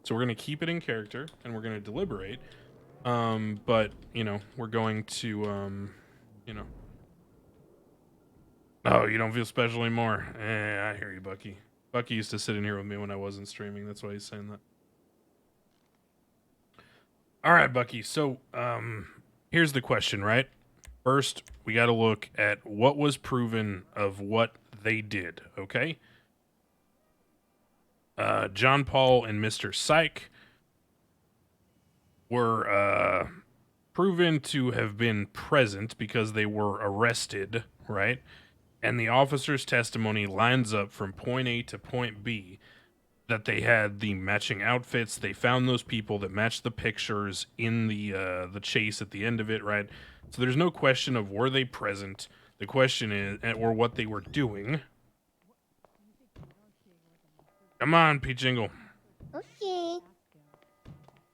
So, we're going to keep it in character, and we're going to deliberate. But, we're going to, Oh, you don't feel special anymore? I hear you, Bucky. Bucky used to sit in here with me when I wasn't streaming. That's why he's saying that. All right, Bucky. So, here's the question, right? First, we got to look at what was proven of what they did, okay? John Paul and Mr. Sykk were proven to have been present because they were arrested, right? And the officer's testimony lines up from point A to point B, that they had the matching outfits. They found those people that matched the pictures in the chase at the end of it, right? So there's no question of were they present. The question is, or what they were doing. Come on, Pete Jingle. Okay.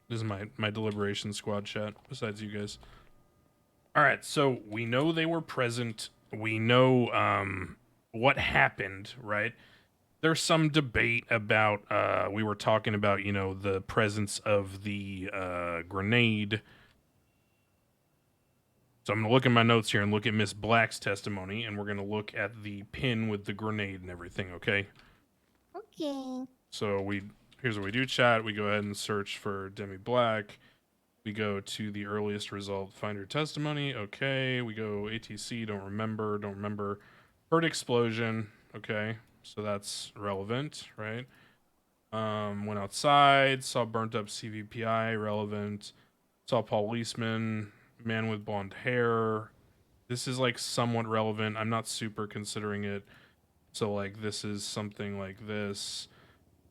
This is my deliberation squad chat, besides you guys. All right, so we know they were present. We know what happened, right? There's some debate about, we were talking about, the presence of the grenade. So I'm going to look at my notes here and look at Miss Black's testimony, and we're going to look at the pin with the grenade and everything, okay? Okay. So here's what we do, chat. We go ahead and search for Demi Black. We go to the earliest result, find her testimony. Okay. We go ATC, don't remember. Heard explosion. Okay. So that's relevant, right? Went outside, saw burnt up CVPI, relevant. Saw policeman, man with blonde hair. This is like somewhat relevant. I'm not super considering it. So like this is something like this.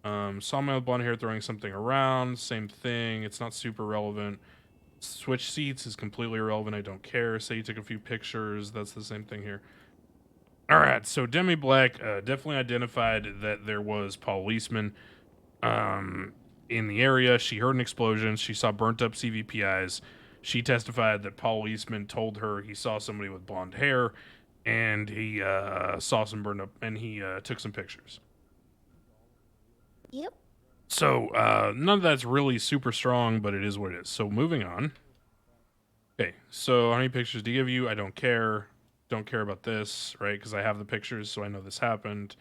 Saw man with blonde hair throwing something around. Same thing. It's not super relevant. Switch seats is completely irrelevant. I don't care. Say you took a few pictures. That's the same thing here. All right. So Demi Black definitely identified that there was policemen in the area. She heard an explosion. She saw burnt up CVPIs. She testified that Paul Eastman told her he saw somebody with blonde hair, and he saw some burned up, and he took some pictures. Yep. So none of that's really super strong, but it is what it is. So moving on. Okay, so how many pictures do you give you? I don't care. Don't care about this, right? Because I have the pictures, so I know this happened.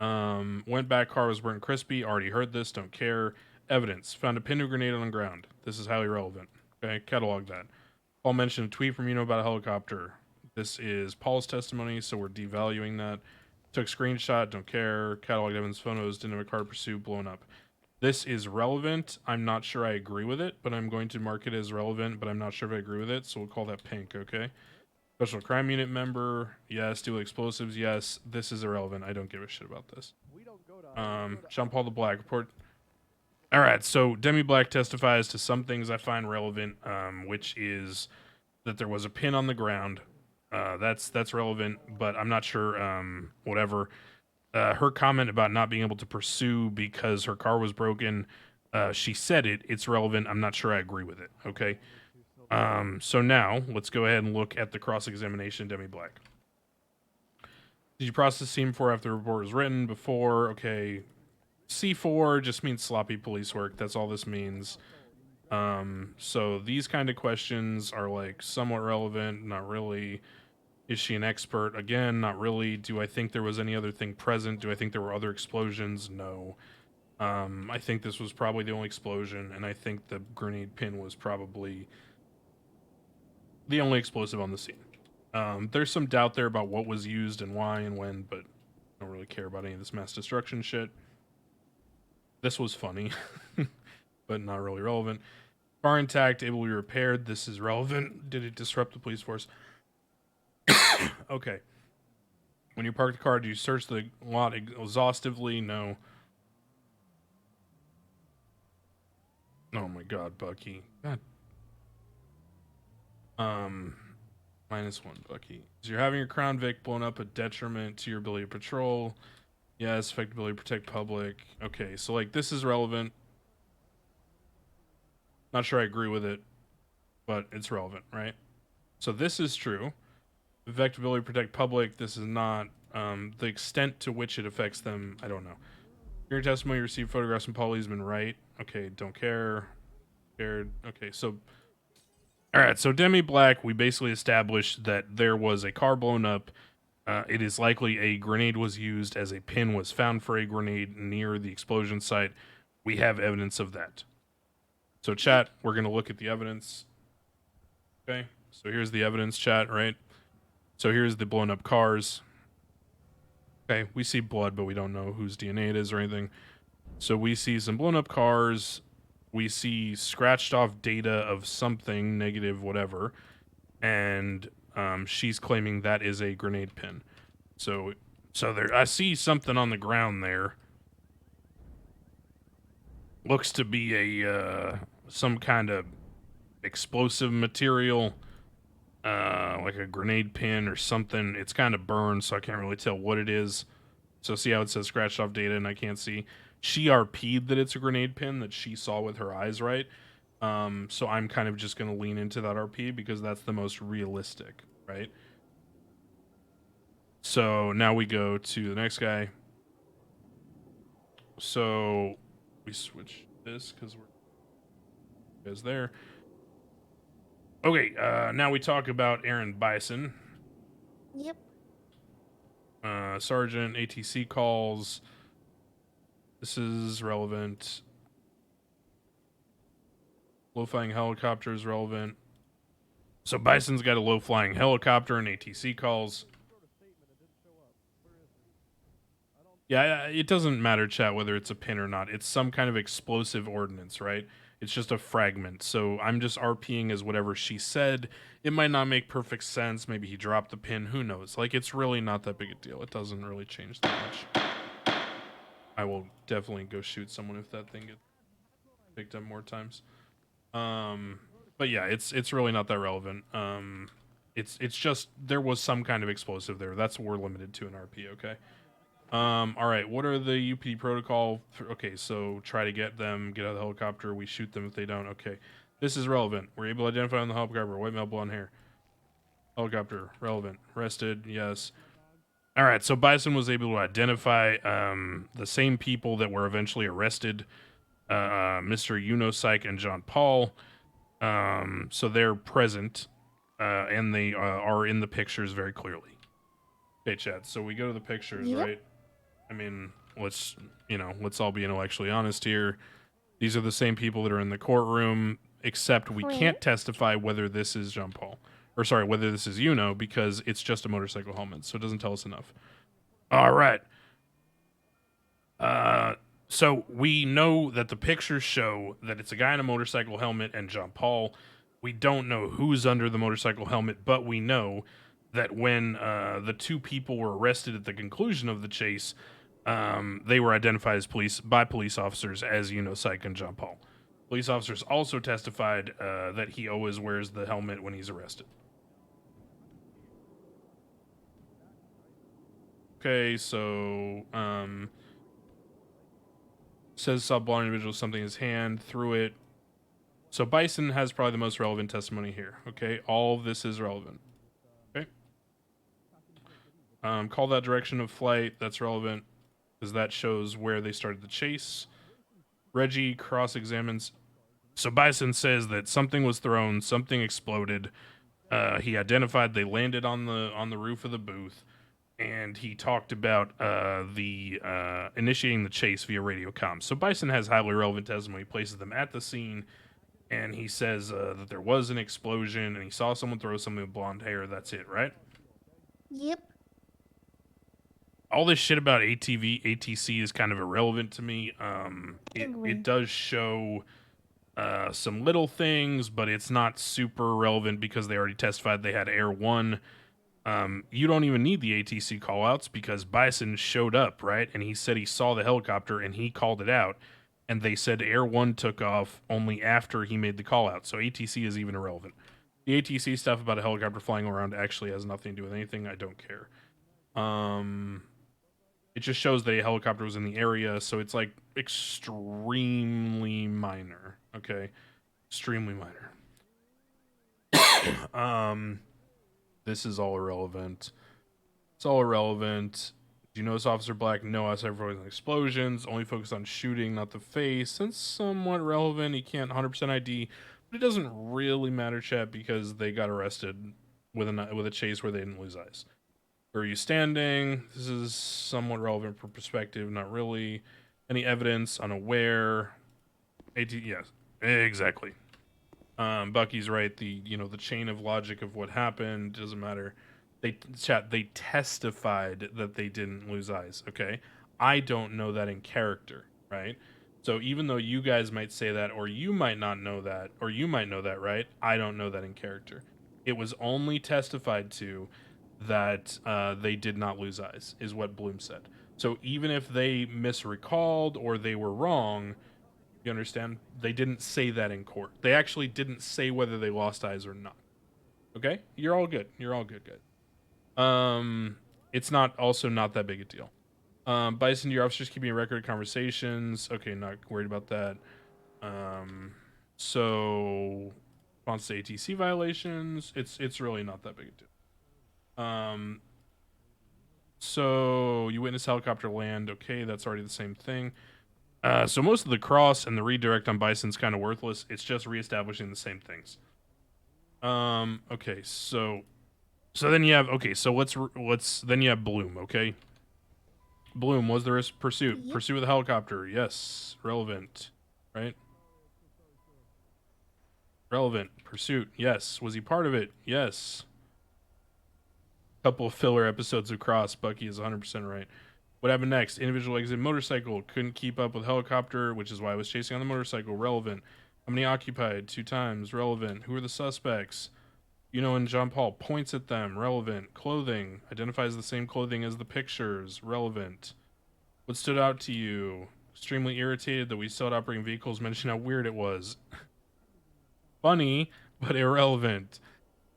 Went back, car was burnt crispy. Already heard this, don't care. Evidence. Found a pin to grenade on the ground. This is highly relevant. Okay, catalog that. Paul mentioned a tweet from Yuno about a helicopter. This is Paul's testimony, so we're devaluing that. Took screenshot, don't care. Catalog evidence, photos, didn't have a car pursuit, blown up. This is relevant. I'm not sure I agree with it, but I'm going to mark it as relevant, but I'm not sure if I agree with it, so we'll call that pink, okay? Special crime unit member, yes. Dual explosives, yes. This is irrelevant. I don't give a shit about this. Jean Paul the Black report. All right, so Demi Black testifies to some things I find relevant, which is that there was a pin on the ground. That's relevant, but I'm not sure. Whatever. Her comment about not being able to pursue because her car was broken. She said it. It's relevant. I'm not sure I agree with it. Okay. So now let's go ahead and look at the cross-examination of Demi Black. Did you process scene before after the report was written? Before, okay. C4 just means sloppy police work. That's all this means. So these kind of questions are like somewhat relevant, not really. Is she an expert? Again, not really. Do I think there was any other thing present? Do I think there were other explosions? No. I think this was probably the only explosion, and I think the grenade pin was probably the only explosive on the scene. There's some doubt there about what was used and why and when, but I don't really care about any of this mass destruction shit. This was funny, but not really relevant. Car intact, able to be repaired. This is relevant. Did it disrupt the police force? Okay. When you park the car, do you search the lot exhaustively? No. Oh my god, Bucky. God. -1, Bucky. Is you're having your Crown Vic blown up a detriment to your ability to patrol? Yes, effective ability to protect public. Okay, so like this is relevant. Not sure I agree with it, but it's relevant, right? So this is true. Effective ability to protect public. This is not. The extent to which it affects them, I don't know. Your testimony, you received photographs from Paul Eastman, right? Okay, don't care. Cared. Okay, so. Alright, so Demi Black, we basically established that there was a car blown up. It is likely a grenade was used as a pin was found for a grenade near the explosion site. We have evidence of that. So chat, we're going to look at the evidence. Okay, so here's the evidence, chat, right? So here's the blown up cars. Okay, we see blood, but we don't know whose DNA it is or anything. So we see some blown up cars. We see scratched off data of something, negative, whatever. And she's claiming that is a grenade pin. So there, I see something on the ground there. Looks to be a some kind of explosive material, like a grenade pin or something. It's kind of burned, so I can't really tell what it is. So see how it says scratched off data, and I can't see. She RP'd that it's a grenade pin that she saw with her eyes, right? So I'm kind of just going to lean into that RP because that's the most realistic, right? So now we go to the next guy. So we switch this because we're guys there. Okay, now we talk about Aaron Bison. Yep. Sergeant, ATC calls. This is relevant. Low-flying helicopter is relevant. So Bison's got a low-flying helicopter and ATC calls. Yeah, it doesn't matter, chat, whether it's a pin or not. It's some kind of explosive ordnance, right? It's just a fragment. So I'm just RPing as whatever she said. It might not make perfect sense. Maybe he dropped the pin. Who knows? Like, it's really not that big a deal. It doesn't really change that much. I will definitely go shoot someone if that thing gets picked up more times. But yeah, it's really not that relevant. It's just there was some kind of explosive there. That's what we're limited to in RP, okay? All right, what are the UPD protocol? Okay, so try to get them, get out of the helicopter. We shoot them if they don't. Okay, this is relevant. We're able to identify on the helicopter. White male, blonde hair. Helicopter, relevant. Arrested, yes. All right, so Bison was able to identify the same people that were eventually arrested, Mr. Yuno, Sykk, and John Paul. So they're present, and they are in the pictures very clearly. Okay, chat. So we go to the pictures, Yep. right? I mean, let's all be intellectually honest here. These are the same people that are in the courtroom, except we can't testify whether this is Jean Paul. Or sorry, whether this is Yuno, because it's just a motorcycle helmet, so it doesn't tell us enough. All right. So we know that the pictures show that it's a guy in a motorcycle helmet and John Paul. We don't know who's under the motorcycle helmet, but we know that when the two people were arrested at the conclusion of the chase, they were identified as by police officers as Yuno, Sykk, and John Paul. Police officers also testified that he always wears the helmet when he's arrested. Okay, so says saw blonde individual something in his hand, threw it. So Bison has probably the most relevant testimony here. Okay, all of this is relevant. Okay. Call that direction of flight. That's relevant because that shows where they started the chase. Reggie cross-examines. So Bison says that something was thrown, something exploded. He identified they landed on the roof of the booth, and he talked about initiating the chase via radio comms. So Bison has highly relevant testimony. He places them at the scene, and he says that there was an explosion, and he saw someone throw something with blonde hair. That's it, right? Yep. All this shit about ATC is kind of irrelevant to me. It does show some little things, but it's not super relevant because they already testified they had Air 1. You don't even need the ATC callouts because Bison showed up, right? And he said he saw the helicopter and he called it out. And they said Air 1 took off only after he made the call out. So ATC is even irrelevant. The ATC stuff about a helicopter flying around actually has nothing to do with anything. I don't care. It just shows that a helicopter was in the area, so it's like extremely minor. Okay? Extremely minor. This is all irrelevant. It's all irrelevant. Do you notice Officer Black? No, I said avoiding explosions. Only focus on shooting, not the face. That's somewhat relevant. He can't 100% ID, but it doesn't really matter, chat, because they got arrested with a chase where they didn't lose eyes. Where are you standing? This is somewhat relevant for perspective. Not really. Any evidence? Unaware. Yes, exactly. Bucky's right. The chain of logic of what happened doesn't matter. They testified that they didn't lose eyes. Okay, I don't know that in character, right? So even though you guys might say that, or you might not know that, or you might know that, right? I don't know that in character. It was only testified to that they did not lose eyes, is what Bloom said. So even if they misrecalled or they were wrong, you understand? They didn't say that in court. They actually didn't say whether they lost eyes or not. Okay? You're all good. You're all good, it's not that big a deal. Bison, your officers keeping a record of conversations. Okay, not worried about that. So response to ATC violations, it's really not that big a deal. So you witness helicopter land. Okay, that's already the same thing. So most of the cross and the redirect on Bison's kind of worthless. It's just reestablishing the same things. Okay, so then you have then you have Bloom. Okay, Bloom, was there a pursuit? Yep. Pursuit with a helicopter? Yes, relevant, right? Relevant pursuit. Yes. Was he part of it? Yes. Couple of filler episodes of Cross. Bucky is 100% right. What happened next? Individual exit motorcycle. Couldn't keep up with helicopter, which is why I was chasing on the motorcycle. Relevant. How many occupied? 2 times. Relevant. Who are the suspects? Yuno and John Paul. Points at them. Relevant. Clothing. Identifies the same clothing as the pictures. Relevant. What stood out to you? Extremely irritated that we still had operating vehicles. Mention how weird it was. Funny, but irrelevant.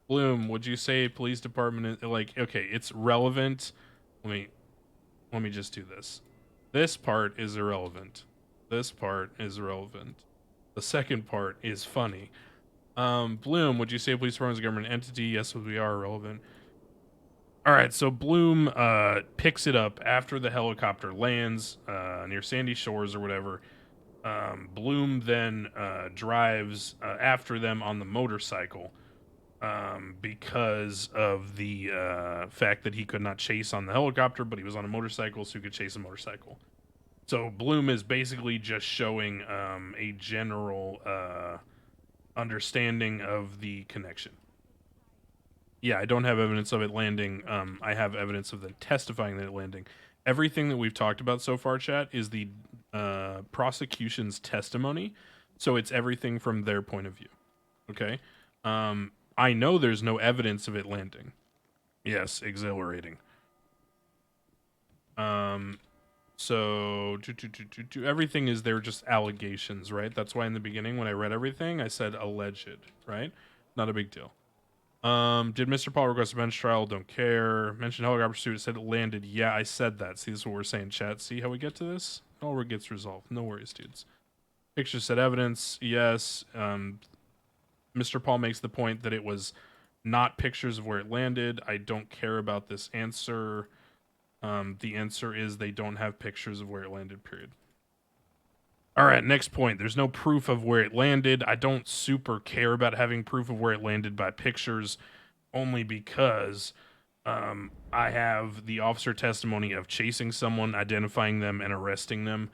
Bloom, would you say police department is okay, it's relevant. Let me just do this. This part is irrelevant. This part is relevant. The second part is funny. Bloom, would you say police department is a government entity? Yes, we are relevant. All right, so Bloom picks it up after the helicopter lands near Sandy Shores or whatever. Bloom then drives after them on the motorcycle because of the fact that he could not chase on the helicopter, but he was on a motorcycle, so he could chase a motorcycle. So Bloom is basically just showing a general understanding of the connection. Yeah, I don't have evidence of it landing. I have evidence of them testifying that it landing. Everything that we've talked about so far, chat, is the prosecution's testimony, so it's everything from their point of view. Okay. I know there's no evidence of it landing. Yes, exhilarating. So everything is there, just allegations, right? That's why in the beginning when I read everything, I said alleged, right? Not a big deal. Did Mr. Paul request a bench trial? Don't care. Mentioned helicopter pursuit. It said it landed. Yeah, I said that. See, this is what we're saying, chat. See how we get to this? It all gets resolved. No worries, dudes. Pictures said evidence. Yes. Mr. Paul makes the point that it was not pictures of where it landed. I don't care about this answer. The answer is they don't have pictures of where it landed, period. All right, next point. There's no proof of where it landed. I don't super care about having proof of where it landed by pictures, only because I have the officer testimony of chasing someone, identifying them, and arresting them.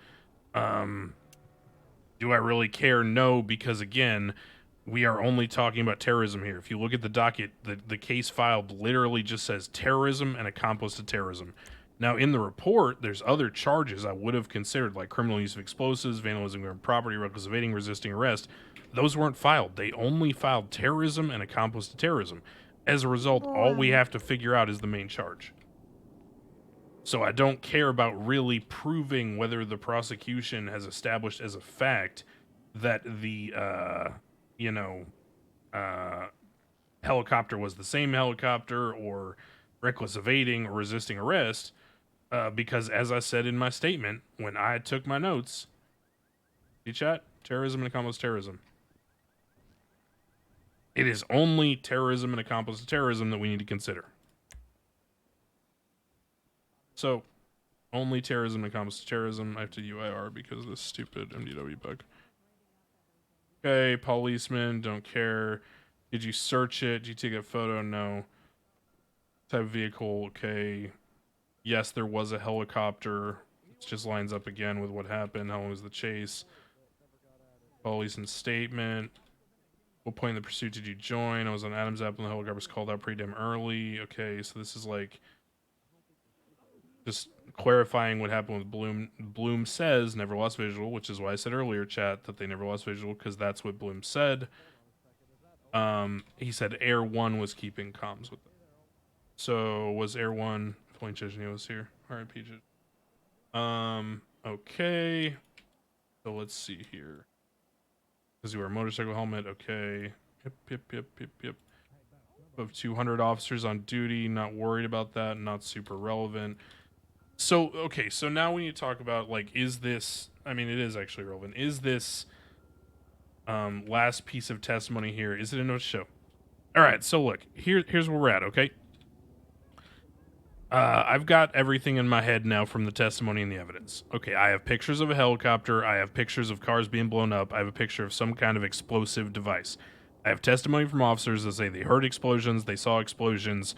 Do I really care? No, because again, we are only talking about terrorism here. If you look at the docket, the case filed literally just says terrorism and accomplice to terrorism. Now, in the report, there's other charges I would have considered, like criminal use of explosives, vandalism of government property, reckless evading, resisting arrest. Those weren't filed. They only filed terrorism and accomplice to terrorism. As a result, all we have to figure out is the main charge. So I don't care about really proving whether the prosecution has established as a fact that the, helicopter was the same helicopter, or reckless evading or resisting arrest. Because as I said in my statement, when I took my notes, see chat, terrorism and accomplice terrorism. It is only terrorism and accomplice to terrorism that we need to consider. So, only terrorism and accomplice to terrorism. I have to UIR because of this stupid MDW bug. Okay, policeman, don't care. Did you search it? Did you take a photo? No. Type of vehicle, okay. Yes, there was a helicopter. It just lines up again with what happened. How long was the chase? Policeman's statement. What point in the pursuit did you join? I was on Adams Apple and the helicopter was called out pretty damn early. Okay, so this is like just clarifying what happened with Bloom. Bloom says never lost visual, which is why I said earlier, chat, that they never lost visual, because that's what Bloom said. He said Air 1 was keeping comms with them. So was Air 1... Point Chesney was here. Alright, PJ. Okay. So let's see here. Does he wear a motorcycle helmet? Okay. Yep. Of 200 officers on duty. Not worried about that. Not super relevant. So, okay. So now we need to talk about, like, is this... I mean, it is actually relevant. Is this last piece of testimony here, is it a no show? Alright, so look. Here's where we're at, okay? I've got everything in my head now from the testimony and the evidence. Okay, I have pictures of a helicopter. I have pictures of cars being blown up. I have a picture of some kind of explosive device. I have testimony from officers that say they heard explosions, they saw explosions,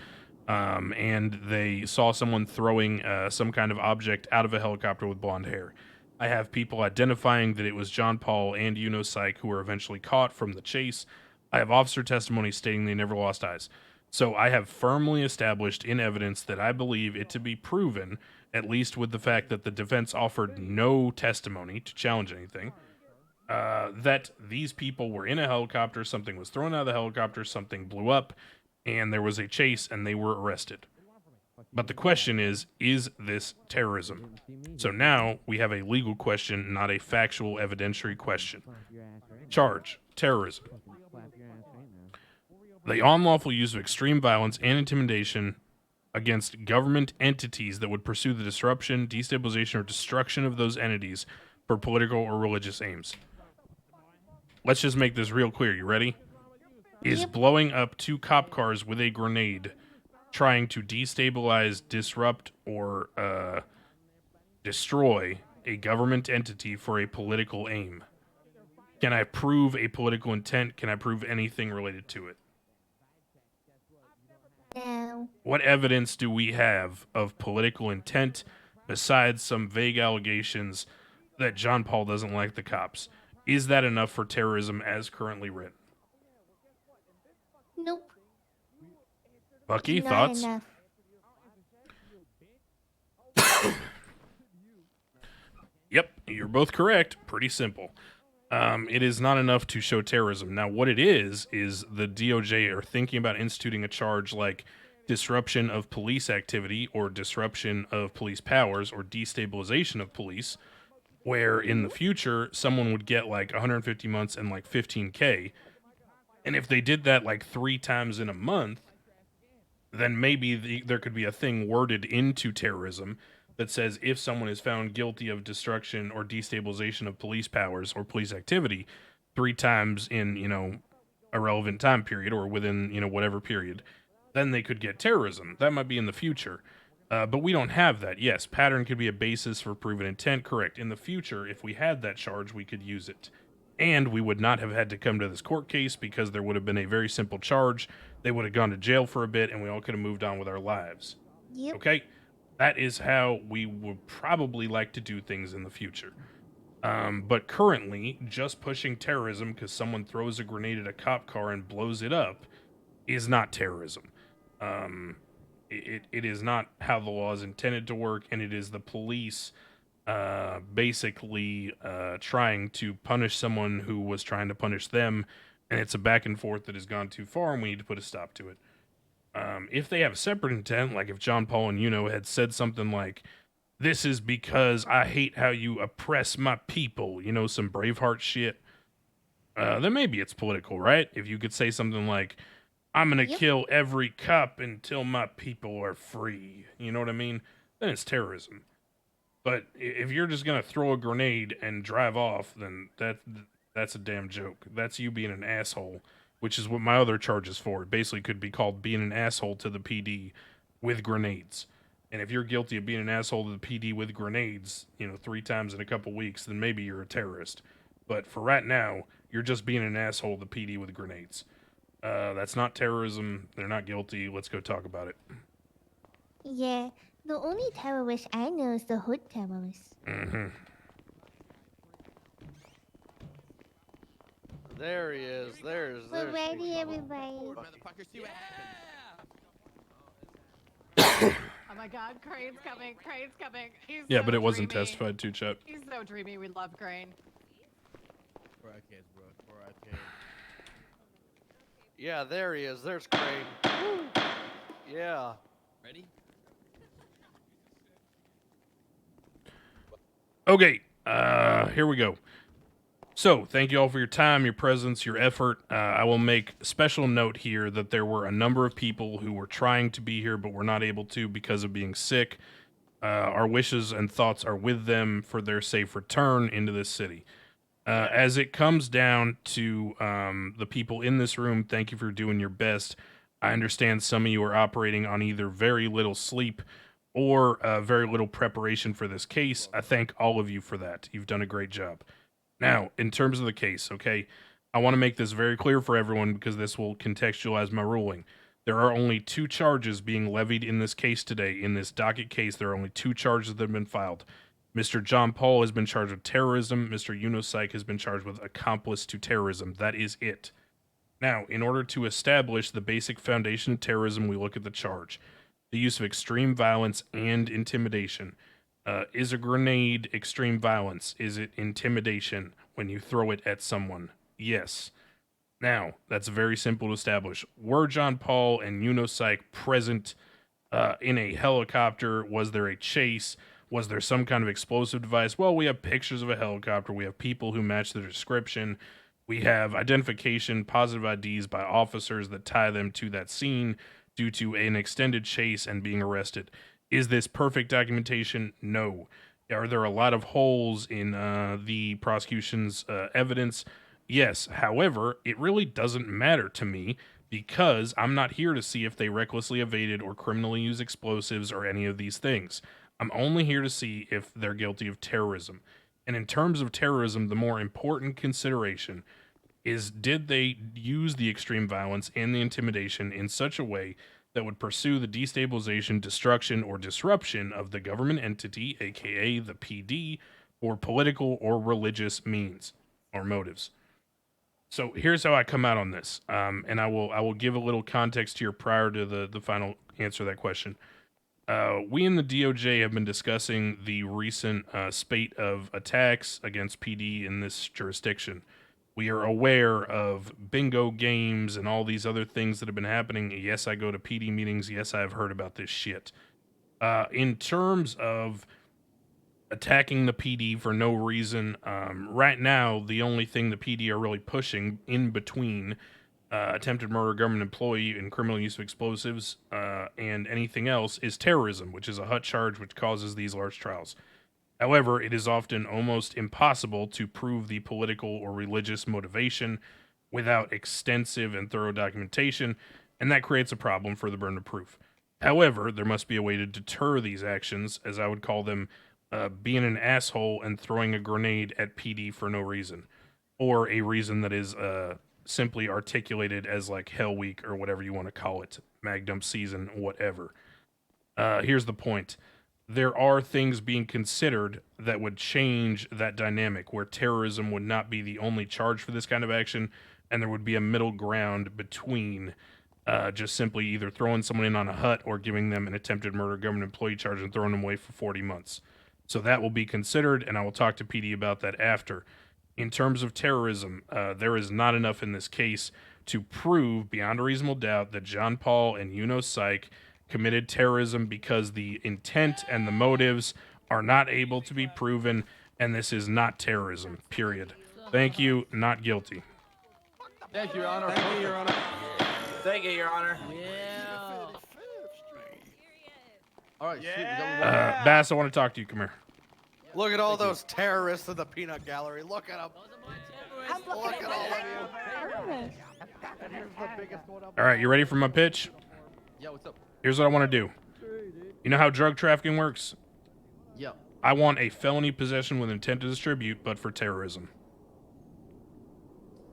and they saw someone throwing some kind of object out of a helicopter with blonde hair. I have people identifying that it was John Paul and Yuno Sykk who were eventually caught from the chase. I have officer testimony stating they never lost eyes. So I have firmly established in evidence that I believe it to be proven, at least with the fact that the defense offered no testimony to challenge anything, that these people were in a helicopter, something was thrown out of the helicopter, something blew up, and there was a chase, and they were arrested. But the question is this terrorism? So now we have a legal question, not a factual evidentiary question. Charge, terrorism. The unlawful use of extreme violence and intimidation against government entities that would pursue the disruption, destabilization, or destruction of those entities for political or religious aims. Let's just make this real clear. You ready? Is blowing up 2 cop cars with a grenade trying to destabilize, disrupt, or destroy a government entity for a political aim? Can I prove a political intent? Can I prove anything related to it? No. What evidence do we have of political intent besides some vague allegations that John Paul doesn't like the cops? Is that enough for terrorism as currently written? Nope. Bucky, Not thoughts? enough. Yep, you're both correct. Pretty simple. It is not enough to show terrorism. Now, what it is the DOJ are thinking about instituting a charge like disruption of police activity or disruption of police powers or destabilization of police, where in the future someone would get like 150 months and like 15K. And if they did that like 3 times in a month, then maybe there could be a thing worded into terrorism that says if someone is found guilty of destruction or destabilization of police powers or police activity 3 times in, a relevant time period or within, whatever period, then they could get terrorism. That might be in the future. But we don't have that. Yes, pattern could be a basis for proven intent. Correct. In the future, if we had that charge, we could use it. And we would not have had to come to this court case because there would have been a very simple charge. They would have gone to jail for a bit and we all could have moved on with our lives. Yep. Okay? That is how we would probably like to do things in the future. But currently, just pushing terrorism because someone throws a grenade at a cop car and blows it up is not terrorism. It is not how the law is intended to work, and it is the police basically trying to punish someone who was trying to punish them, and it's a back and forth that has gone too far, and we need to put a stop to it. If they have a separate intent, like if John Paul and Yuno had said something like, "This is because I hate how you oppress my people," some Braveheart shit, then maybe it's political, right? If you could say something like, "I'm gonna kill every cop until my people are free," you know what I mean? Then it's terrorism. But if you're just gonna throw a grenade and drive off, then that's a damn joke. That's you being an asshole, which is what my other charge is for. It basically could be called being an asshole to the PD with grenades. And if you're guilty of being an asshole to the PD with grenades, 3 times in a couple weeks, then maybe you're a terrorist. But for right now, you're just being an asshole to the PD with grenades. That's not terrorism. They're not guilty. Let's go talk about it. Yeah, the only terrorist I know is the hood terrorist. Mm-hmm. There he is. There's. We're ready, everybody. Oh my God, Crane's coming. Crane's coming. He's Yeah, so but it wasn't dreamy. testified to, Chet. He's so dreamy. We love Crane. Yeah, there he is. There's Crane. Yeah. Ready? Okay, here we go. So, thank you all for your time, your presence, your effort. I will make special note here that there were a number of people who were trying to be here but were not able to because of being sick. Our wishes and thoughts are with them for their safe return into this city. As it comes down to the people in this room, thank you for doing your best. I understand some of you are operating on either very little sleep or very little preparation for this case. I thank all of you for that. You've done a great job. Now, in terms of the case, okay, I want to make this very clear for everyone because this will contextualize my ruling. There are only 2 charges being levied in this case today. In this docket case, there are only 2 charges that have been filed. Mr. John Paul has been charged with terrorism. Mr. Yuno Sykk has been charged with accomplice to terrorism. That is it. Now, in order to establish the basic foundation of terrorism, we look at the charge. The use of extreme violence and intimidation. Is a grenade extreme violence? Is it intimidation when you throw it at someone? Yes. Now, that's very simple to establish. Were John Paul and Yuno Sykk present in a helicopter? Was there a chase? Was there some kind of explosive device? Well, we have pictures of a helicopter. We have people who match the description. We have identification, positive IDs by officers that tie them to that scene due to an extended chase and being arrested. Is this perfect documentation? No. Are there a lot of holes in the prosecution's evidence? Yes. However, it really doesn't matter to me because I'm not here to see if they recklessly evaded or criminally used explosives or any of these things. I'm only here to see if they're guilty of terrorism. And in terms of terrorism, the more important consideration is, did they use the extreme violence and the intimidation in such a way that would pursue the destabilization, destruction, or disruption of the government entity, aka the PD, for political or religious means or motives. So here's how I come out on this, and I will give a little context here prior to the final answer to that question. We in the DOJ have been discussing the recent spate of attacks against PD in this jurisdiction. We are aware of bingo games and all these other things that have been happening. Yes, I go to PD meetings. Yes, I've heard about this shit. In terms of attacking the PD for no reason, right now, the only thing the PD are really pushing in between attempted murder, government employee, and criminal use of explosives, and anything else is terrorism, which is a hut charge which causes these large trials. However, it is often almost impossible to prove the political or religious motivation without extensive and thorough documentation, and that creates a problem for the burden of proof. However, there must be a way to deter these actions, as I would call them, being an asshole and throwing a grenade at PD for no reason, or a reason that is simply articulated as like Hell Week or whatever you want to call it, Mag Dump season, whatever. Here's the point. There are things being considered that would change that dynamic, where terrorism would not be the only charge for this kind of action, and there would be a middle ground between just simply either throwing someone in on a hut or giving them an attempted murder government employee charge and throwing them away for 40 months. So that will be considered, and I will talk to PD about that after. In terms of terrorism, there is not enough in this case to prove beyond a reasonable doubt that John Paul and Yuno Sykk committed terrorism, because the intent and the motives are not able to be proven, and this is not terrorism, period. Thank you, not guilty. Thank you, Your Honor. Thank you, Your Honor. Thank you, Your Honor. All right, Bass, I want to talk to you. Come here. Look at all those terrorists in the peanut gallery. Look at them. Look at all of you. All right, you ready for my pitch? Yeah, what's up? Here's what I want to do. You know how drug trafficking works? Yeah. I want a felony possession with intent to distribute, but for terrorism.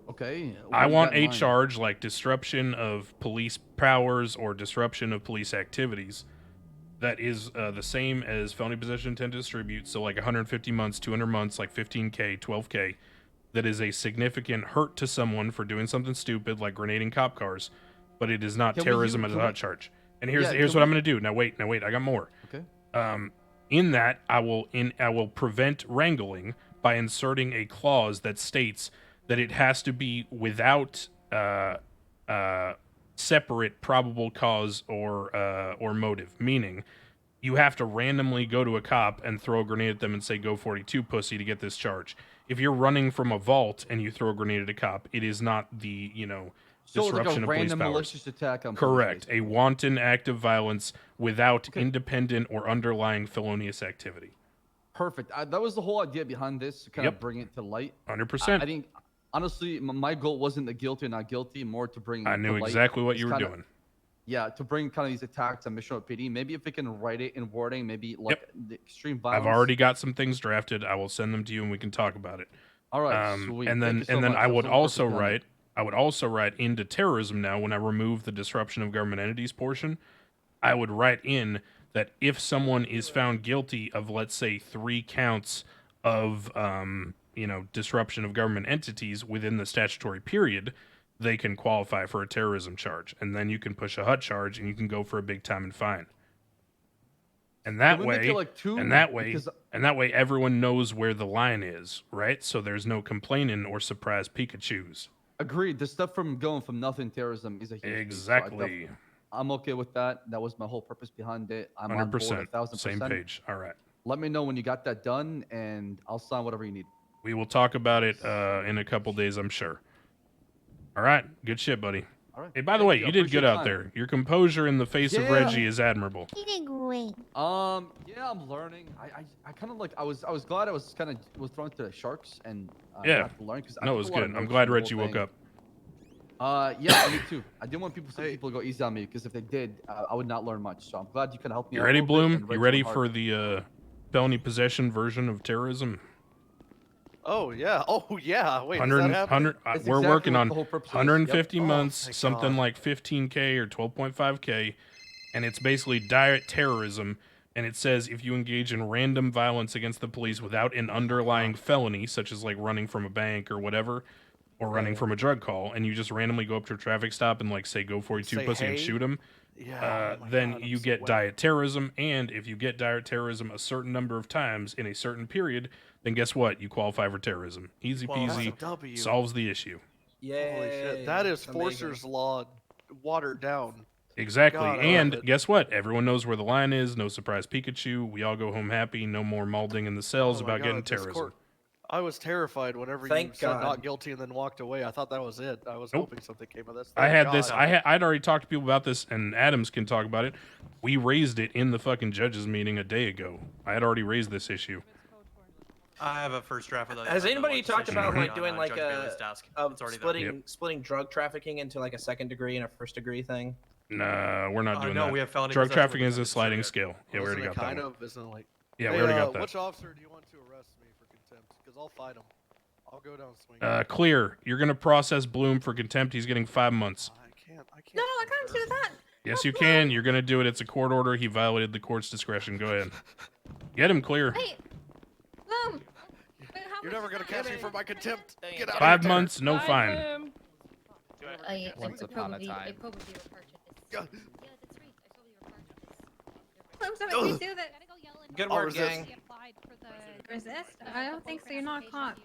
Okay. I want a charge like disruption of police powers or disruption of police activities that is the same as felony possession intent to distribute, so like 150 months, 200 months, like 15K, 12K, that is a significant hurt to someone for doing something stupid like grenading cop cars, but it is not terrorism as a hot charge. And here's what I'm going to do. Now wait, I got more. Okay. In that, I will prevent wrangling by inserting a clause that states that it has to be without separate probable cause or motive. Meaning, you have to randomly go to a cop and throw a grenade at them and say, "Go 42, pussy," to get this charge. If you're running from a vault and you throw a grenade at a cop, it is not the disruption like a of police random powers. malicious attack on Correct. police. A wanton act of violence without independent or underlying felonious activity. Perfect. That was the whole idea behind this, to kind of bring it to light. 100%. I think, honestly, my goal wasn't the guilty or not guilty, more to bring I knew to light exactly what this you were kinda- doing. Yeah, to bring kind of these attacks on Mission PD. Maybe if we can write it in wording, maybe like the extreme violence. I've already got some things drafted. I will send them to you and we can talk about it. All right, sweet. And Thank then you so much. I That would was also perfect on it. write into terrorism now, when I remove the disruption of government entities portion, I would write in that if someone is found guilty of, let's say, 3 counts of disruption of government entities within the statutory period, they can qualify for a terrorism charge, and then you can push a hut charge and you can go for a big time and fine. And that Can we make way, it like 2? and that way, Because- everyone knows where the line is, right? So there's no complaining or surprise Pikachus. Agreed. The stuff from going from nothing terrorism is a huge piece, so Exactly. I'm okay with that. That was my whole purpose behind it. I'm on board 100%. 1,000%. Same page. All right. Let me know when you got that done, and I'll sign whatever you need. We will talk about it in a couple days, I'm sure. All right. Good shit, buddy. All right. Hey, by the Thank way, you. I you did appreciate good your out time. there. Your composure in the face of Yeah. Reggie is admirable. You did great. Yeah, I'm learning. I kind of like. I was glad I was thrown to the sharks and Yeah. got to learn, because No, it was good. I'm glad Reggie woke up. Yeah, me too. I didn't want people to go easy on me, because if they did, I would not learn much. So I'm glad you can help me. You out a ready, little bit, Bloom? and You Reggie ready went for hard. the felony possession version of terrorism? Oh yeah. Oh yeah. Wait. 100, Does that happen? 100 That's we're exactly working what on the whole purpose is. 150 Yep. months, thank something God. like 15K or 12.5K, and it's basically direct terrorism. And it says if you engage in random violence against the police without an underlying felony, such as like running from a bank or whatever, or running from a drug call, and you just randomly go up to a traffic stop and like say "Go 42, Say pussy," and hey. shoot them, Yeah. Oh my then God, I'm you so get wet. diet terrorism. And if you get diet terrorism a certain number of times in a certain period, then guess what? You qualify for terrorism. Easy That's a peasy, W. solves the issue. Yay. Holy shit. That is Amazing. Forcer's Law watered down. Exactly. God, I love And it. guess what? Everyone knows where the line is. No surprise Pikachu. We all go home happy. No more malding in the cells Oh my about getting God, this terrorism. court. I was terrified whenever you Thank said God. not guilty and then walked away. I thought that was it. I was Nope. hoping something came of this. I Thank had God. this. I'd already talked to people about this, and Adams can talk about it. We raised it in the fucking judges meeting a day ago. I had already raised this issue. I have a first draft of the. Has of the anybody talked legislation about already like doing on, like Judge Bailey's desk. of It's already there. splitting drug trafficking into like a second degree and a first degree thing? Nah, we're not doing no, that. we have felony Drug possession trafficking with is a intent to sliding distribute. scale. Yeah, we already got that one. Isn't it like? Yeah, Hey, we already got that. Which officer do you want to arrest me for contempt? Because I'll fight him. I'll go down swing. Clear. You're gonna process Bloom for contempt. He's getting 5 months. I can't. No, I can't do that. Yes, you can. You're gonna do it. It's a court order. He violated the court's discretion. Go ahead. Get him clear. Wait. Boom. You're never gonna catch me for my contempt. Get out. 5 months, no fine. Once upon a I time. probably reported this. Yeah. Yeah, that's right. I probably reported this. I'm sorry, we do that. Good I'll work, resist. gang. Resist? I don't think so. You're not caught.